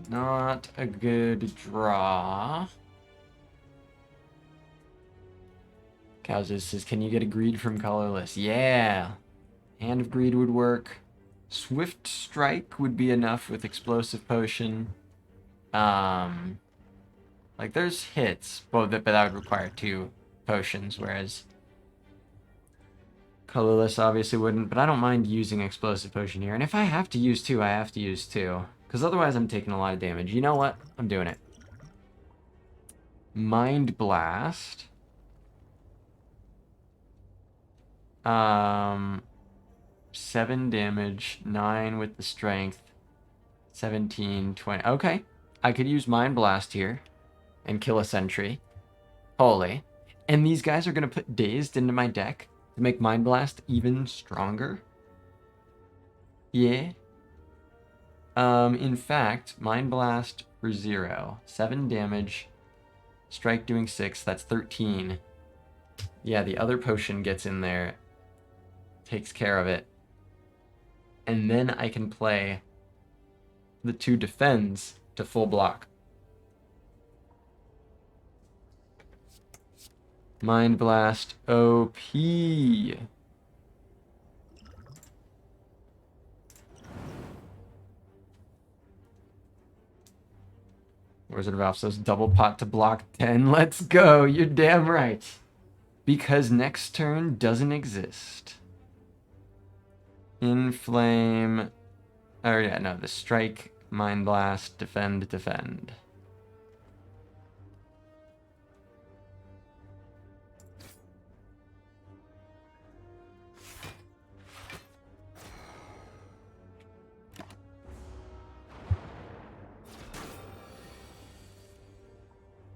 Not a good draw. Cowsis says, can you get a greed from Colorless? Yeah. Hand of Greed would work. Swift Strike would be enough with Explosive Potion. Like, there's hits, but that would require 2 potions, whereas Colorless obviously wouldn't, but I don't mind using Explosive Potion here. And if I have to use 2, I have to use 2. Because otherwise I'm taking a lot of damage. You know what? I'm doing it. Mind Blast. 7 damage, 9 with the strength, 17, 20. Okay. I could use Mind Blast here and kill a sentry. Holy. And these guys are going to put Dazed into my deck to make Mind Blast even stronger. Yeah. In fact, Mind Blast for 0. 7 damage. Strike doing 6. That's 13. Yeah, the other potion gets in there. Takes care of it. And then I can play the 2 defends to full block. Mind Blast OP. Wizard of Alpha says double pot to block 10. Let's go. You're damn right. Because next turn doesn't exist. Inflame. Oh, yeah, no. The strike, Mind Blast, defend, defend.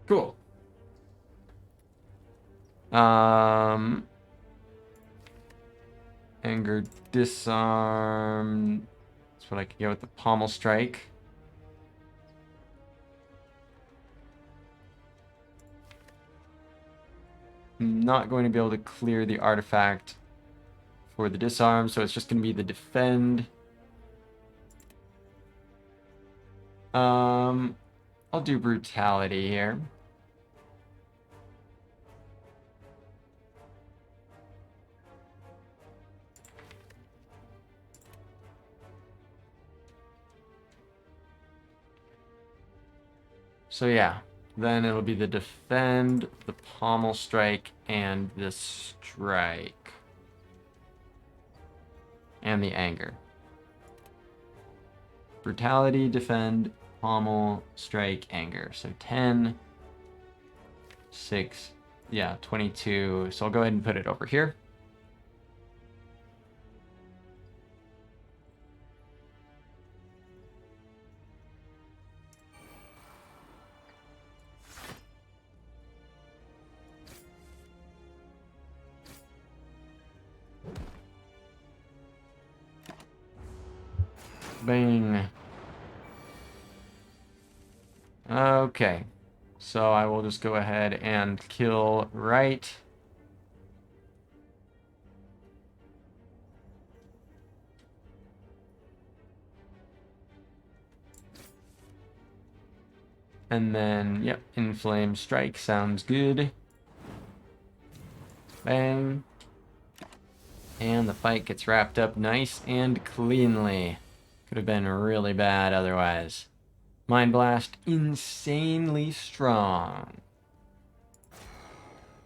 Cool. Anger, disarm. That's what I can get with the pommel strike. I'm not going to be able to clear the artifact for the disarm, so it's just going to be the defend. I'll do brutality here. So yeah, then it'll be the defend, the pommel strike, and the strike. And the anger. Brutality, defend, pommel, strike, anger. So 10, 6, yeah, 22. So I'll go ahead and put it over here. Bang. Okay. So I will just go ahead and kill right. And then, yep, inflame strike sounds good. Bang. And the fight gets wrapped up nice and cleanly. Could have been really bad otherwise. Mind Blast, insanely strong.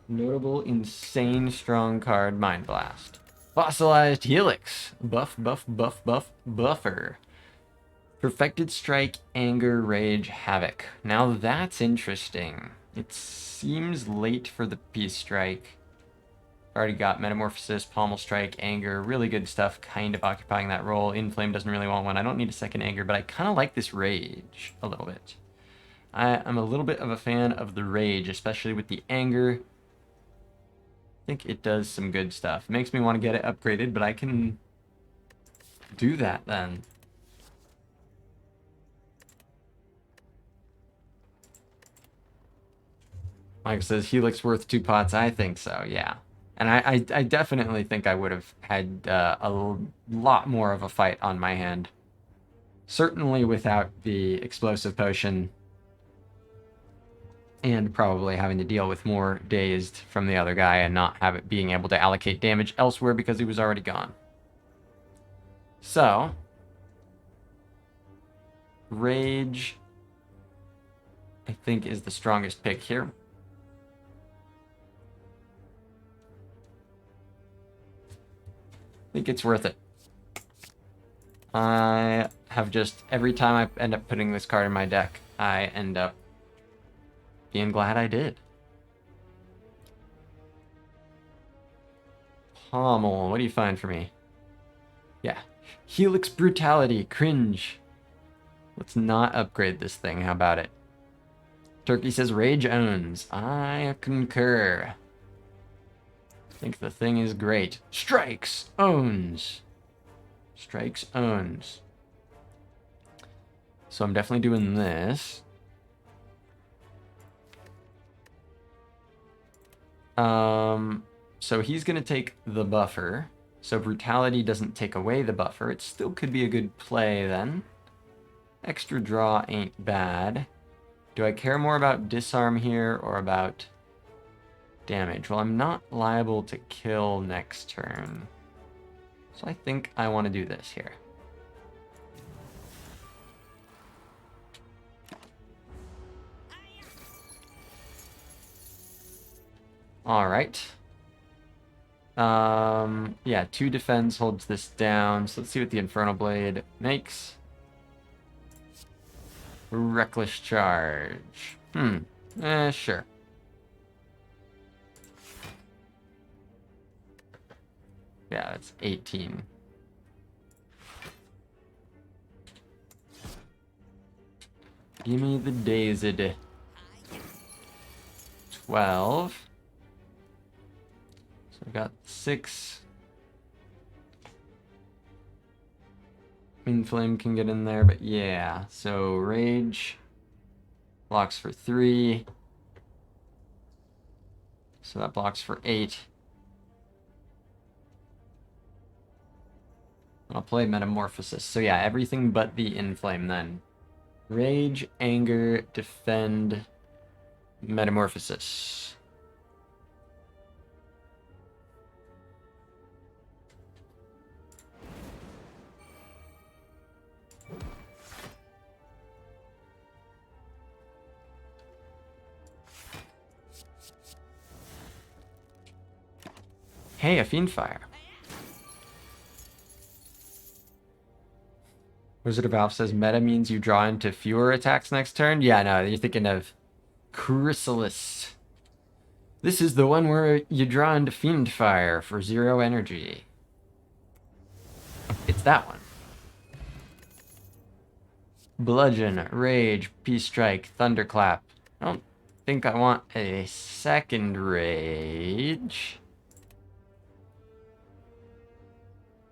Notable, insane strong card, Mind Blast. Fossilized Helix. Buff, buff, buff, buff, buffer. Perfected Strike, Anger, Rage, Havoc. Now that's interesting. It seems late for the Peace Strike. Already got Metamorphosis, Pommel Strike, Anger, really good stuff, kind of occupying that role. Inflame doesn't really want one. I don't need a second Anger, but I kind of like this Rage a little bit. I'm a little bit of a fan of the Rage, especially with the Anger. I think it does some good stuff. It makes me want to get it upgraded, but I can do that then. Mike says, Helix worth 2 pots. I think so, yeah. And I definitely think I would have had a lot more of a fight on my hand. Certainly without the explosive potion. And probably having to deal with more dazed from the other guy and not have it being able to allocate damage elsewhere because he was already gone. So, Rage, I think, is the strongest pick here. I think it's worth it. I have just, every time I end up putting this card in my deck, I end up being glad I did. Pommel, what do you find for me? Yeah. Helix Brutality, cringe. Let's not upgrade this thing, how about it? Turkey says Rage owns. I concur. I think the thing is great. Strikes owns. Strikes owns. So I'm definitely doing this. So he's gonna take the buffer. So Brutality doesn't take away the buffer. It still could be a good play then. Extra draw ain't bad. Do I care more about disarm here or about damage? Well, I'm not liable to kill next turn. So I think I want to do this here. All right. Yeah, 2 defense holds this down. So let's see what the Infernal Blade makes. Reckless Charge. Sure. Yeah, that's 18. Give me the dazed. 12. So I've got 6. Inflame can get in there, but yeah. So Rage blocks for 3. So that blocks for 8. I'll play Metamorphosis. So yeah, everything but the Inflame then. Rage, Anger, Defend, Metamorphosis. Hey, a Fiendfire. Wizard of Alpha says meta means you draw into fewer attacks next turn. Yeah, no, you're thinking of Chrysalis. This is the one where you draw into Fiendfire for 0 energy. It's that one. Bludgeon, Rage, Peace Strike, Thunderclap. I don't think I want a second Rage.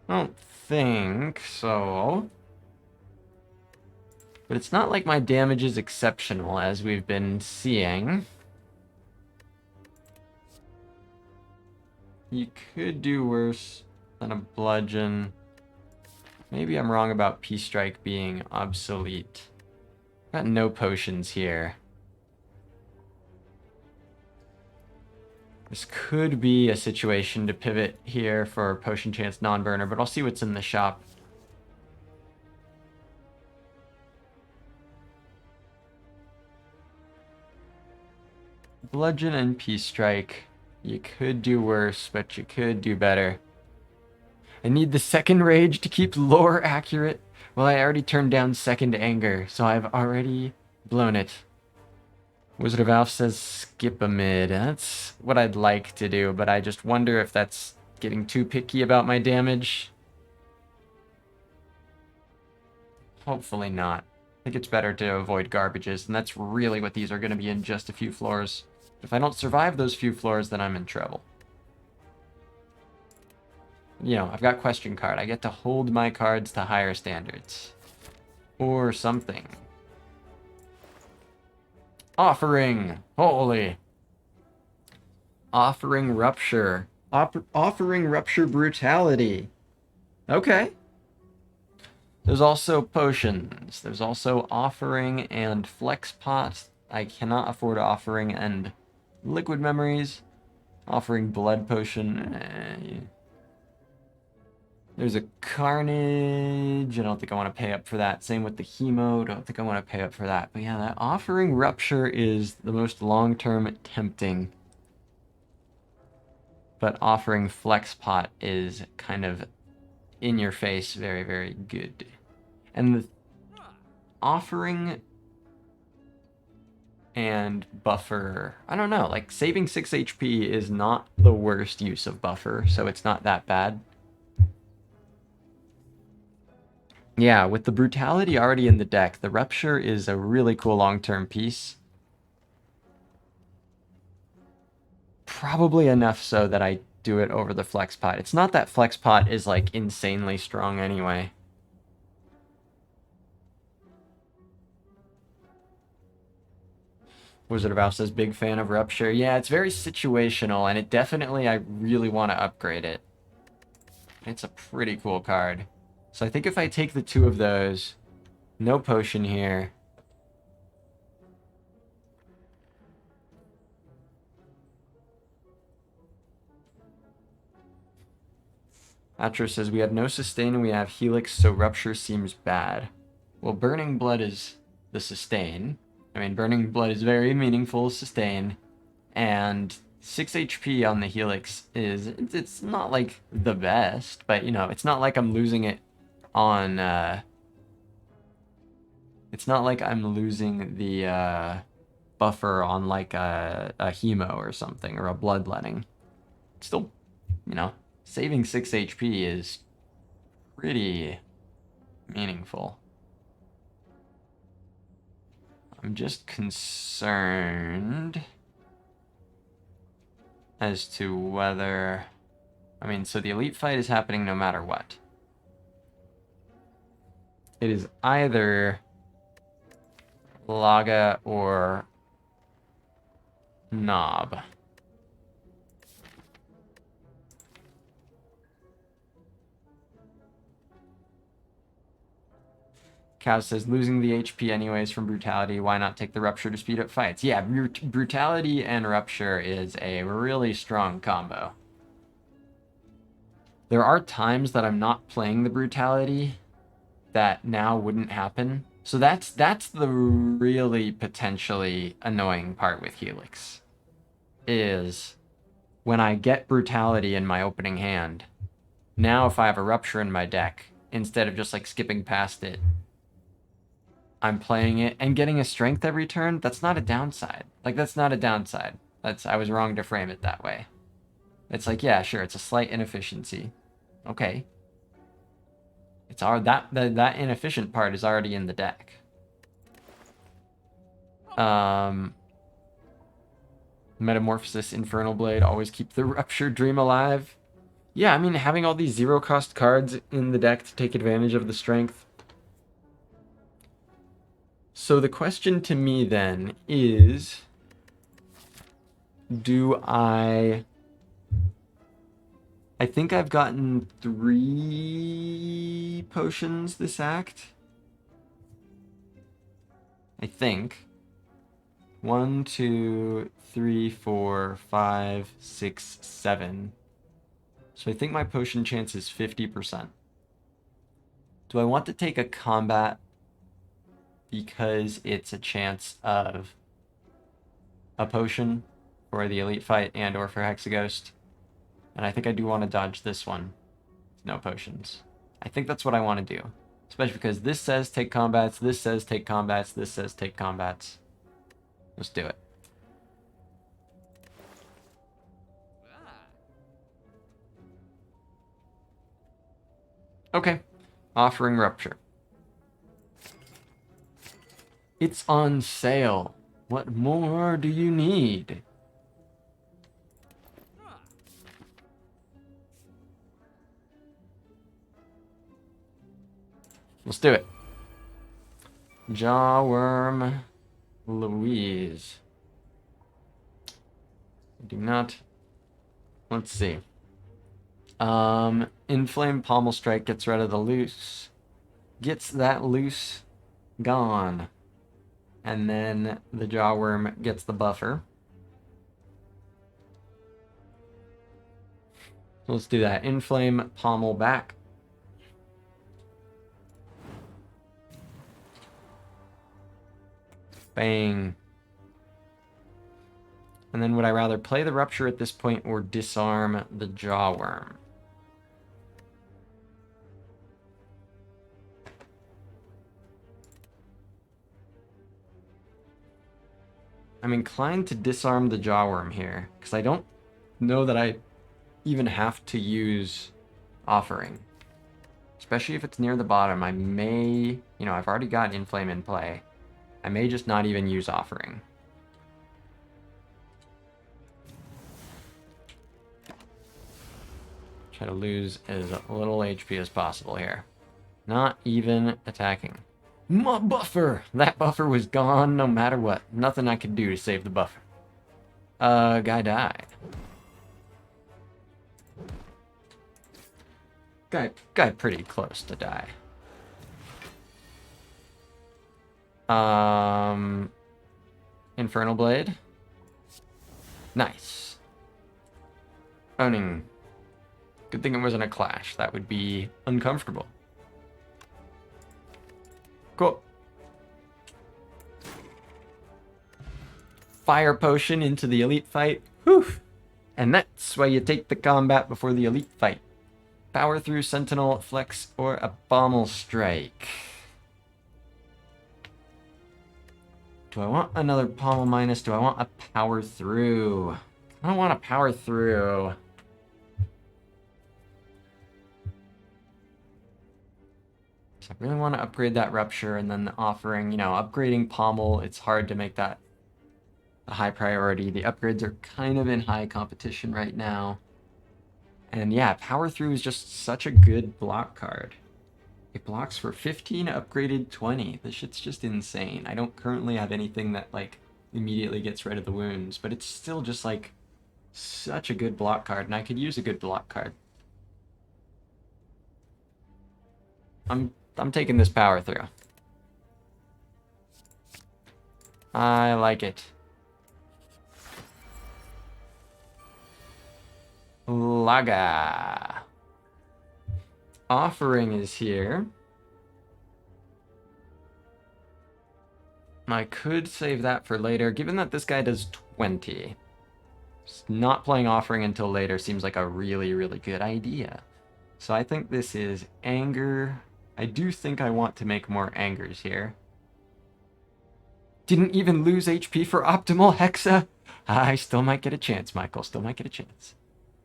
I don't think so. But it's not like my damage is exceptional, as we've been seeing. You could do worse than a Bludgeon. Maybe I'm wrong about Peace Strike being obsolete. Got no potions here. This could be a situation to pivot here for Potion Chance non-burner, but I'll see what's in the shop. Bludgeon and Peace Strike. You could do worse, but you could do better. I need the second Rage to keep lore accurate. Well, I already turned down second Anger, so I've already blown it. Wizard of Alpha says skip a mid. That's what I'd like to do, but I just wonder if that's getting too picky about my damage. Hopefully not. I think it's better to avoid garbages, and that's really what these are going to be in just a few floors. If I don't survive those few floors, then I'm in trouble. You know, I've got question card. I get to hold my cards to higher standards. Or something. Offering! Holy! Offering Rupture. Offering Rupture Brutality. Okay. There's also potions. There's also Offering and Flex Pot. I cannot afford Offering and Liquid Memories. Offering Blood Potion. There's a Carnage. I don't think I want to pay up for that. Same with the Hemo. Don't think I want to pay up for that. But yeah, that Offering Rupture is the most long-term tempting. But Offering Flex Pot is kind of in your face, very, very good. And the offering and buffer, I don't know, like saving 6 HP is not the worst use of buffer, so it's not that bad. Yeah, with the brutality already in the deck, the rupture is a really cool long-term piece. Probably enough so that I do it over the flex pot. It's not that flex pot is like insanely strong anyway. Wizard of Oz says, big fan of Rupture. Yeah, it's very situational, and it definitely, I really want to upgrade it. It's a pretty cool card. So I think if I take the 2 of those, no potion here. Atro says, we have no sustain and we have Helix, so Rupture seems bad. Well, Burning Blood is the sustain. I mean, Burning Blood is very meaningful sustain. And 6 HP on the Helix is, it's not like the best, but you know, it's not like I'm losing it on, it's not like I'm losing the buffer on like a Hemo or something, or a Bloodletting. It's still, you know, saving 6 HP is pretty meaningful. I'm just concerned as to whether, I mean, so the elite fight is happening no matter what. It is either Laga or Knob. Cow says, losing the HP anyways from Brutality, why not take the Rupture to speed up fights? Yeah, Brutality and Rupture is a really strong combo. There are times that I'm not playing the Brutality that now wouldn't happen. So that's the really potentially annoying part with Helix. Is when I get Brutality in my opening hand, now if I have a Rupture in my deck, instead of just like skipping past it, I'm playing it and getting a strength every turn. That's not a downside. Like, that's not a downside. I was wrong to frame it that way. It's like, yeah, sure, it's a slight inefficiency. Okay. It's that inefficient part is already in the deck. Metamorphosis, Infernal Blade, always keep the Rupture Dream alive. Yeah, I mean, having all these 0-cost cards in the deck to take advantage of the strength. So the question to me then is, do I think I've gotten 3 potions this act. I think. 1, 2, 3, 4, 5, 6, 7. So I think my potion chance is 50%. Do I want to take a combat because it's a chance of a potion for the elite fight and or for Hexaghost? And I think I do want to dodge this one. No potions. I think that's what I want to do. Especially because this says take combats, this says take combats, this says take combats. Let's do it. Okay. Offering Rupture. It's on sale. What more do you need? Let's do it. Jawworm Louise. Do not. Let's see. Inflame Pommel Strike gets rid of the loose. Gets that loose gone. And then the Jawworm gets the buffer. So let's do that. Inflame Pommel back. Bang. And then would I rather play the Rupture at this point or disarm the Jawworm? I'm inclined to disarm the Jawworm here, because I don't know that I even have to use Offering. Especially if it's near the bottom, I may, you know, I've already got Inflame in play. I may just not even use Offering. Try to lose as little HP as possible here. Not even attacking. My buffer! That buffer was gone no matter what. Nothing I could do to save the buffer. Guy died. Guy pretty close to die. Infernal Blade. Nice. Owning. Good thing it wasn't a clash. That would be uncomfortable. Cool. Fire potion into the elite fight. Whew. And that's why you take the combat before the elite fight. Power through, Sentinel, Flex, or a Bommel Strike. Do I want another Pommel Minus? Do I want a Power Through? I don't want a Power Through. So I really want to upgrade that Rupture, and then the Offering, you know, upgrading Pommel, it's hard to make that a high priority. The upgrades are kind of in high competition right now. And yeah, Power Through is just such a good block card. It blocks for 15, upgraded 20. This shit's just insane. I don't currently have anything that, like, immediately gets rid of the wounds, but it's still just, like, such a good block card, and I could use a good block card. I'm taking this Power Through. I like it. Laga. Offering is here. I could save that for later, given that this guy does 20. Not playing Offering until later seems like a really, really good idea. So I think this is Anger. I do think I want to make more Angers here. Didn't even lose HP for Optimal Hexa. I still might get a chance, Michael. Still might get a chance.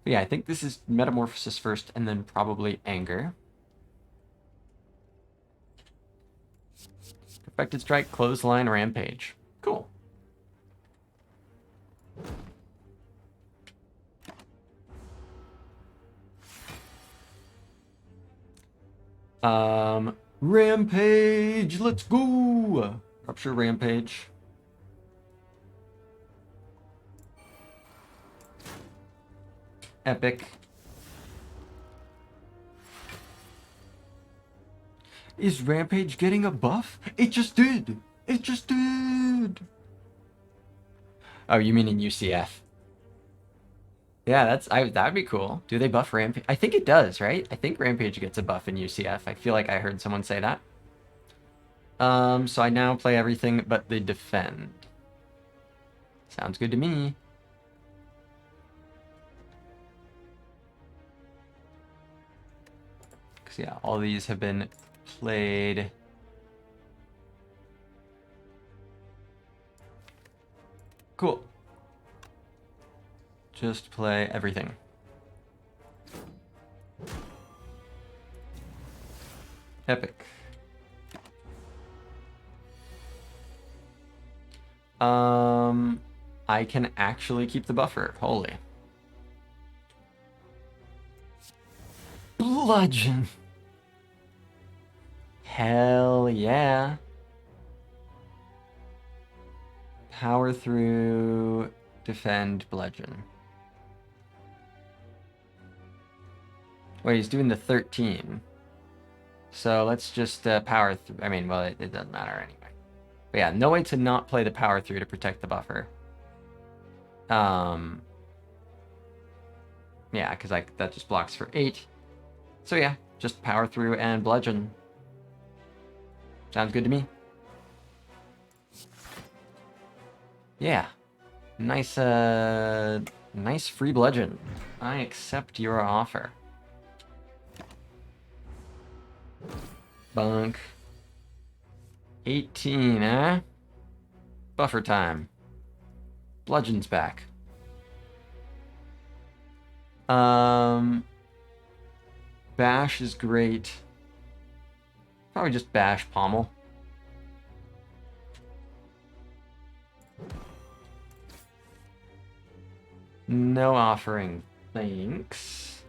But yeah, I think this is Metamorphosis first, and then probably Anger. Perfected Strike, Clothesline, Rampage. Cool. Rampage, let's go! Rupture, Rampage. Epic. Is Rampage getting a buff? It just did! It just did! Oh, you mean in UCF? Yeah, that'd be cool. Do they buff Rampage? I think it does, right? I think Rampage gets a buff in UCF. I feel like I heard someone say that. So I now play everything but the defend. Sounds good to me. Because, yeah, all these have been played. Cool. Just play everything. Epic. I can actually keep the buffer. Holy. Bludgeon. Hell yeah. Power through, defend, bludgeon. Wait, he's doing the 13. So let's just power through. I mean, well, it doesn't matter anyway. But yeah, no way to not play the power through to protect the buffer. Yeah, because that just blocks for 8. So yeah, just power through and bludgeon. Sounds good to me. Yeah. Nice, nice free bludgeon. I accept your offer. Bunk. 18, eh? Buffer time. Bludgeon's back. Bash is great. Probably just bash pommel. No offering. Thanks.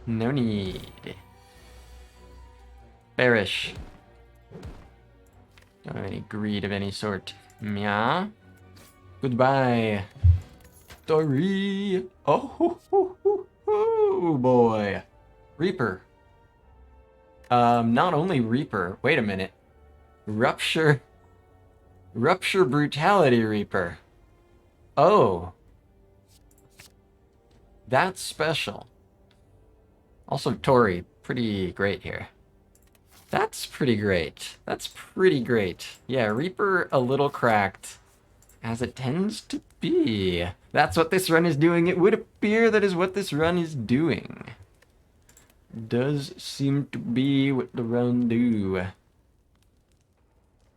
No need. Bearish. Don't have any greed of any sort. Yeah. Goodbye. Story. Oh, boy. Reaper. Not only Reaper. Wait a minute. Rupture Brutality Reaper. Oh. That's special. Also, Tori. Pretty great here. That's pretty great. That's pretty great. Yeah, Reaper a little cracked, as it tends to be. That's what this run is doing. It would appear that is what this run is doing. Does seem to be what the run do.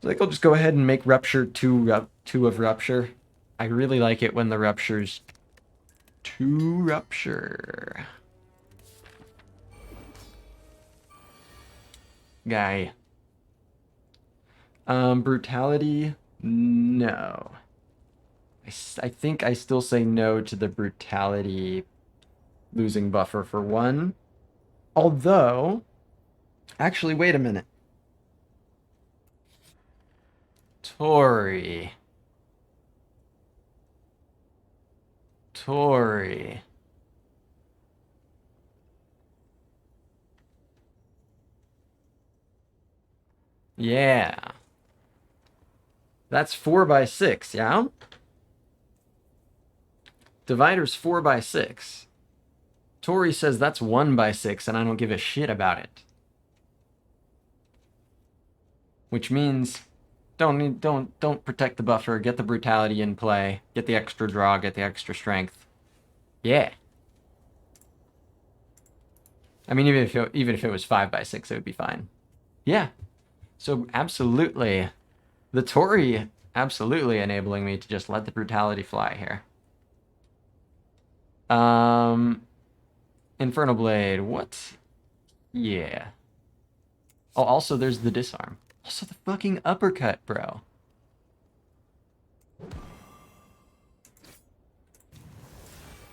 So I think I'll just go ahead and make Rupture 2 of Rupture. I really like it when the Rupture's 2 Rupture. Guy. Brutality? No. I think I still say no to the Brutality losing buffer for 1. Although, actually, wait a minute. Tori. Yeah. That's 4x6, yeah? Divider's 4x6. Tori says that's 1x6, and I don't give a shit about it. Which means don't protect the buffer, get the brutality in play, get the extra draw, get the extra strength. Yeah. I mean, even if it was 5x6, it would be fine. Yeah. So absolutely, the Tori absolutely enabling me to just let the brutality fly here. Infernal Blade, what? Yeah. Oh, also there's the disarm. Also the fucking uppercut, bro.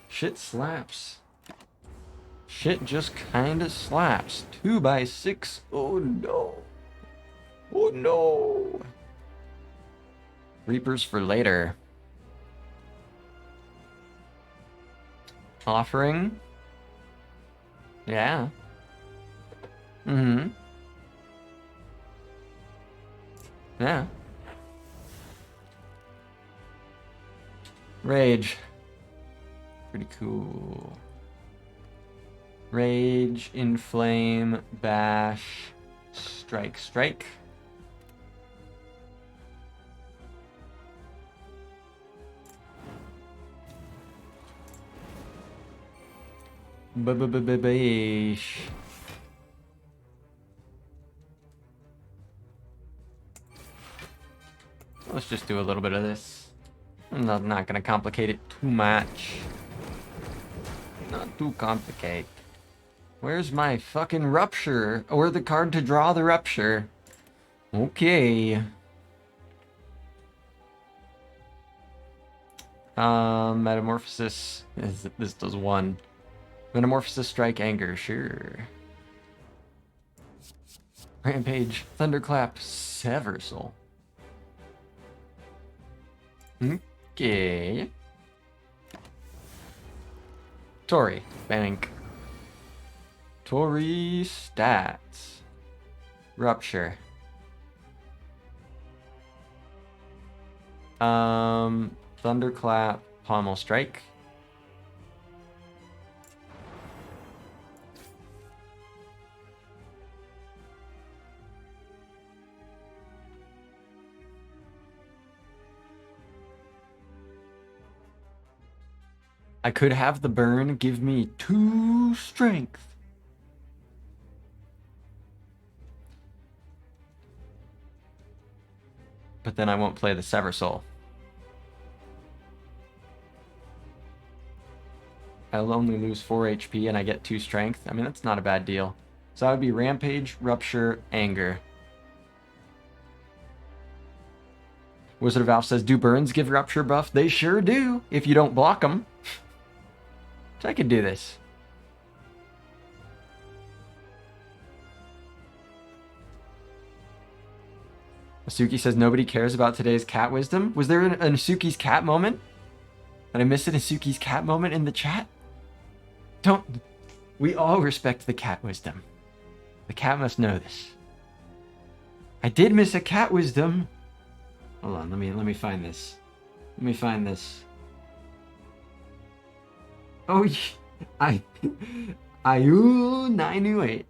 Shit slaps. Shit just kinda slaps. 2x6. Oh no. Oh no. Reapers for later. Offering. Yeah. Mm-hmm. Yeah. Rage. Pretty cool. Rage, Inflame, Bash, Strike. Bash. Let's just do a little bit of this. I'm not gonna complicate it too much. Not too complicated. Where's my fucking Rupture? Or the card to draw the Rupture? Okay. Metamorphosis. This does 1. Metamorphosis, Strike, Anger, sure. Rampage, Thunderclap, Seversal. Okay. Tori, Bank. Tori stats. Rupture. Thunderclap, Pommel Strike. I could have the burn give me 2 strength. But then I won't play the Sever Soul. I'll only lose 4 HP and I get 2 strength. I mean, that's not a bad deal. So that would be Rampage, Rupture, Anger. Wizard of Alf says, do burns give Rupture buff? They sure do, if you don't block them. So I could do this. Asuki says, nobody cares about today's cat wisdom. Was there an Asuki's cat moment? Did I miss an Asuki's cat moment in the chat? Don't... We all respect the cat wisdom. The cat must know this. I did miss a cat wisdom. Hold on, let me find this. Let me find this. Oh, IU908.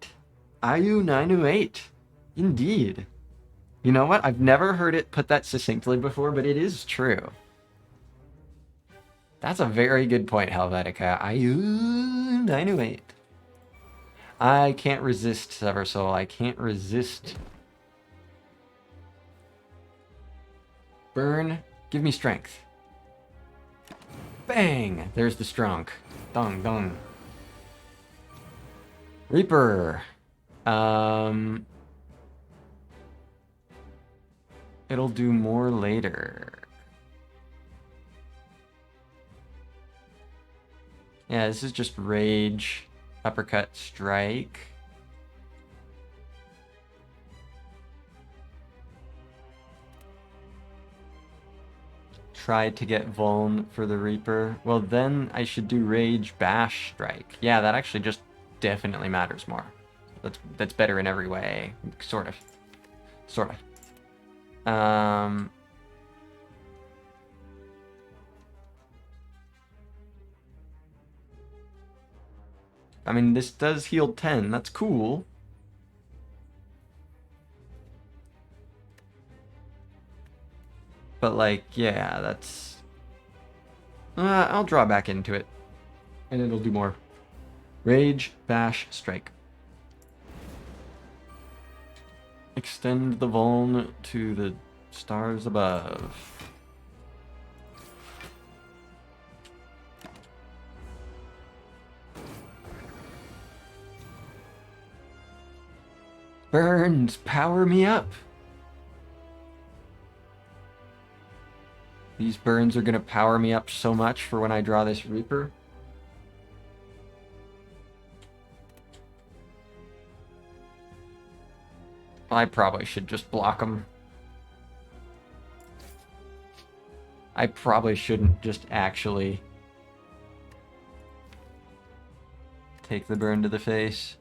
IU908. Indeed. You know what? I've never heard it put that succinctly before, but it is true. That's a very good point, Helvetica. IU908. I can't resist, Sever Soul. I can't resist. Burn. Give me strength. Bang! There's the strong. Dong, dong. Reaper. It'll do more later. Yeah, this is just Rage, Uppercut, Strike. Try to get Vuln for the Reaper. Well, then I should do Rage, Bash, Strike. Yeah, that actually just definitely matters more. That's better in every way. Sort of. Sort of. I mean, this does heal 10. That's cool. But, like, yeah, that's... I'll draw back into it. And it'll do more. Rage, Bash, Strike. Extend the Vuln to the stars above. Burns, power me up. These burns are gonna power me up so much for when I draw this Reaper. I probably should just block them. I probably shouldn't just actually take the burn to the face.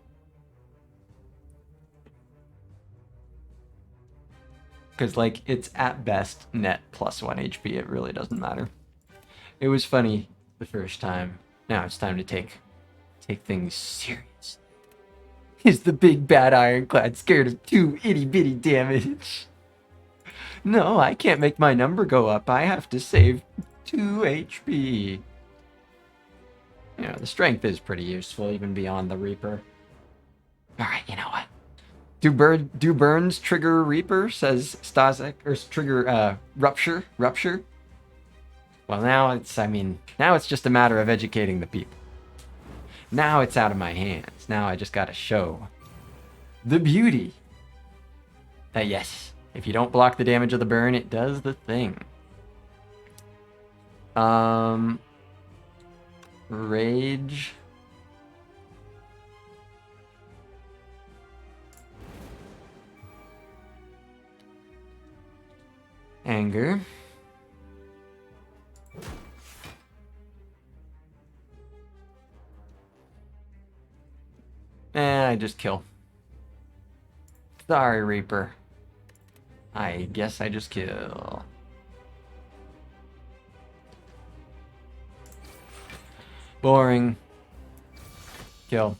Because, like, it's at best net +1 HP. It really doesn't matter. It was funny the first time. Now it's time to take things serious. Is the big bad Ironclad scared of 2 itty-bitty damage? No, I can't make my number go up. I have to save 2 HP. You know, the strength is pretty useful, even beyond the Reaper. Alright, you know what? Do burns trigger Reaper, says Stasek, or trigger Rupture? Rupture? Well, now it's just a matter of educating the people. Now it's out of my hands. Now I just gotta show the beauty that, yes, if you don't block the damage of the burn, it does the thing. Rage. Anger. I just kill. Sorry, Reaper. I guess I just kill. Boring. Kill.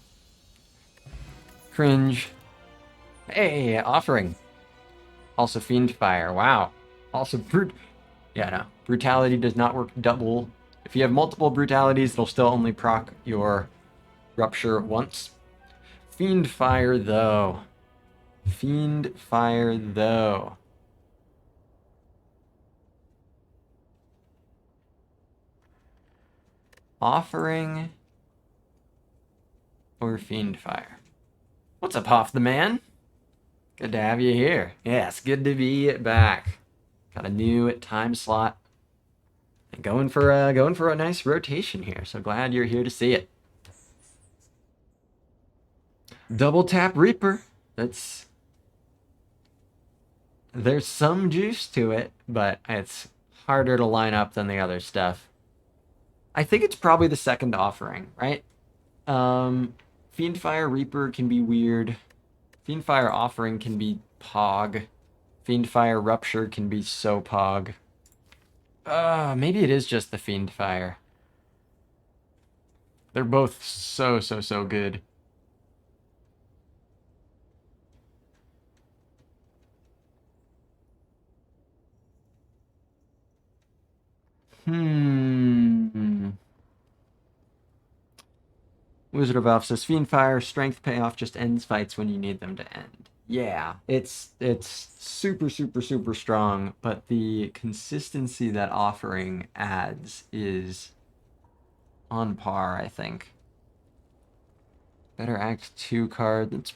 Cringe. Hey, offering. Also Fiend Fire. Wow. Also yeah, no. Brutality does not work double. If you have multiple brutalities, it'll still only proc your Rupture once. Fiend Fire, though. Fiend Fire, though. Offering or Fiendfire. What's up, Hoff the man? Good to have you here. Yes, good to be back. Got a new time slot. And going for a nice rotation here. So glad you're here to see it. Double tap Reaper. There's some juice to it, but it's harder to line up than the other stuff. I think it's probably the second offering, right? Fiendfire Reaper can be weird. Fiendfire Offering can be pog. Fiendfire Rupture can be so pog. Maybe it is just the Fiendfire. They're both so good. Wizard of Elf says Fiendfire strength payoff just ends fights when you need them to end. Yeah, it's super strong, but the consistency that Offering adds is on par, I think. Better Act 2 card, that's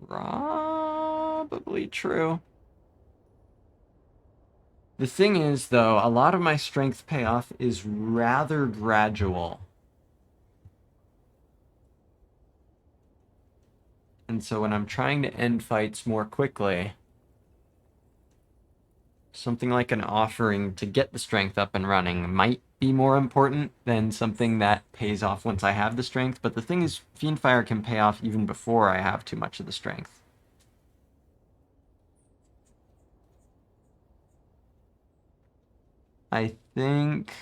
probably true. The thing is, though, a lot of my strength payoff is rather gradual. And so when I'm trying to end fights more quickly, something like an offering to get the strength up and running might be more important than something that pays off once I have the strength. But the thing is, Fiendfire can pay off even before I have too much of the strength. I think...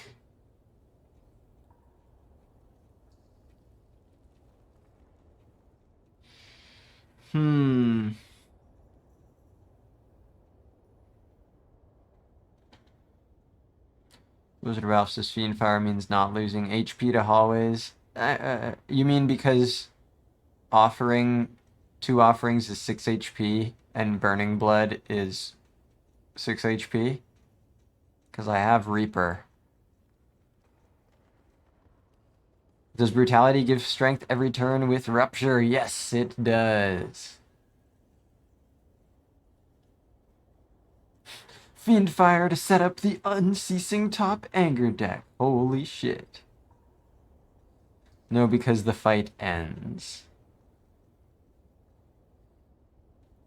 Wizard of Elf says Fiendfire means not losing HP to hallways. You mean because two offerings is 6 HP and Burning Blood is 6 HP? Because I have Reaper. Does Brutality give strength every turn with Rupture? Yes, it does. Fiendfire to set up the Unceasing Top Anger deck. Holy shit. No, because the fight ends.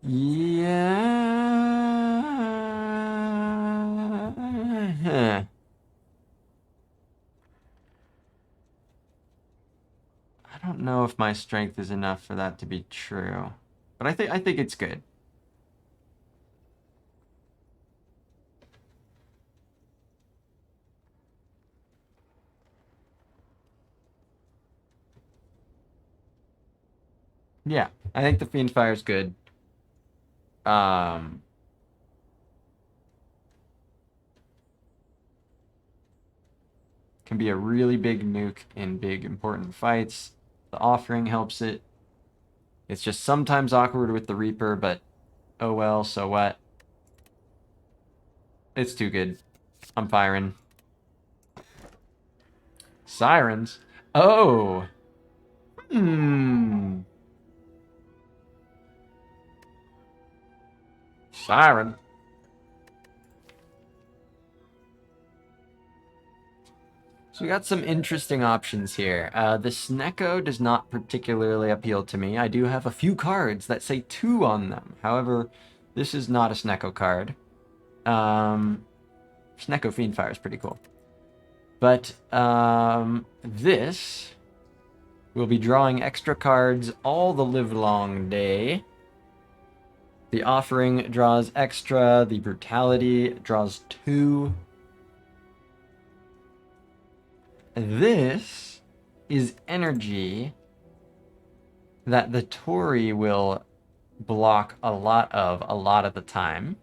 Yeah. I don't know if my strength is enough for that to be true, but I think it's good. Yeah, I think the Fiendfire is good. Can be a really big nuke in big important fights. The offering helps it. It's just sometimes awkward with the Reaper, but oh well, so what? It's too good. I'm firing. Sirens? Oh! Siren. So we got some interesting options here. The Snecko does not particularly appeal to me. I do have a few cards that say 2 on them. However, this is not a Snecko card. Snecko Fiendfire is pretty cool. But this will be drawing extra cards all the livelong day. The offering draws extra. The brutality draws 2. This is energy that the Tory will block a lot of the time.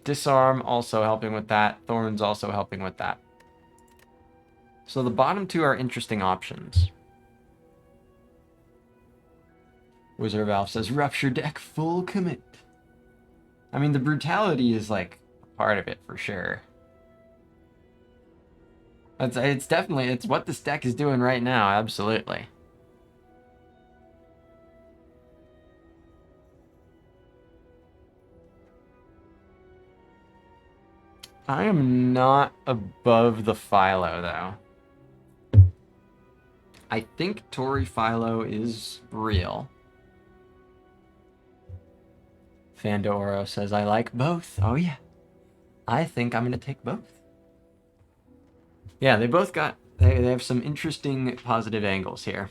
Disarm also helping with that. Thorns also helping with that. So the bottom 2 are interesting options. Wizard of Elf says, Rupture deck full commit. I mean, the brutality is like part of it for sure. It's definitely, it's what this deck is doing right now, absolutely. I am not above the Philo, though. I think Tori Philo is real. Fandoro says, I like both. Oh, yeah. I think I'm going to take both. Yeah, they both got... They have some interesting positive angles here.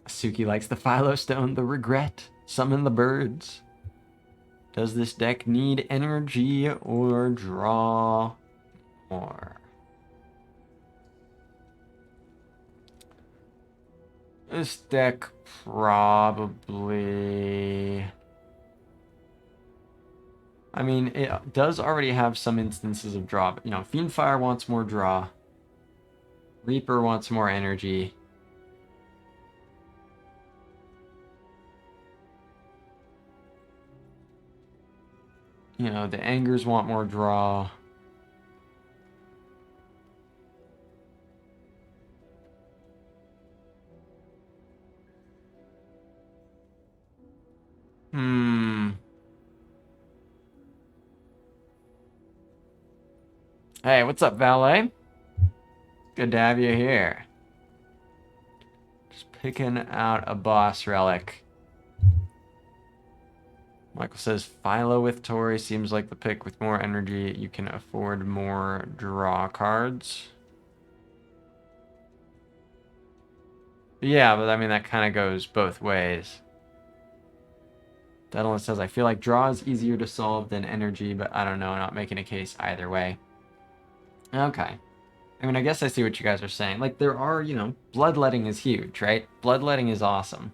Suki likes the Philo Stone, the regret. Summon the birds. Does this deck need energy or draw more? This deck probably... I mean, it does already have some instances of draw. But, you know, Fiendfire wants more draw. Reaper wants more energy. You know, the Angers want more draw. Hey, what's up, Valet? Good to have you here. Just picking out a boss relic. Michael says, Philo with Tori seems like the pick with more energy. You can afford more draw cards. Yeah, but I mean, that kind of goes both ways. Daedalus says, I feel like draw is easier to solve than energy, but I don't know, not making a case either way. Okay. I mean, I guess I see what you guys are saying. Like, there are, you know, bloodletting is huge, right? Bloodletting is awesome.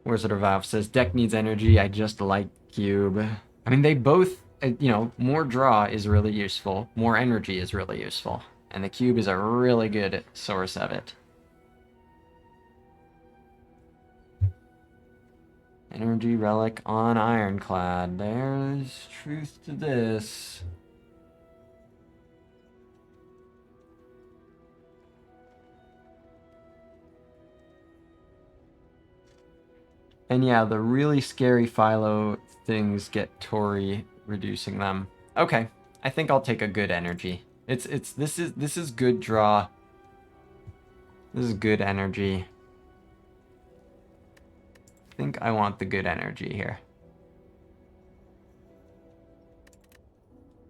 Wizard of Valve says, deck needs energy, I just like cube. I mean, they both, you know, more draw is really useful. More energy is really useful. And the cube is a really good source of it. Energy relic on Ironclad. There's truth to this. And yeah, the really scary Philo things get Tori reducing them. Okay, I think I'll take a good energy. This is good draw. This is good energy. I think I want the good energy here.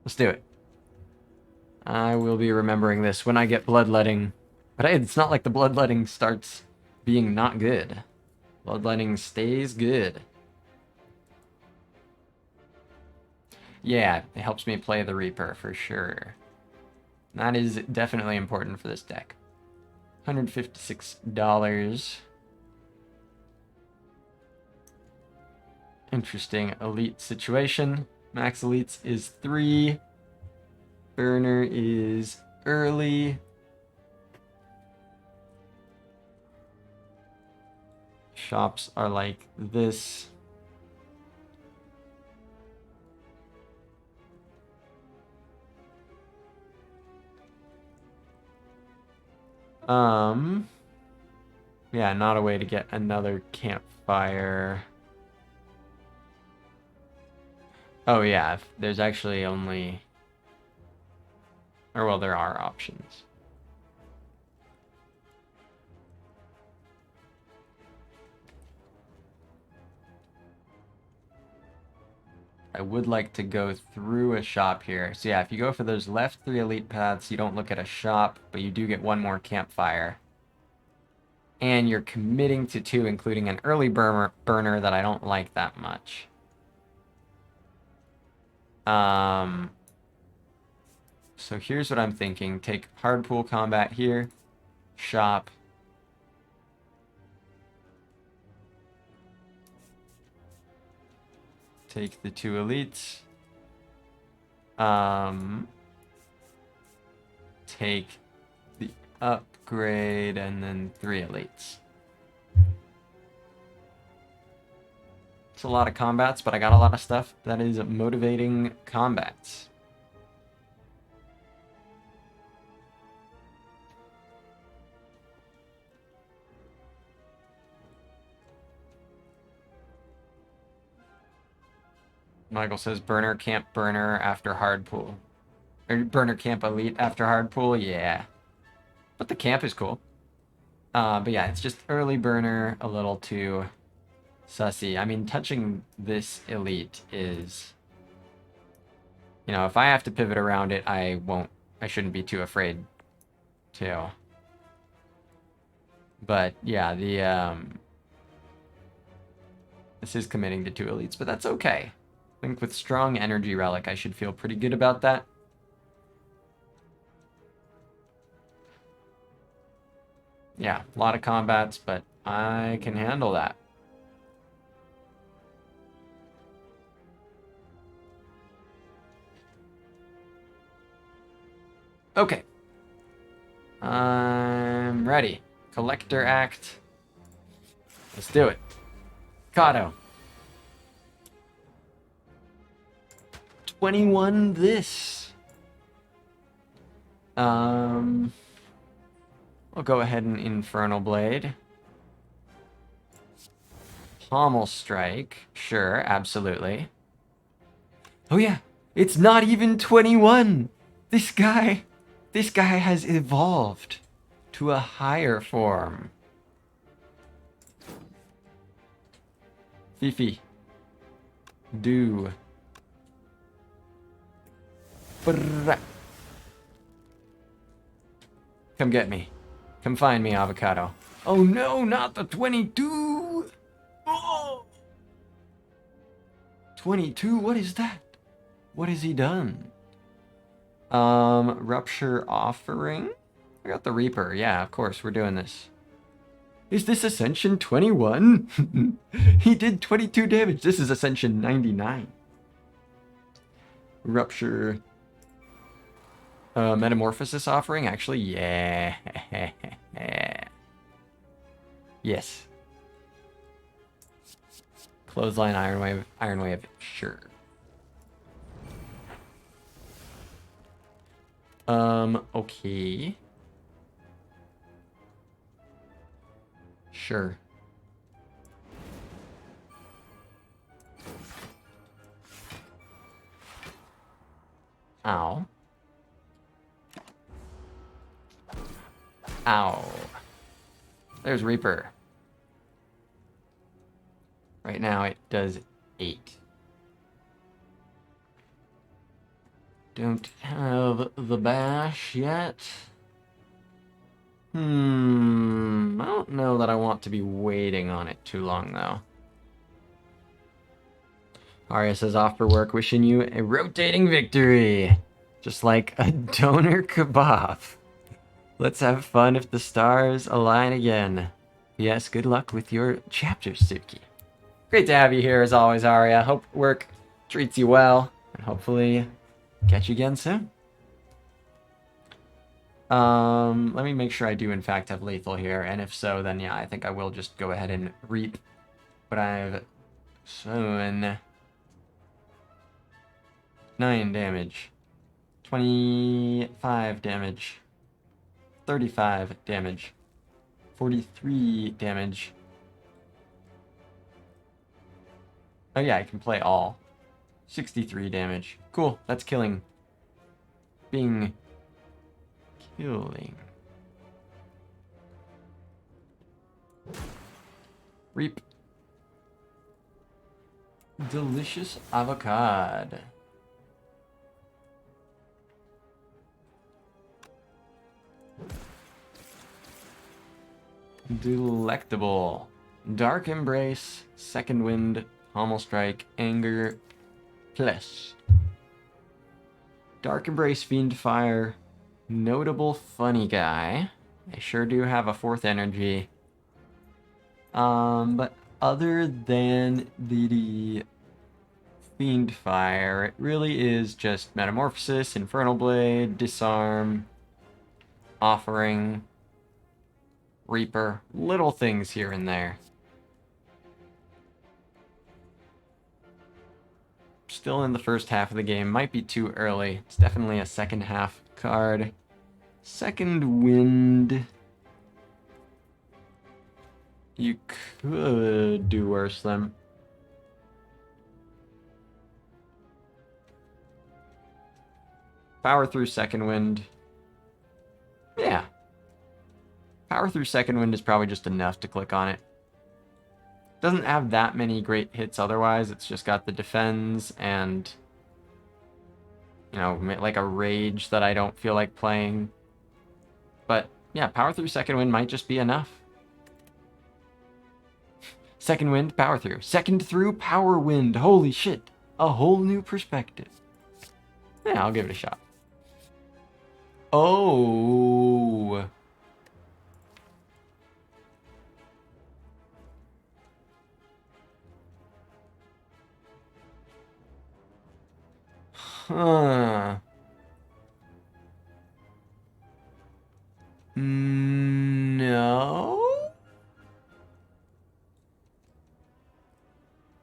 Let's do it. I will be remembering this when I get bloodletting. But hey, it's not like the bloodletting starts being not good. Bloodletting stays good. Yeah, it helps me play the Reaper for sure. That is definitely important for this deck. $156. Interesting elite situation. Max elites is 3. Burner is early. Shops are like this. Yeah, not a way to get another campfire. Oh yeah, there's actually only... Or well, there are options. I would like to go through a shop here. So yeah, if you go for those left 3 elite paths, you don't look at a shop, but you do get 1 more campfire. And you're committing to 2, including an early burner that I don't like that much. So here's what I'm thinking. Take hard pool combat here. Shop. Take the 2 elites. Take the upgrade, and then 3 elites. It's a lot of combats, but I got a lot of stuff that is motivating combats. Michael says burner camp burner after hard pool. Or burner camp elite after hard pool, yeah. But the camp is cool. But yeah, it's just early burner, a little too sussy. I mean, touching this elite is... You know, if I have to pivot around it, I shouldn't be too afraid to. But yeah, this is committing to 2 elites, but that's okay. I think with strong energy relic, I should feel pretty good about that. Yeah, a lot of combats, but I can handle that. Okay. I'm ready. Collector Act. Let's do it. Kato. 21 this. I'll go ahead and Infernal Blade. Pommel Strike. Sure, absolutely. Oh yeah, it's not even 21! This guy has evolved to a higher form. Fifi. Do. Brrrah. Come get me. Come find me, Avocado. Oh no, not the 22! Oh! 22, what is that? What has he done? Rupture Offering? I got the Reaper. Yeah, of course, we're doing this. Is this Ascension 21? He did 22 damage. This is Ascension 99. Rupture... Metamorphosis Offering? Actually, yeah. Yes. Clothesline, Iron Wave, sure. Okay. Sure. Ow. Ow. There's Reaper. Right now it does 8. Don't have the bash yet. I don't know that I want to be waiting on it too long, though. Arya says, off for work, wishing you a rotating victory. Just like a donor kebab. Let's have fun if the stars align again. Yes, good luck with your chapter, Suki. Great to have you here as always, Arya. Hope work treats you well, and hopefully catch you again soon. Let me make sure I do in fact have lethal here, and if so, then yeah, I think I will just go ahead and reap what I've sown. 9 damage. 25 damage. 35 damage. 43 damage. Oh yeah, I can play all. 63 damage. Cool, that's killing. Killing. Reap. Delicious avocado. Delectable. Dark Embrace, Second Wind, Pommel Strike, Anger, Plus. Dark Embrace, Fiend Fire, Notable Funny Guy. I sure do have a 4th energy. But other than the Fiend Fire, it really is just Metamorphosis, Infernal Blade, Disarm, Offering. Reaper. Little things here and there. Still in the first half of the game. Might be too early. It's definitely a second half card. Second Wind. You could do worse than. Power through Second Wind. Yeah. Power through Second Wind is probably just enough to click on it. Doesn't have that many great hits otherwise. It's just got the defense and, you know, like a rage that I don't feel like playing. But yeah, Power through Second Wind might just be enough. Second Wind, Power through. Second through, Power Wind. Holy shit. A whole new perspective. Yeah, I'll give it a shot. Oh. Huh. No.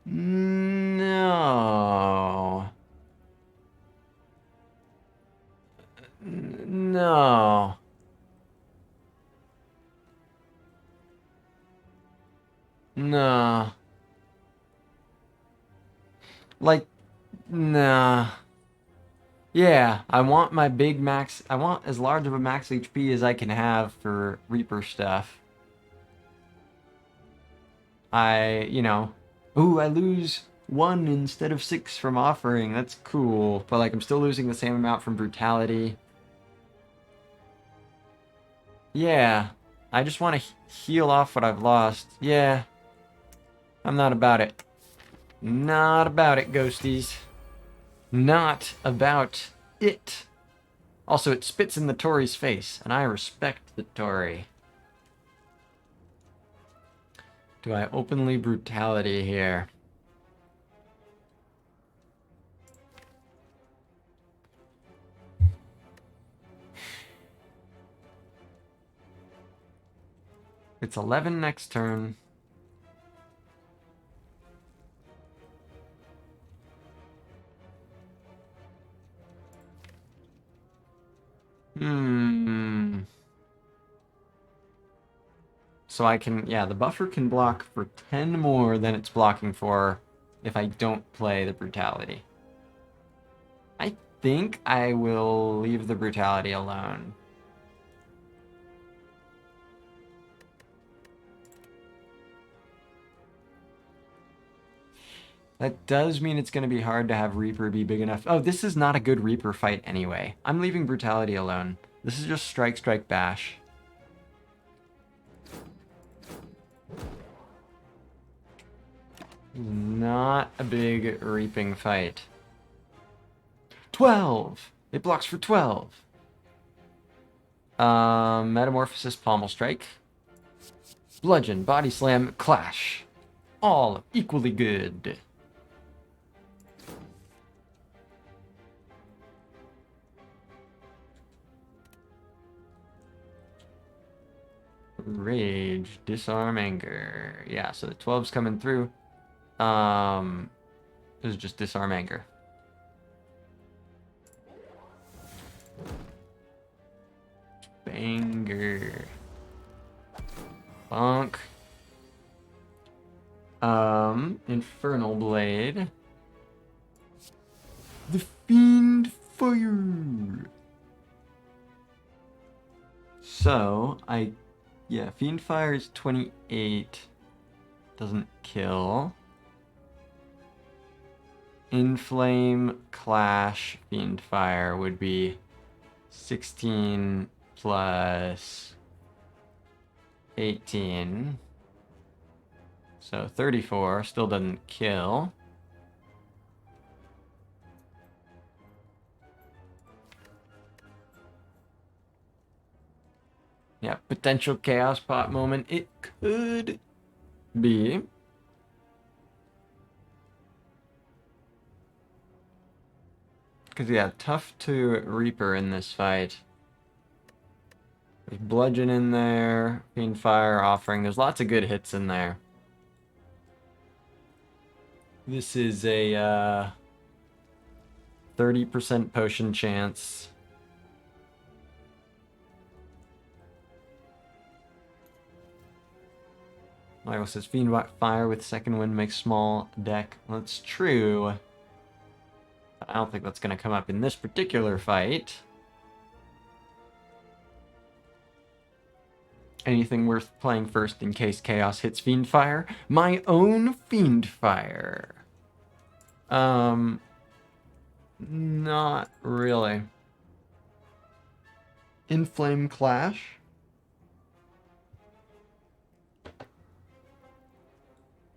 No. No. No. Like, nah. Yeah, I want my big max. I want as large of a max HP as I can have for Reaper stuff. You know. Ooh, I lose 1 instead of 6 from offering. That's cool. But, like, I'm still losing the same amount from Brutality. Yeah. I just want to heal off what I've lost. Yeah. I'm not about it. Not about it, ghosties. Not about it. Also, it spits in the Tory's face, and I respect the Tory. Do I openly Brutality here? It's 11 next turn. So I can, yeah, the buffer can block for 10 more than it's blocking for if I don't play the Brutality. I think I will leave the Brutality alone. That does mean it's going to be hard to have Reaper be big enough. Oh, this is not a good Reaper fight anyway. I'm leaving Brutality alone. This is just Strike, Strike, Bash. Not a big reaping fight. 12! It blocks for 12. Metamorphosis, Pommel Strike. Bludgeon, Body Slam, Clash. All equally good. Rage, Disarm, Anger. Yeah, so the 12's coming through. This is just Disarm, Anger. Banger. Bonk. Infernal Blade. The Fiend Fire. So, yeah, Fiend Fire is 28. Doesn't kill. Inflame, Clash, Fiend Fire would be 16 plus 18. So 34, still doesn't kill. Yeah, potential Chaos Pot moment. It could be. Because, yeah, tough to Reaper in this fight. There's Bludgeon in there, Fiend Fire, Offering. There's lots of good hits in there. This is a 30% potion chance. Michael says Fiend Fire with second wind makes small deck. That's true. I don't think that's going to come up in this particular fight. Anything worth playing first in case Chaos hits Fiend Fire? My own Fiend Fire. Not really. Inflame Clash?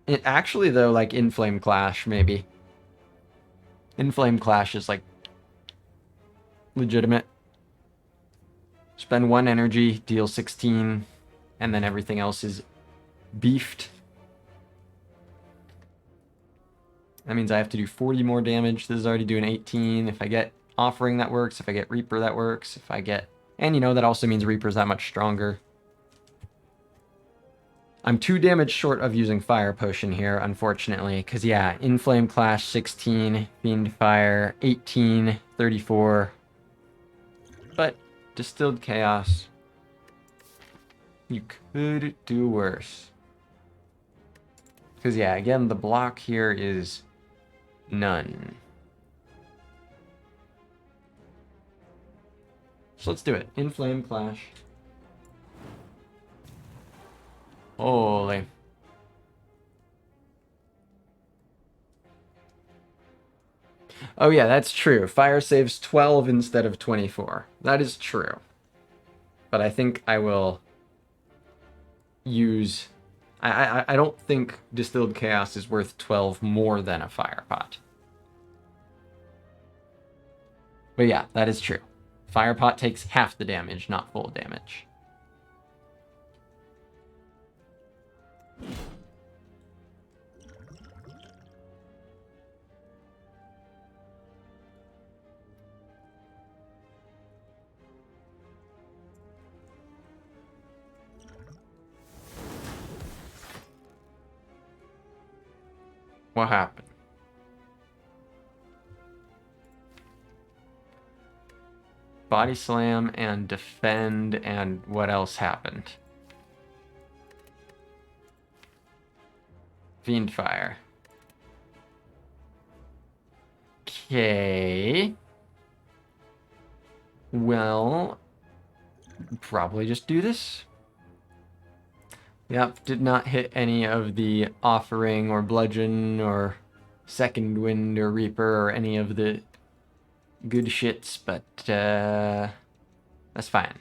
It actually, though, like Inflame Clash, maybe. Inflame Clash is like legitimate. Spend 1 energy, deal 16, and then everything else is beefed. That means I have to do 40 more damage. This is already doing 18. If I get Offering, that works. If I get Reaper, that works. If I get... And, you know, that also means Reaper's that much stronger. I'm 2 damage short of using Fire Potion here, unfortunately. Because, yeah, Inflame Clash, 16. Fiend Fire, 18. 34. But, Distilled Chaos. You could do worse. Because, yeah, again, the block here is none. So let's do it. Inflame Clash. Holy. Oh yeah, that's true. Fire saves 12 instead of 24. That is true. But I think I will use... I don't think Distilled Chaos is worth 12 more than a Fire Pot. But yeah, that is true. Fire Pot takes half the damage, not full damage. What happened? Body Slam and Defend, and what else happened? Fiend Fire. Okay. Well, probably just do this. Yep, did not hit any of the Offering or Bludgeon or Second Wind or Reaper or any of the good shits, but that's fine.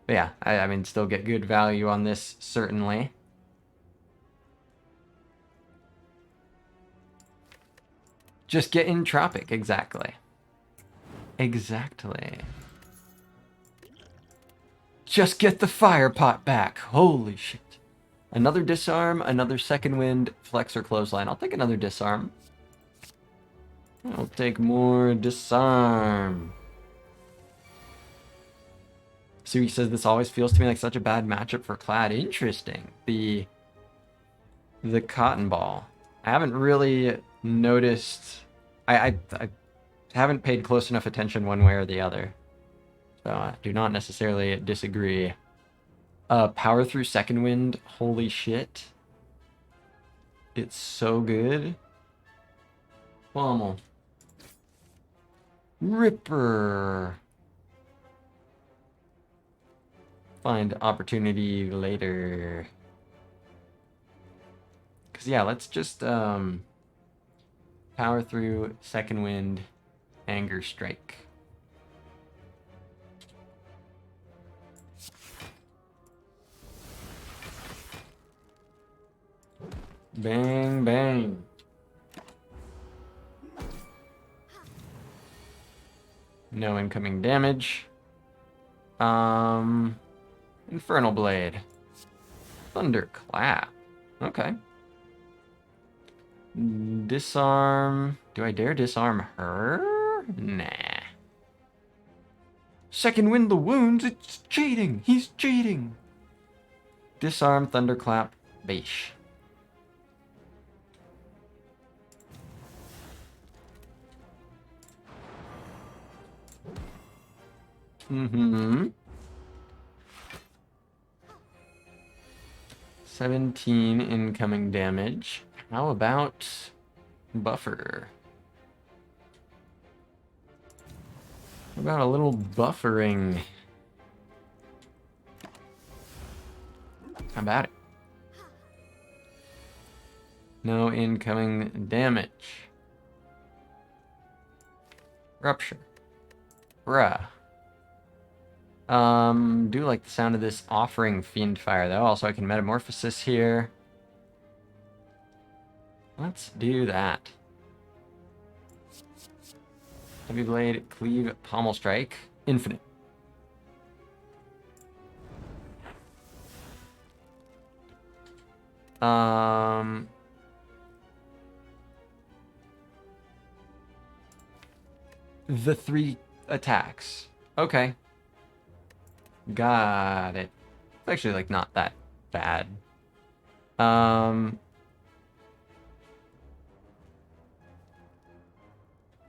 But yeah, I mean, still get good value on this, certainly. Just get Entropic, exactly. Exactly. Just get the Fire Pot back. Holy shit. Another Disarm, another Second Wind, Flex or Clothesline. I'll take another Disarm. I'll take more Disarm. Sugi says, this always feels to me like such a bad matchup for Clad. Interesting. The Cotton Ball. I haven't really noticed... I haven't paid close enough attention one way or the other. So I do not necessarily disagree. Power through Second Wind. Holy shit. It's so good. Pommel. Ripper. Find opportunity later. Because, yeah, let's just power through Second Wind, Anger Strike. Bang, bang. No incoming damage. Infernal Blade. Thunderclap. Okay. Disarm. Do I dare disarm her? Nah. Second wind the wounds. It's cheating. He's cheating. Disarm, thunderclap, Beish. Mm-hmm. 17 incoming damage. How about buffer? How about a little buffering? How about it? No incoming damage. Rupture. Bruh. Do like the sound of this offering Fiend Fire though. Also I can Metamorphosis here. Let's do that. Heavy Blade, Cleave, Pommel Strike, Infinite. The 3 attacks. Okay. Got it. It's actually like not that bad.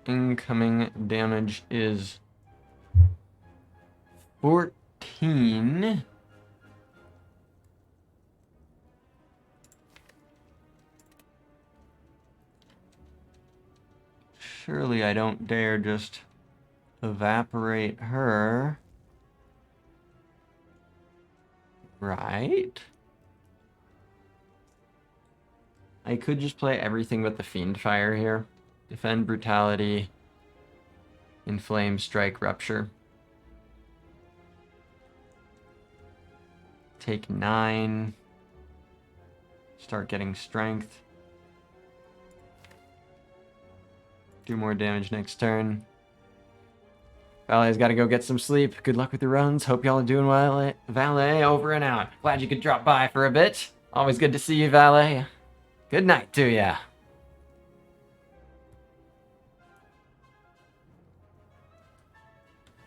Incoming damage is 14. Surely I don't dare just evaporate her. Right? I could just play everything but the Fiend Fire here. Defend, Brutality, Inflame, Strike, Rupture. Take 9. Start getting Strength. Do more damage next turn. Valet's got to go get some sleep. Good luck with your runs. Hope y'all are doing well. Valet, over and out. Glad you could drop by for a bit. Always good to see you, Valet. Good night to ya.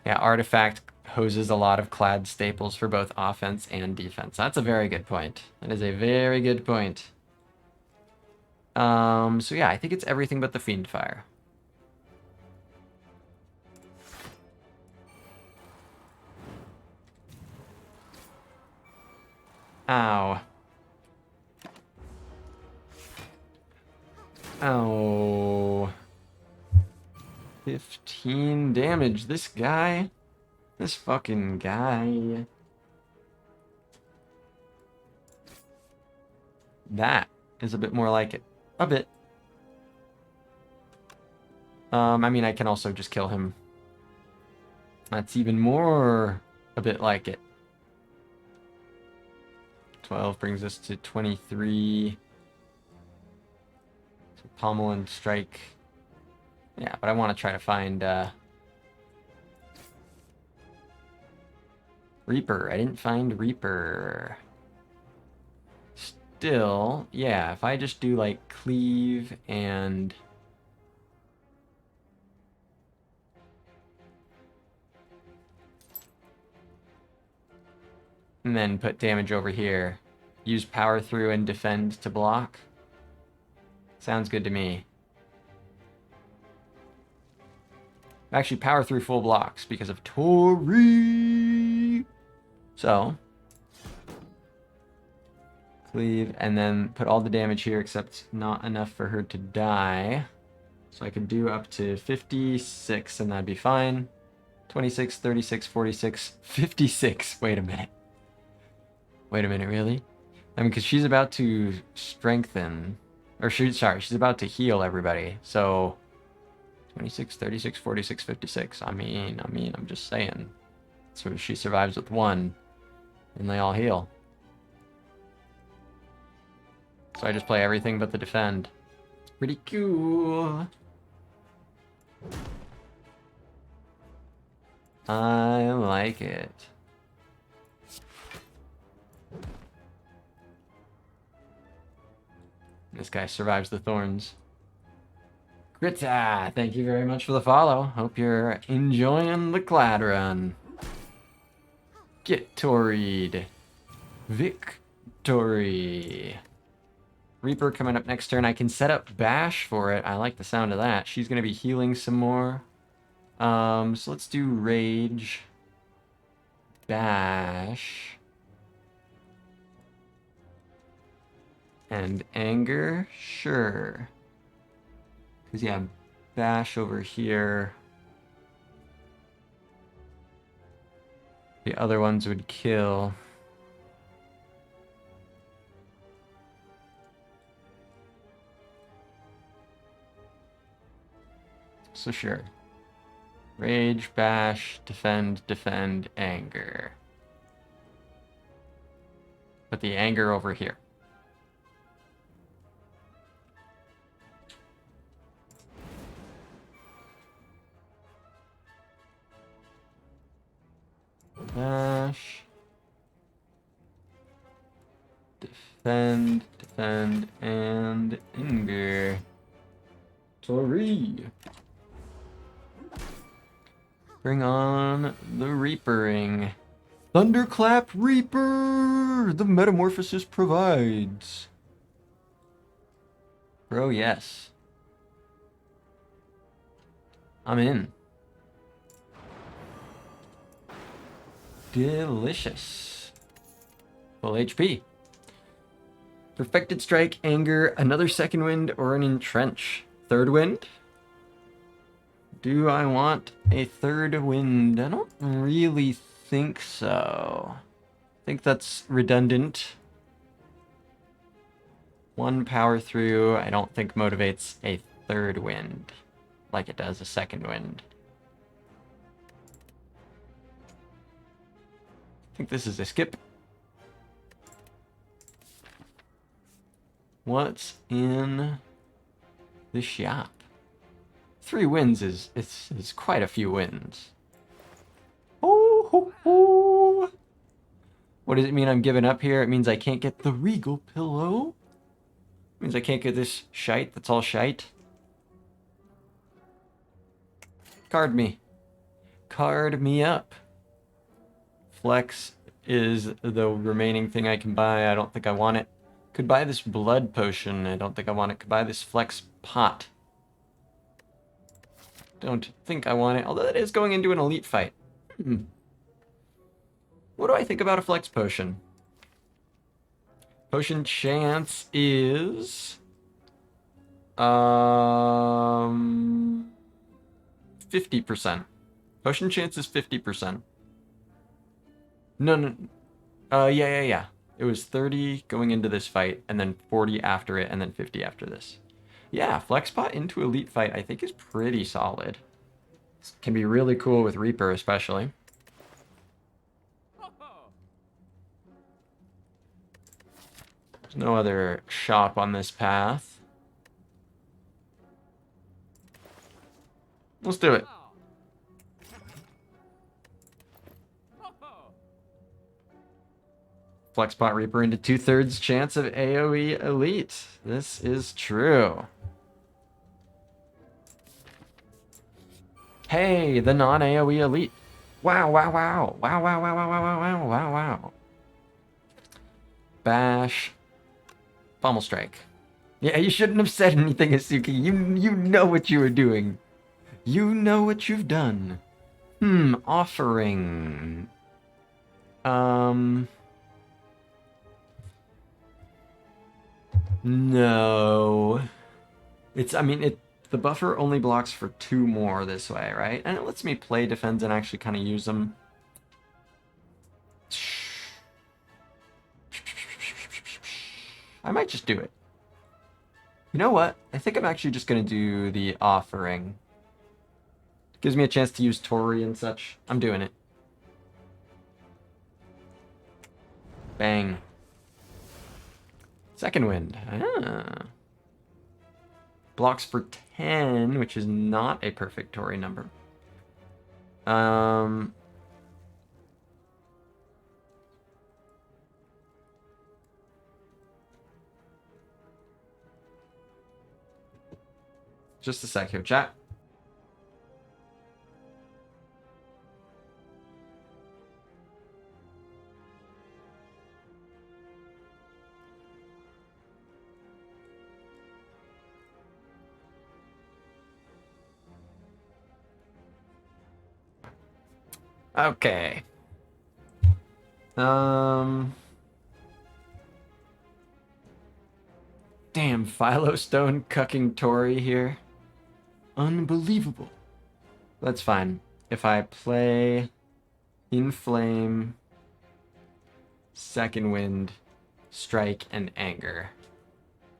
Yeah, Artifact hoses a lot of Clad staples for both offense and defense. That's a very good point. That is a very good point. So yeah, I think it's everything but the Fiend Fire. Ow. Oh. 15 damage. This guy. This fucking guy. That is a bit more like it. A bit. I mean, I can also just kill him. That's even more a bit like it. 12 brings us to 23. So pommel and strike. Yeah, but I want to try to find Reaper. I didn't find Reaper. Still, yeah, if I just do like cleave and then put damage over here. Use power through and defend to block. Sounds good to me. Actually, power through full blocks because of Tori. So, cleave and then put all the damage here except not enough for her to die. So I could do up to 56 and that'd be fine. 26, 36, 46, 56. Wait a minute. Wait a minute, really? I mean, because she's about to strengthen. Or she's about to heal everybody. So 26, 36, 46, 56. I mean, I'm just saying. So she survives with 1, and they all heal. So I just play everything but the defend. It's pretty cool. I like it. This guy survives the thorns. Grita, thank you very much for the follow. Hope you're enjoying the Clad run. Get Toried. Victory. Reaper coming up next turn. I can set up Bash for it. I like the sound of that. She's going to be healing some more. So let's do Rage. Bash. And Anger? Sure. Because, yeah, Bash over here. The other ones would kill. So sure. Rage, Bash, Defend, Defend, Anger. Put the Anger over here. Bash. Defend, Defend, and Anger. Tori. Bring on the Reapering. Thunderclap Reaper! The Metamorphosis provides. Bro, yes. I'm in. Delicious. Full HP. Perfected Strike, Anger, another Second Wind, or an Entrench. Third Wind? Do I want a third wind? I don't really think so. I think that's redundant. One power through, I don't think motivates a third wind like it does a second wind. I think this is a skip. What's in the shop? 3 wins is quite a few wins. Oh, ho, ho. What does it mean I'm giving up here? It means I can't get the Regal Pillow. It means I can't get this shite that's all shite. Card me. Card me up. Flex is the remaining thing I can buy. I don't think I want it. Could buy this blood potion. I don't think I want it. Could buy this flex pot. Don't think I want it, although it is going into an elite fight. What do I think about a flex potion? Potion chance is 50%. Potion chance is 50%. No. Yeah. It was 30 going into this fight, and then 40 after it, and then 50 after this. Yeah, flex pot into elite fight I think is pretty solid. This can be really cool with Reaper especially. There's no other shop on this path. Let's do it. Flexpot Reaper into 2/3 chance of AoE Elite. This is true. Hey, the non-AoE Elite. Wow. Bash. Pommel Strike. Yeah, you shouldn't have said anything, Asuki. You know what you were doing. You know what you've done. Offering. No. The buffer only blocks for 2 more this way, right? And it lets me play defense and actually kind of use them. I might just do it. You know what? I think I'm actually just going to do the offering. Gives me a chance to use Tori and such. I'm doing it. Bang. Second wind. Blocks for 10, which is not a perfect Tori number. Just a sec here, chat. Okay. Damn, Philostone cucking Tori here. Unbelievable. That's fine. If I play Inflame, Second Wind, Strike, and Anger,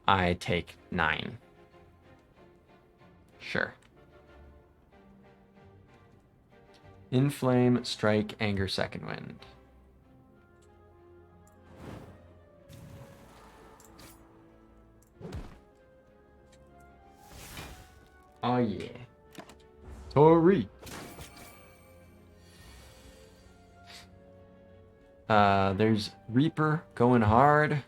I take 9. Sure. Inflame, Strike, Anger, Second Wind. Oh yeah. Tori. There's Reaper going hard.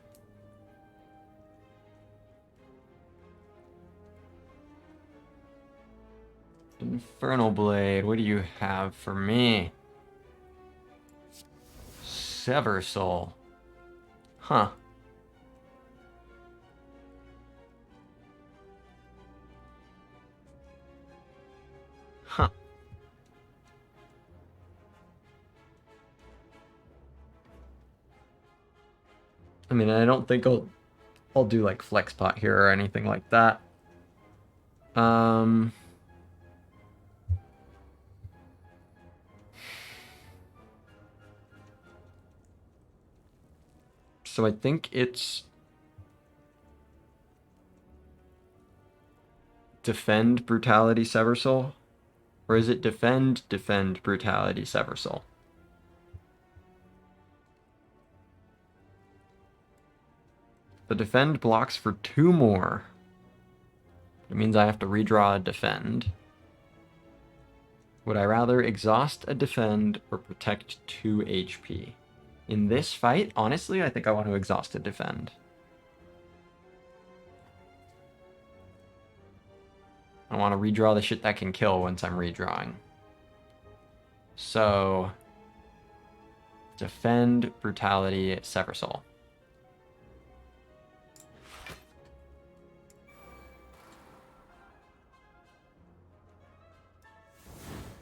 Infernal Blade, what do you have for me? Sever Soul. Huh. Huh. I mean, I don't think I'll do like flex pot here or anything like that. So I think it's defend brutality sever soul, or is it defend brutality sever soul? The defend blocks for 2 more. It means I have to redraw a defend. Would I rather exhaust a defend or protect 2 HP? In this fight, honestly, I think I want to exhaust a defend. I want to redraw the shit that can kill once I'm redrawing. So, defend, brutality, sever soul.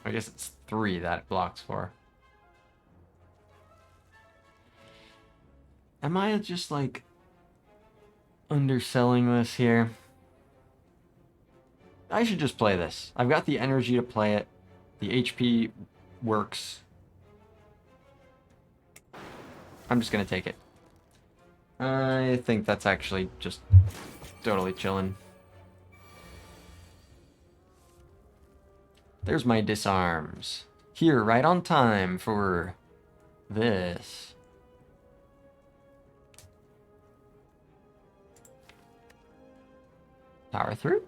I guess it's 3 that it blocks for. Am I just like underselling this here? I should just play this. I've got the energy to play it. The HP works. I'm just gonna take it. I think that's actually just totally chilling. There's my disarms. Here, right on time for this. Power through?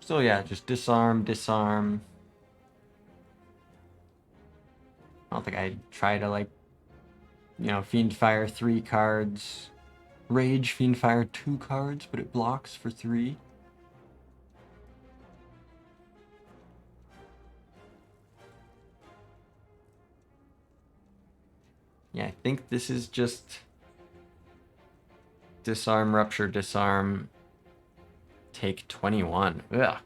So yeah, just disarm, disarm. I don't think I'd try to like, Fiend Fire 3 cards. Rage Fiend Fire 2 cards, but it blocks for 3. Yeah, I think this is just disarm, rupture, disarm, take 21. Ugh.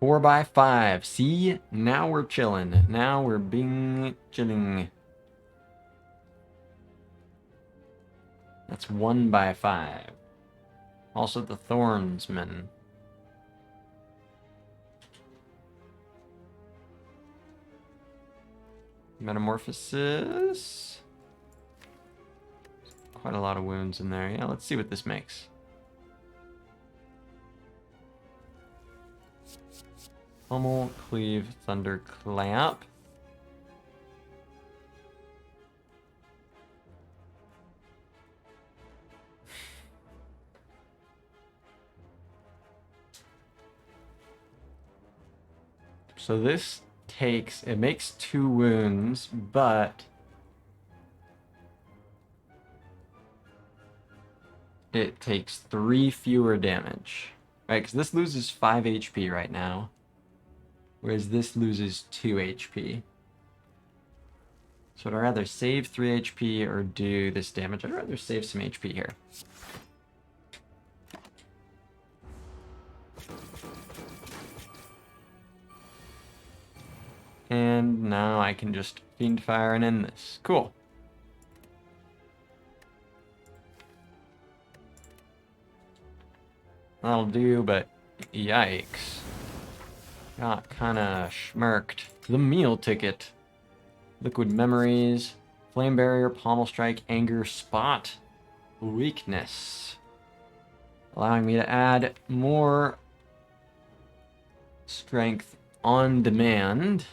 Four by 5. See? Now we're chilling. Now we're being chilling. That's 1 by 5. Also the Thornsman. Metamorphosis. Quite a lot of wounds in there. Yeah, let's see what this makes. Pummel, cleave, thunderclap. So this makes 2 wounds, but it takes 3 fewer damage. Right, because this loses 5 HP right now, whereas this loses 2 HP. So I'd rather save 3 HP or do this damage. I'd rather save some HP here. And now I can just Fiend Fire and end this. Cool. That'll do, but yikes. Got kinda schmirked. The meal ticket. Liquid Memories. Flame Barrier, Pommel Strike, Anger, Spot, Weakness. Allowing me to add more strength on demand.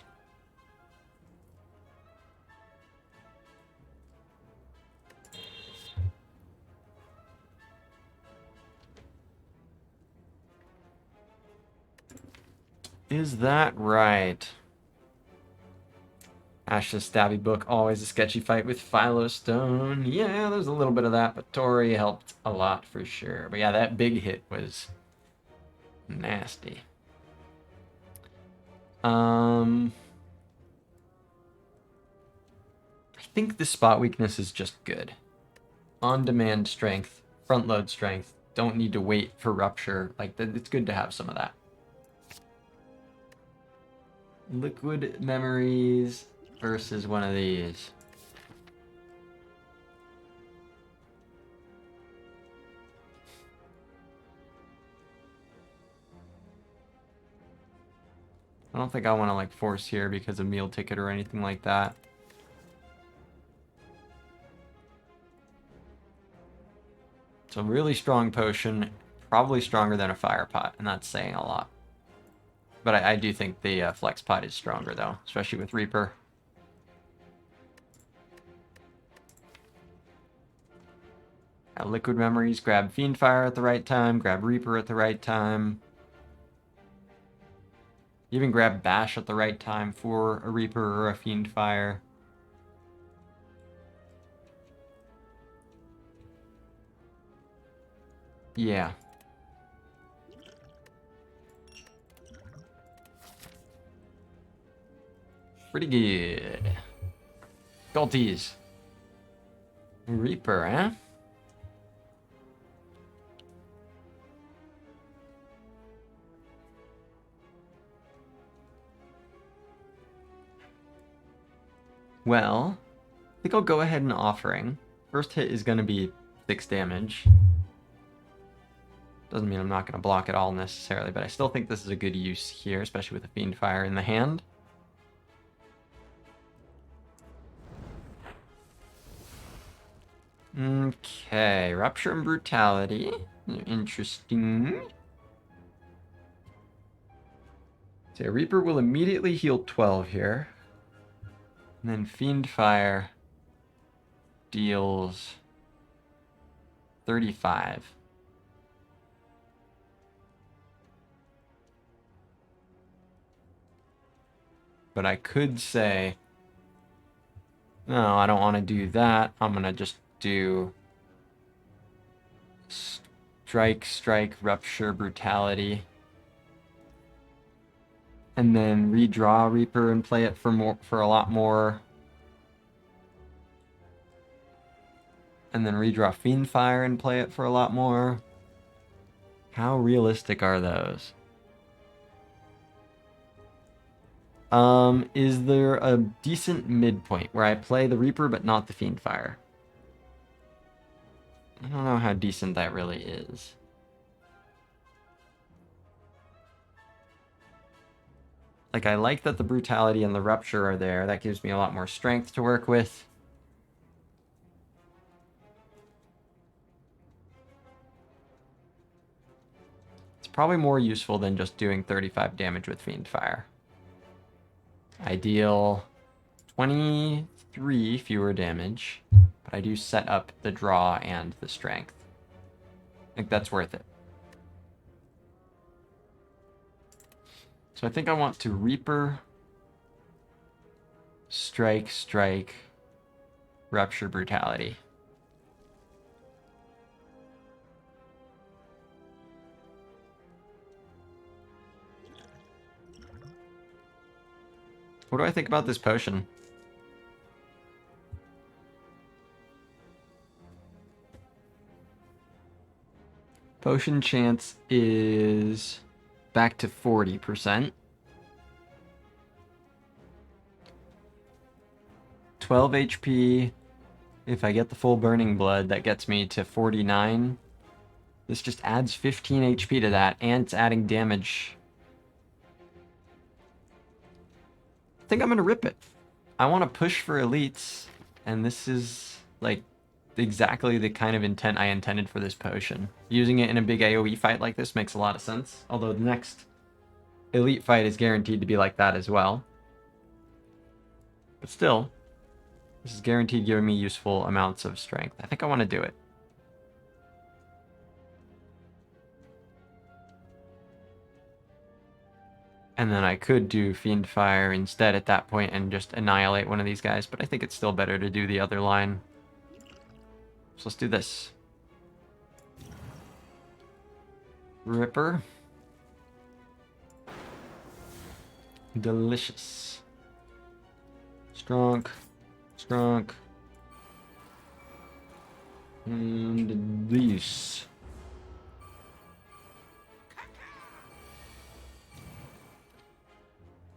Is that right? Ash's Stabby Book, always a sketchy fight with Philostone. Yeah, there's a little bit of that, but Tori helped a lot for sure. But yeah, that big hit was nasty. I think the spot weakness is just good. On-demand strength, front-load strength. Don't need to wait for rupture. Like, it's good to have some of that. Liquid Memories versus one of these. I don't think I want to like force here because of meal ticket or anything like that. It's a really strong potion, probably stronger than a fire pot, and that's saying a lot. But I do think the flex pot is stronger though, especially with Reaper. Liquid Memories, grab Fiend Fire at the right time, grab Reaper at the right time. Even grab Bash at the right time for a Reaper or a Fiend Fire. Yeah. Pretty good. Galties. Reaper, eh? Well, I think I'll go ahead and Offering. First hit is going to be 6 damage. Doesn't mean I'm not going to block it all necessarily, but I still think this is a good use here, especially with the Fiend Fire in the hand. Okay, Rupture and Brutality. Interesting. So Reaper will immediately heal 12 here. And then Fiend Fire deals 35. But I could say, no, I don't want to do that. I'm going to just do Strike, Rupture, Brutality. And then redraw Reaper and play it for a lot more. And then redraw Fiend Fire and play it for a lot more. How realistic are those? Is there a decent midpoint where I play the Reaper but not the Fiend Fire? I don't know how decent that really is. Like, I like that the Brutality and the Rupture are there. That gives me a lot more strength to work with. It's probably more useful than just doing 35 damage with Fiend Fire. I deal 23 fewer damage, but I do set up the draw and the strength. I think that's worth it. So I think I want to Reaper, Strike, Rupture, Brutality. What do I think about this potion? Potion chance is back to 40%. 12 HP. If I get the full burning blood, that gets me to 49. This just adds 15 HP to that, and it's adding damage. I think I'm gonna rip it. I want to push for elites, and this is like exactly the kind of intent I intended for this potion. Using it in a big AoE fight like this makes a lot of sense, although the next elite fight is guaranteed to be like that as well. But still, this is guaranteed giving me useful amounts of strength. I think I want to do it. And then I could do Fiend Fire instead at that point and just annihilate one of these guys, but I think it's still better to do the other line. So let's do this. Ripper. Delicious. Strong. Strong. And these.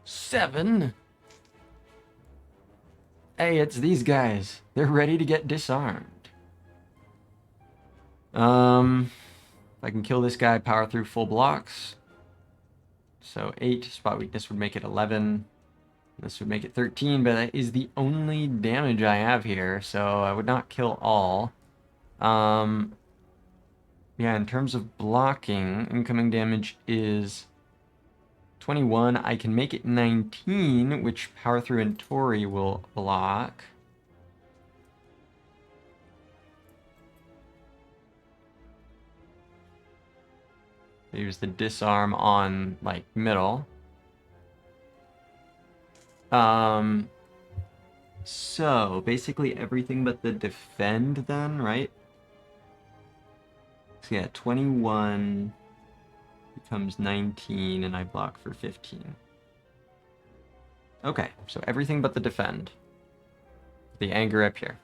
Seven. Hey, it's these guys. They're ready to get disarmed. If I can kill this guy, power through full blocks. So 8, spot weakness would make it 11. This would make it 13, but that is the only damage I have here, so I would not kill all. Yeah, in terms of blocking, incoming damage is 21. I can make it 19, which power through and Tori will block. Use the disarm on, like, middle. So, basically everything but the defend then, right? So yeah, 21 becomes 19, and I block for 15. Okay, so everything but the defend. The anger up here.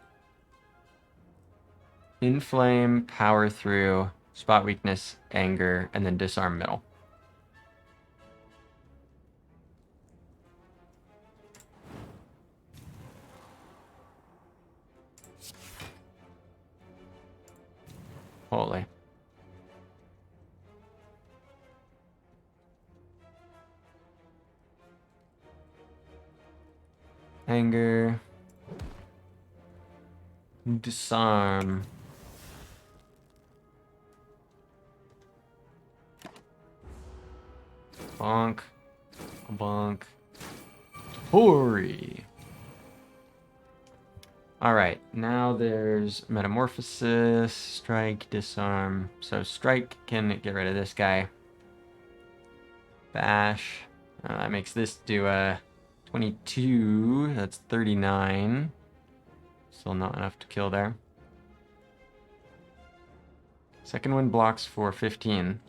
Inflame, power through, spot weakness, anger, and then disarm middle. Holy. Anger. Disarm. Bonk. Bonk. Tori. Alright, now there's Metamorphosis, Strike, Disarm. So Strike can get rid of this guy. Bash. That makes this do a 22. That's 39. Still not enough to kill there. Second one blocks for 15.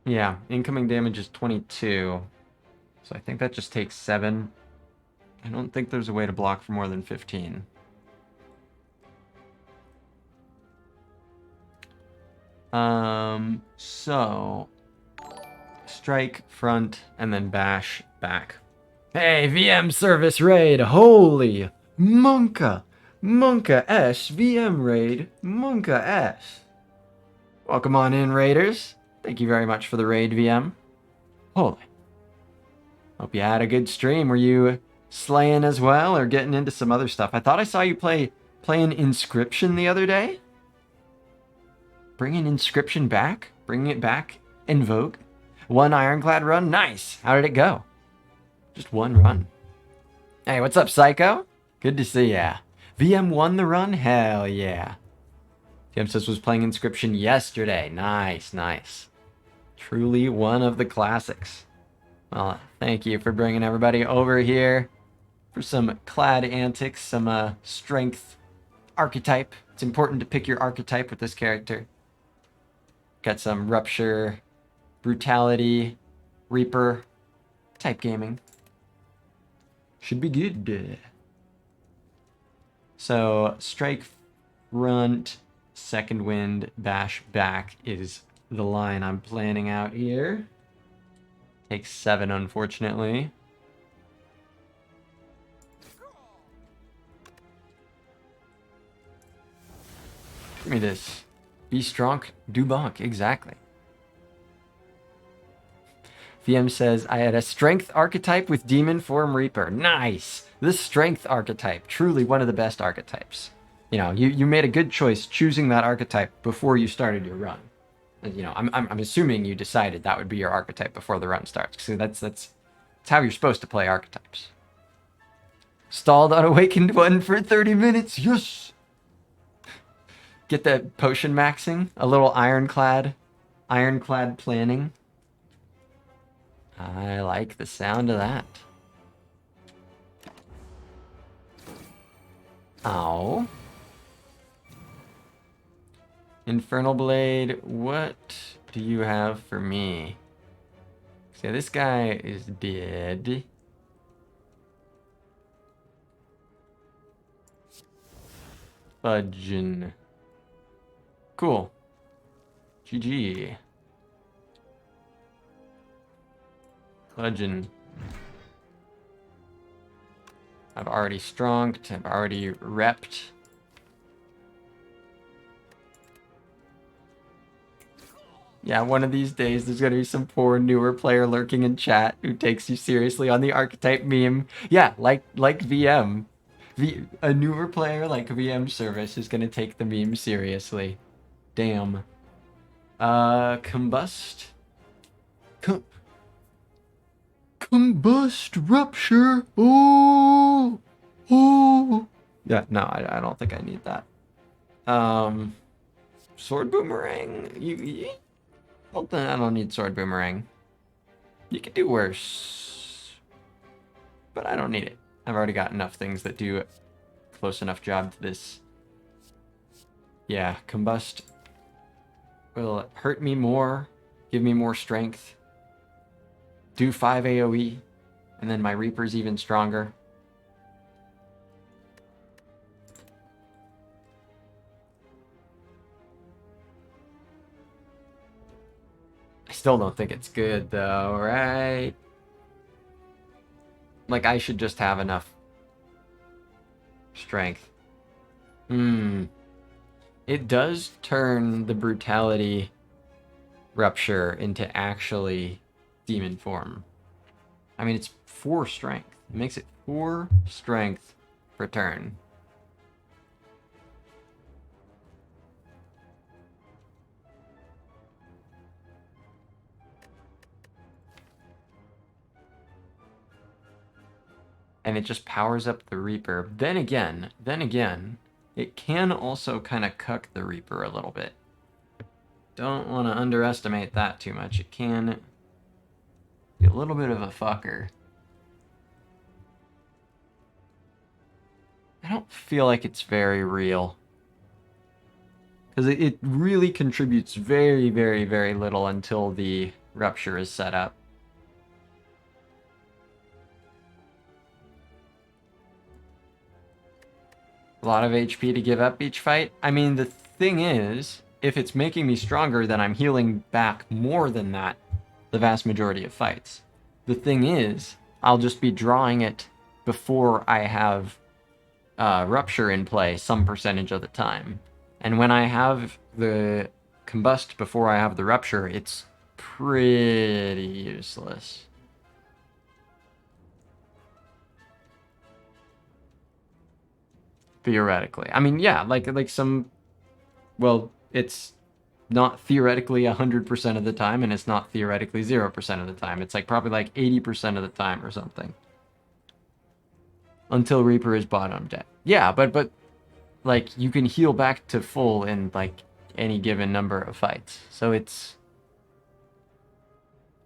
Yeah, incoming damage is 22. So I think that just takes 7. I don't think there's a way to block for more than 15. So strike, front, and then bash, back. Hey, VM service raid, holy Monka! Monka S, VM raid, Monka S. Welcome on in, raiders. Thank you very much for the raid, VM. Holy. Hope you had a good stream. Were you slaying as well, or getting into some other stuff? I thought I saw you playing Inscription the other day. Bringing Inscription back? Bringing it back in vogue? One Ironclad run? Nice! How did it go? Just one run. Hey, what's up, Psycho? Good to see ya. VM won the run? Hell yeah. VM says was playing Inscription yesterday. Nice, nice. Truly one of the classics. Well, thank you for bringing everybody over here for some clad antics, some strength archetype. It's important to pick your archetype with this character. Got some rupture, brutality, reaper type gaming. Should be good. So strike front, second wind, bash back is the line I'm planning out here. Takes 7, unfortunately. Give me this. Be strong, do bonk. Exactly. VM says, I had a strength archetype with demon form reaper. Nice! The strength archetype. Truly one of the best archetypes. You know, you made a good choice choosing that archetype before you started your run. You know, I'm assuming you decided that would be your archetype before the run starts. So that's how you're supposed to play archetypes. Stalled on Awakened 1 for 30 minutes. Yes! Get that potion maxing. A little Ironclad planning. I like the sound of that. Ow. Infernal Blade, what do you have for me? So this guy is dead. Fudgin'. Cool. GG. Fudgin'. I've already stronged. I've already repped. Yeah, one of these days there's gonna be some poor newer player lurking in chat who takes you seriously on the archetype meme. Yeah, like VM. A newer player like VM Service is gonna take the meme seriously. Damn. Combust. Combust rupture. Oh. Yeah, no, I don't think I need that. Sword boomerang. Well, then I don't need sword boomerang. You could do worse, but I don't need it. I've already got enough things that do a close enough job to this. Yeah, combust will hurt me more, give me more strength, do 5 AoE, and then my Reaper's even stronger. I still don't think it's good though, right? Like, I should just have enough strength. It does turn the brutality rupture into actually demon form. I mean, it's 4 strength. It makes it 4 strength per turn. And it just powers up the Reaper. Then again, it can also kind of cuck the Reaper a little bit. Don't want to underestimate that too much. It can be a little bit of a fucker. I don't feel like it's very real. Because it really contributes very, very, very little until the rupture is set up. A lot of HP to give up each fight. I mean, the thing is, if it's making me stronger, then I'm healing back more than that the vast majority of fights. The thing is, I'll just be drawing it before I have Rupture in play some percentage of the time. And when I have the Combust before I have the Rupture, it's pretty useless. Theoretically. I mean, yeah, like some... Well, it's not theoretically 100% of the time, and it's not theoretically 0% of the time. It's like probably like 80% of the time or something. Until Reaper is bottom dead. Yeah, but like you can heal back to full in like any given number of fights. So it's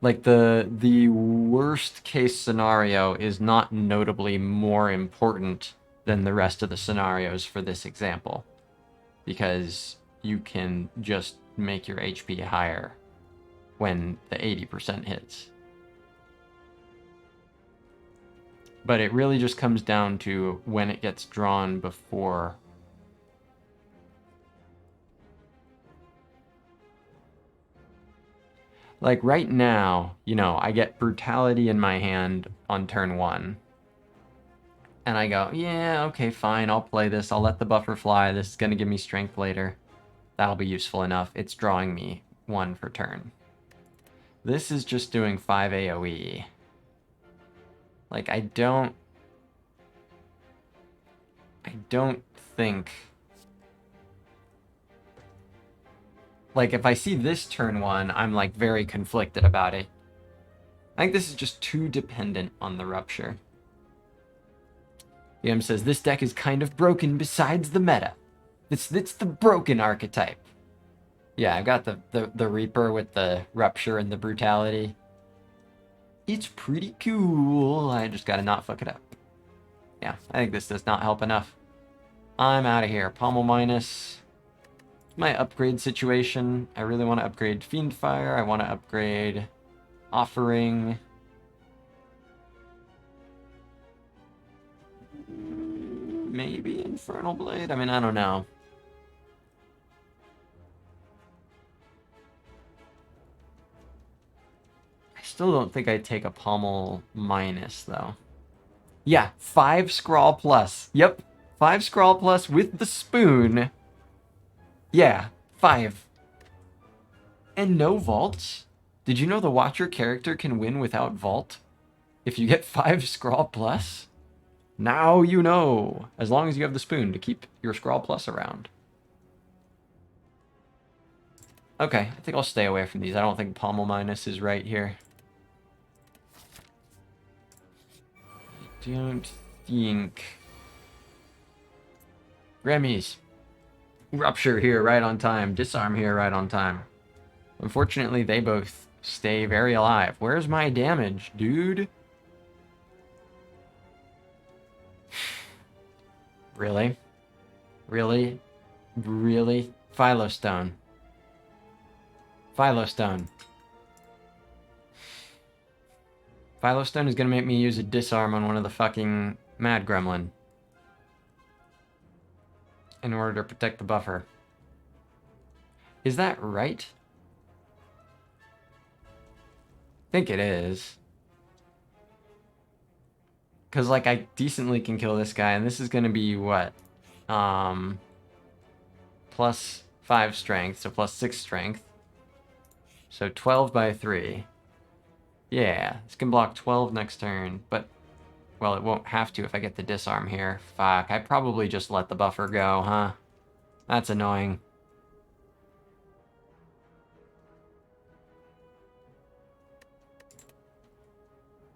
Like the worst case scenario is not notably more important than the rest of the scenarios for this example, because you can just make your HP higher when the 80% hits. But it really just comes down to when it gets drawn before. Like right now, I get Brutality in my hand on turn 1. And I go, yeah, okay, fine, I'll play this. I'll let the buffer fly. This is going to give me strength later. That'll be useful enough. It's drawing me 1 for turn. This is just doing 5 AoE. Like, I don't think... Like, if I see this turn 1, I'm, like, very conflicted about it. I think this is just too dependent on the Rupture. DM says, this deck is kind of broken besides the meta. It's the broken archetype. Yeah, I've got the Reaper with the Rupture and the Brutality. It's pretty cool. I just gotta not fuck it up. Yeah, I think this does not help enough. I'm out of here. Pommel minus. My upgrade situation. I really want to upgrade Fiendfire. I want to upgrade Offering. Maybe Infernal Blade? I mean, I don't know. I still don't think I'd take a Pommel minus, though. Yeah, 5 Scrawl plus. Yep, 5 Scrawl plus with the spoon. Yeah, 5. And no vaults? Did you know the Watcher character can win without vault? If you get 5 Scrawl plus? Now you know. As long as you have the spoon to keep your Scrawl plus around. Okay, I think I'll stay away from these. I don't think Pommel minus is right here. I don't think... Grammys. Rupture here right on time. Disarm here right on time. Unfortunately, they both stay very alive. Where's my damage, dude? Really? Really? Really? Philostone. Philostone. Philostone is gonna make me use a disarm on one of the fucking Mad Gremlin in order to protect the buffer. Is that right? I think it is. Because, like, I decently can kill this guy, and this is gonna be what? Plus 5 strength, so plus 6 strength. So 12 by 3. Yeah, this can block 12 next turn, but, well, it won't have to if I get the disarm here. Fuck, I probably just let the buffer go, huh? That's annoying.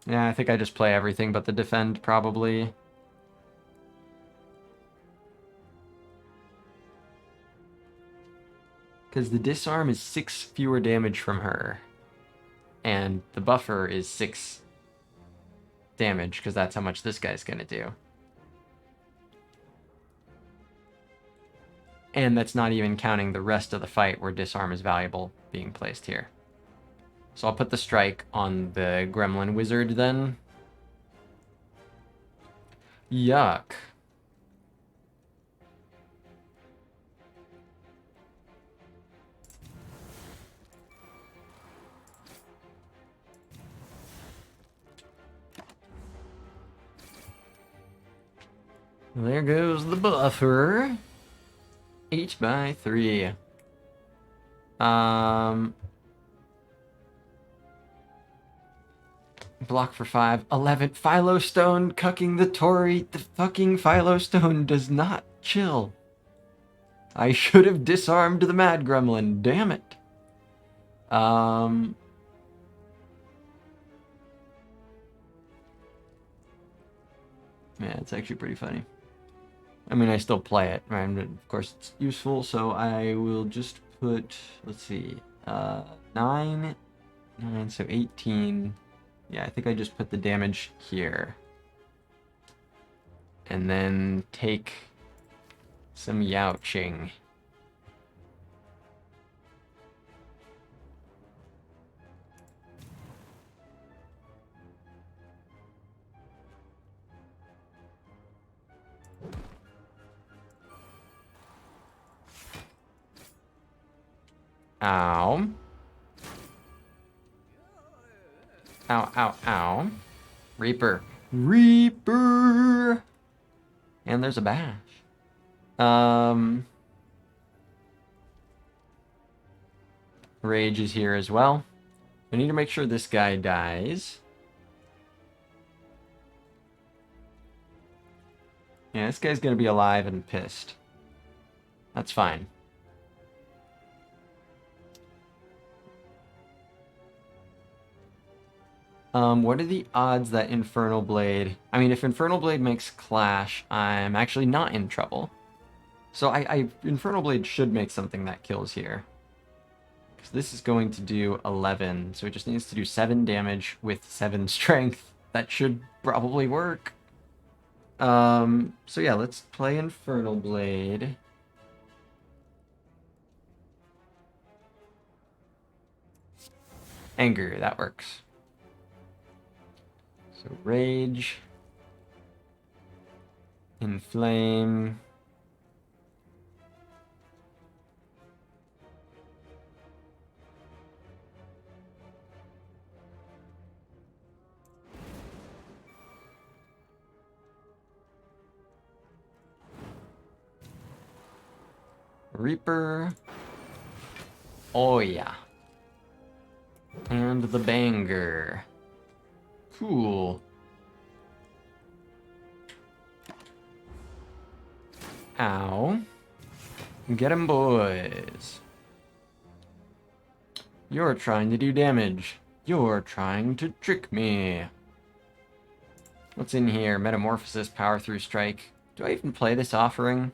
Yeah, I think I just play everything but the defend, probably. Because the disarm is 6 fewer damage from her. And the buffer is 6 damage, because that's how much this guy's gonna do. And that's not even counting the rest of the fight where disarm is valuable being placed here. So I'll put the strike on the Gremlin Wizard then. Yuck. There goes the buffer. 8 by 3. Block for 5. 11. Philostone cucking the Tory. The fucking Philostone does not chill. I should have disarmed the Mad Gremlin. Damn it. Yeah, it's actually pretty funny. I mean, I still play it, right? Of course, it's useful, so I will just put, let's see, 9, 9, so 18. Yeah, I think I just put the damage here. And then take some youching. Ow. Ow, ow, ow. Reaper. Reaper! And there's a bash. Rage is here as well. I need to make sure this guy dies. Yeah, this guy's gonna be alive and pissed. That's fine. What are the odds that Infernal Blade... I mean, if Infernal Blade makes Clash, I'm actually not in trouble. So Infernal Blade should make something that kills here. Because this is going to do 11, so it just needs to do 7 damage with 7 strength. That should probably work. So yeah, let's play Infernal Blade. Anger, that works. So Rage. Inflame. Reaper. Oh yeah. And the banger. Cool. Ow. Get him, boys. You're trying to do damage. You're trying to trick me. What's in here? Metamorphosis, Power Through Strike. Do I even play this offering?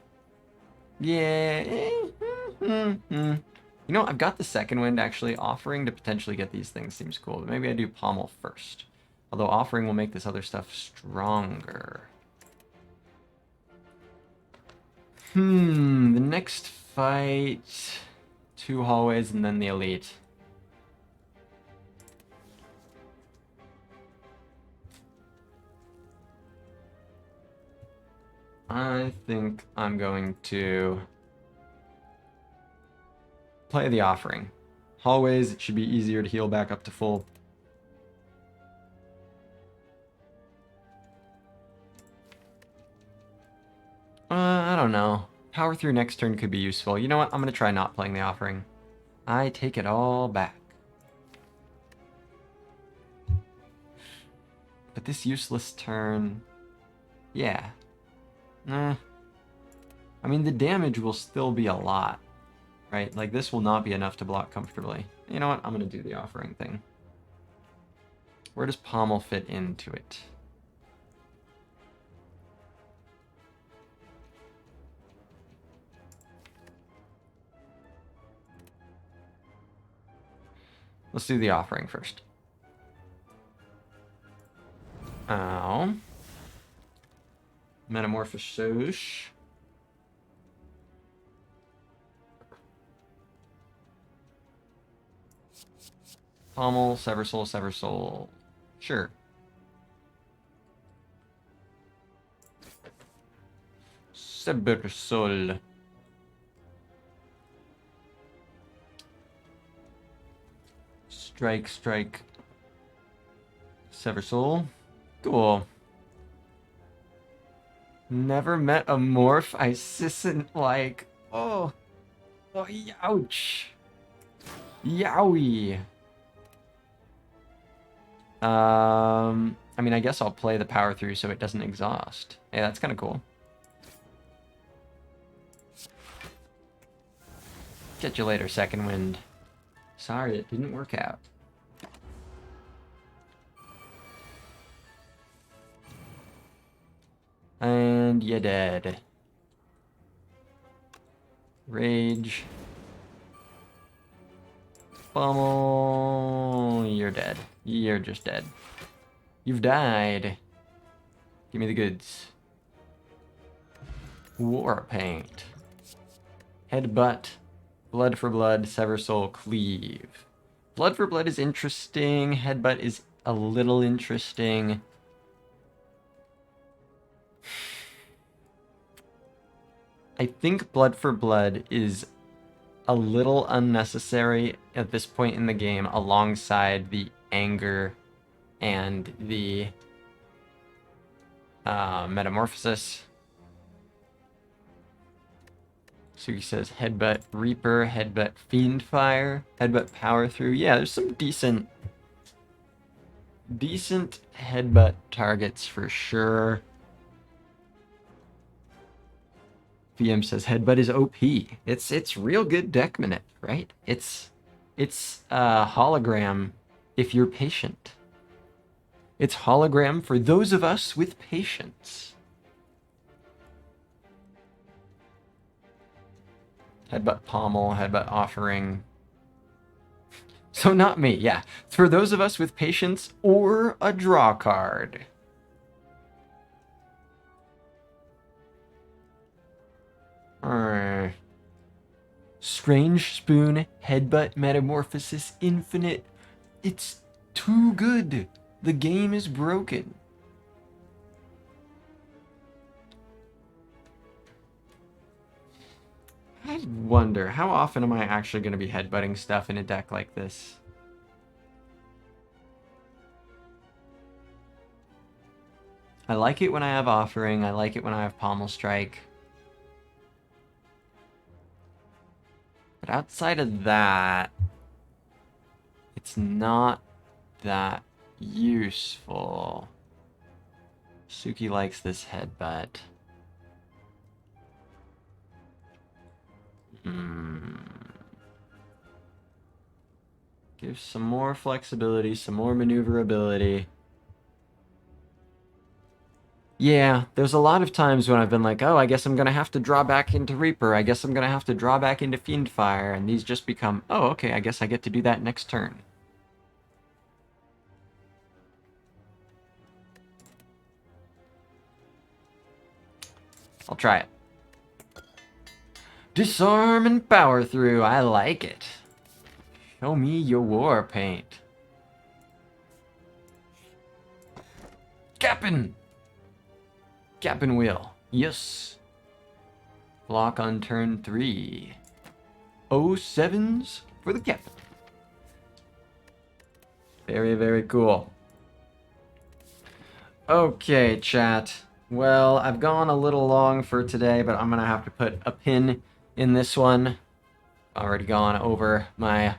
Yeah. You know, I've got the second wind, actually. Offering to potentially get these things seems cool, but maybe I do Pommel first. Although offering will make this other stuff stronger. The next fight... 2 hallways and then the elite. I think I'm going to play the offering. Hallways, it should be easier to heal back up to full. I don't know. Power through next turn could be useful. You know what? I'm going to try not playing the offering. I take it all back. But this useless turn... Yeah. I mean, the damage will still be a lot, right? Like, this will not be enough to block comfortably. You know what? I'm going to do the offering thing. Where does Pommel fit into it? Let's do the offering first. Ow. Metamorphosis. Pommel, Sever Soul, Sever Soul. Sure. Sever Soul. Strike, strike. Sever Soul. Cool. Never met a morph I isn't like. Oh. Oh, ouch. Yowie. I mean, I guess I'll play the power through so it doesn't exhaust. Hey, that's kind of cool. Catch you later, second wind. Sorry, it didn't work out. And you're dead. Rage. Pummel. You're dead. You're just dead. You've died. Give me the goods. War Paint. Headbutt. Blood for blood. Sever soul. Cleave. Blood for blood is interesting. Headbutt is a little interesting. I think blood for blood is a little unnecessary at this point in the game alongside the anger and the metamorphosis. Suki says headbutt Reaper, headbutt Fiendfire, headbutt Power Through. Yeah, there's some decent headbutt targets for sure. VM says headbutt is OP. It's real good deck minute, right? It's hologram if you're patient. It's hologram for those of us with patience. Headbutt Pommel, headbutt Offering. So not me, yeah. It's for those of us with patience or a draw card. Strange Spoon, Headbutt Metamorphosis Infinite. It's too good. The game is broken. I wonder, how often am I actually going to be headbutting stuff in a deck like this? I like it when I have Offering. I like it when I have Pommel Strike. But outside of that, it's not that useful. Suki likes this headbutt. Give some more flexibility, some more maneuverability. Yeah, there's a lot of times when I've been like, oh, I guess I'm going to have to draw back into Reaper. I guess I'm going to have to draw back into Fiendfire. And these just become, oh, okay, I guess I get to do that next turn. I'll try it. Disarm and Power Through. I like it. Show me your War Paint. Cap'n Wheel. Yes. Block on turn 3. 07s for the Cap'n. Very, very cool. Okay, chat. Well, I've gone a little long for today, but I'm going to have to put a pin in this one. Already gone over my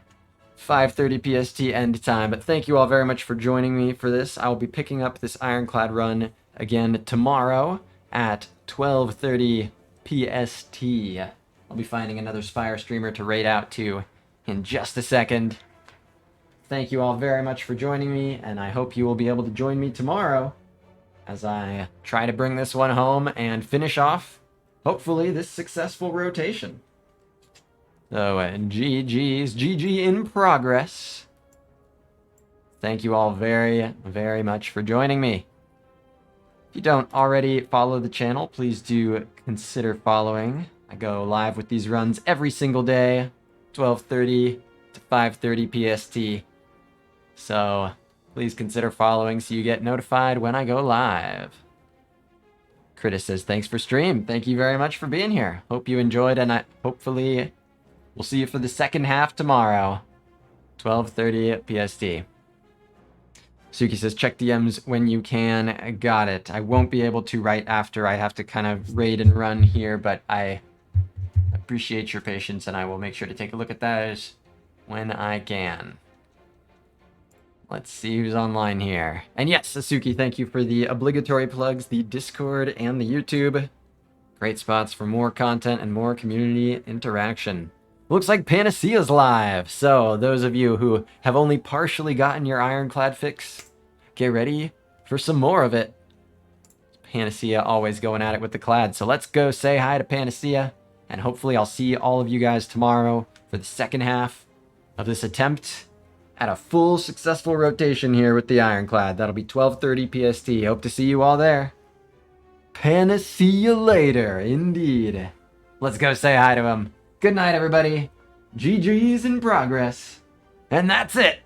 5:30 PST end time, but thank you all very much for joining me for this. I will be picking up this Ironclad run again tomorrow at 12:30 PST. I'll be finding another Spire streamer to raid out to in just a second. Thank you all very much for joining me, and I hope you will be able to join me tomorrow as I try to bring this one home and finish off, hopefully, this successful rotation. So, GG's, GG in progress. Thank you all very, very much for joining me. If you don't already follow the channel, please do consider following. I go live with these runs every single day, 12:30 to 5:30 PST. So, please consider following so you get notified when I go live. Critis says, thanks for stream. Thank you very much for being here. Hope you enjoyed, and hopefully we'll see you for the second half tomorrow, 12:30 PST. Suki says, check DMs when you can. Got it. I won't be able to right after. I have to kind of raid and run here, but I appreciate your patience, and I will make sure to take a look at those when I can. Let's see who's online here. And yes, Sasuke, thank you for the obligatory plugs, the Discord and the YouTube. Great spots for more content and more community interaction. Looks like Panacea's live. So those of you who have only partially gotten your Ironclad fix, get ready for some more of it. Panacea always going at it with the clad. So let's go say hi to Panacea. And hopefully I'll see all of you guys tomorrow for the second half of this attempt at a full successful rotation here with the Ironclad. That'll be 12:30 PST. Hope to see you all there. Panna, see you later, indeed. Let's go say hi to him. Good night, everybody. GG's in progress. And that's it.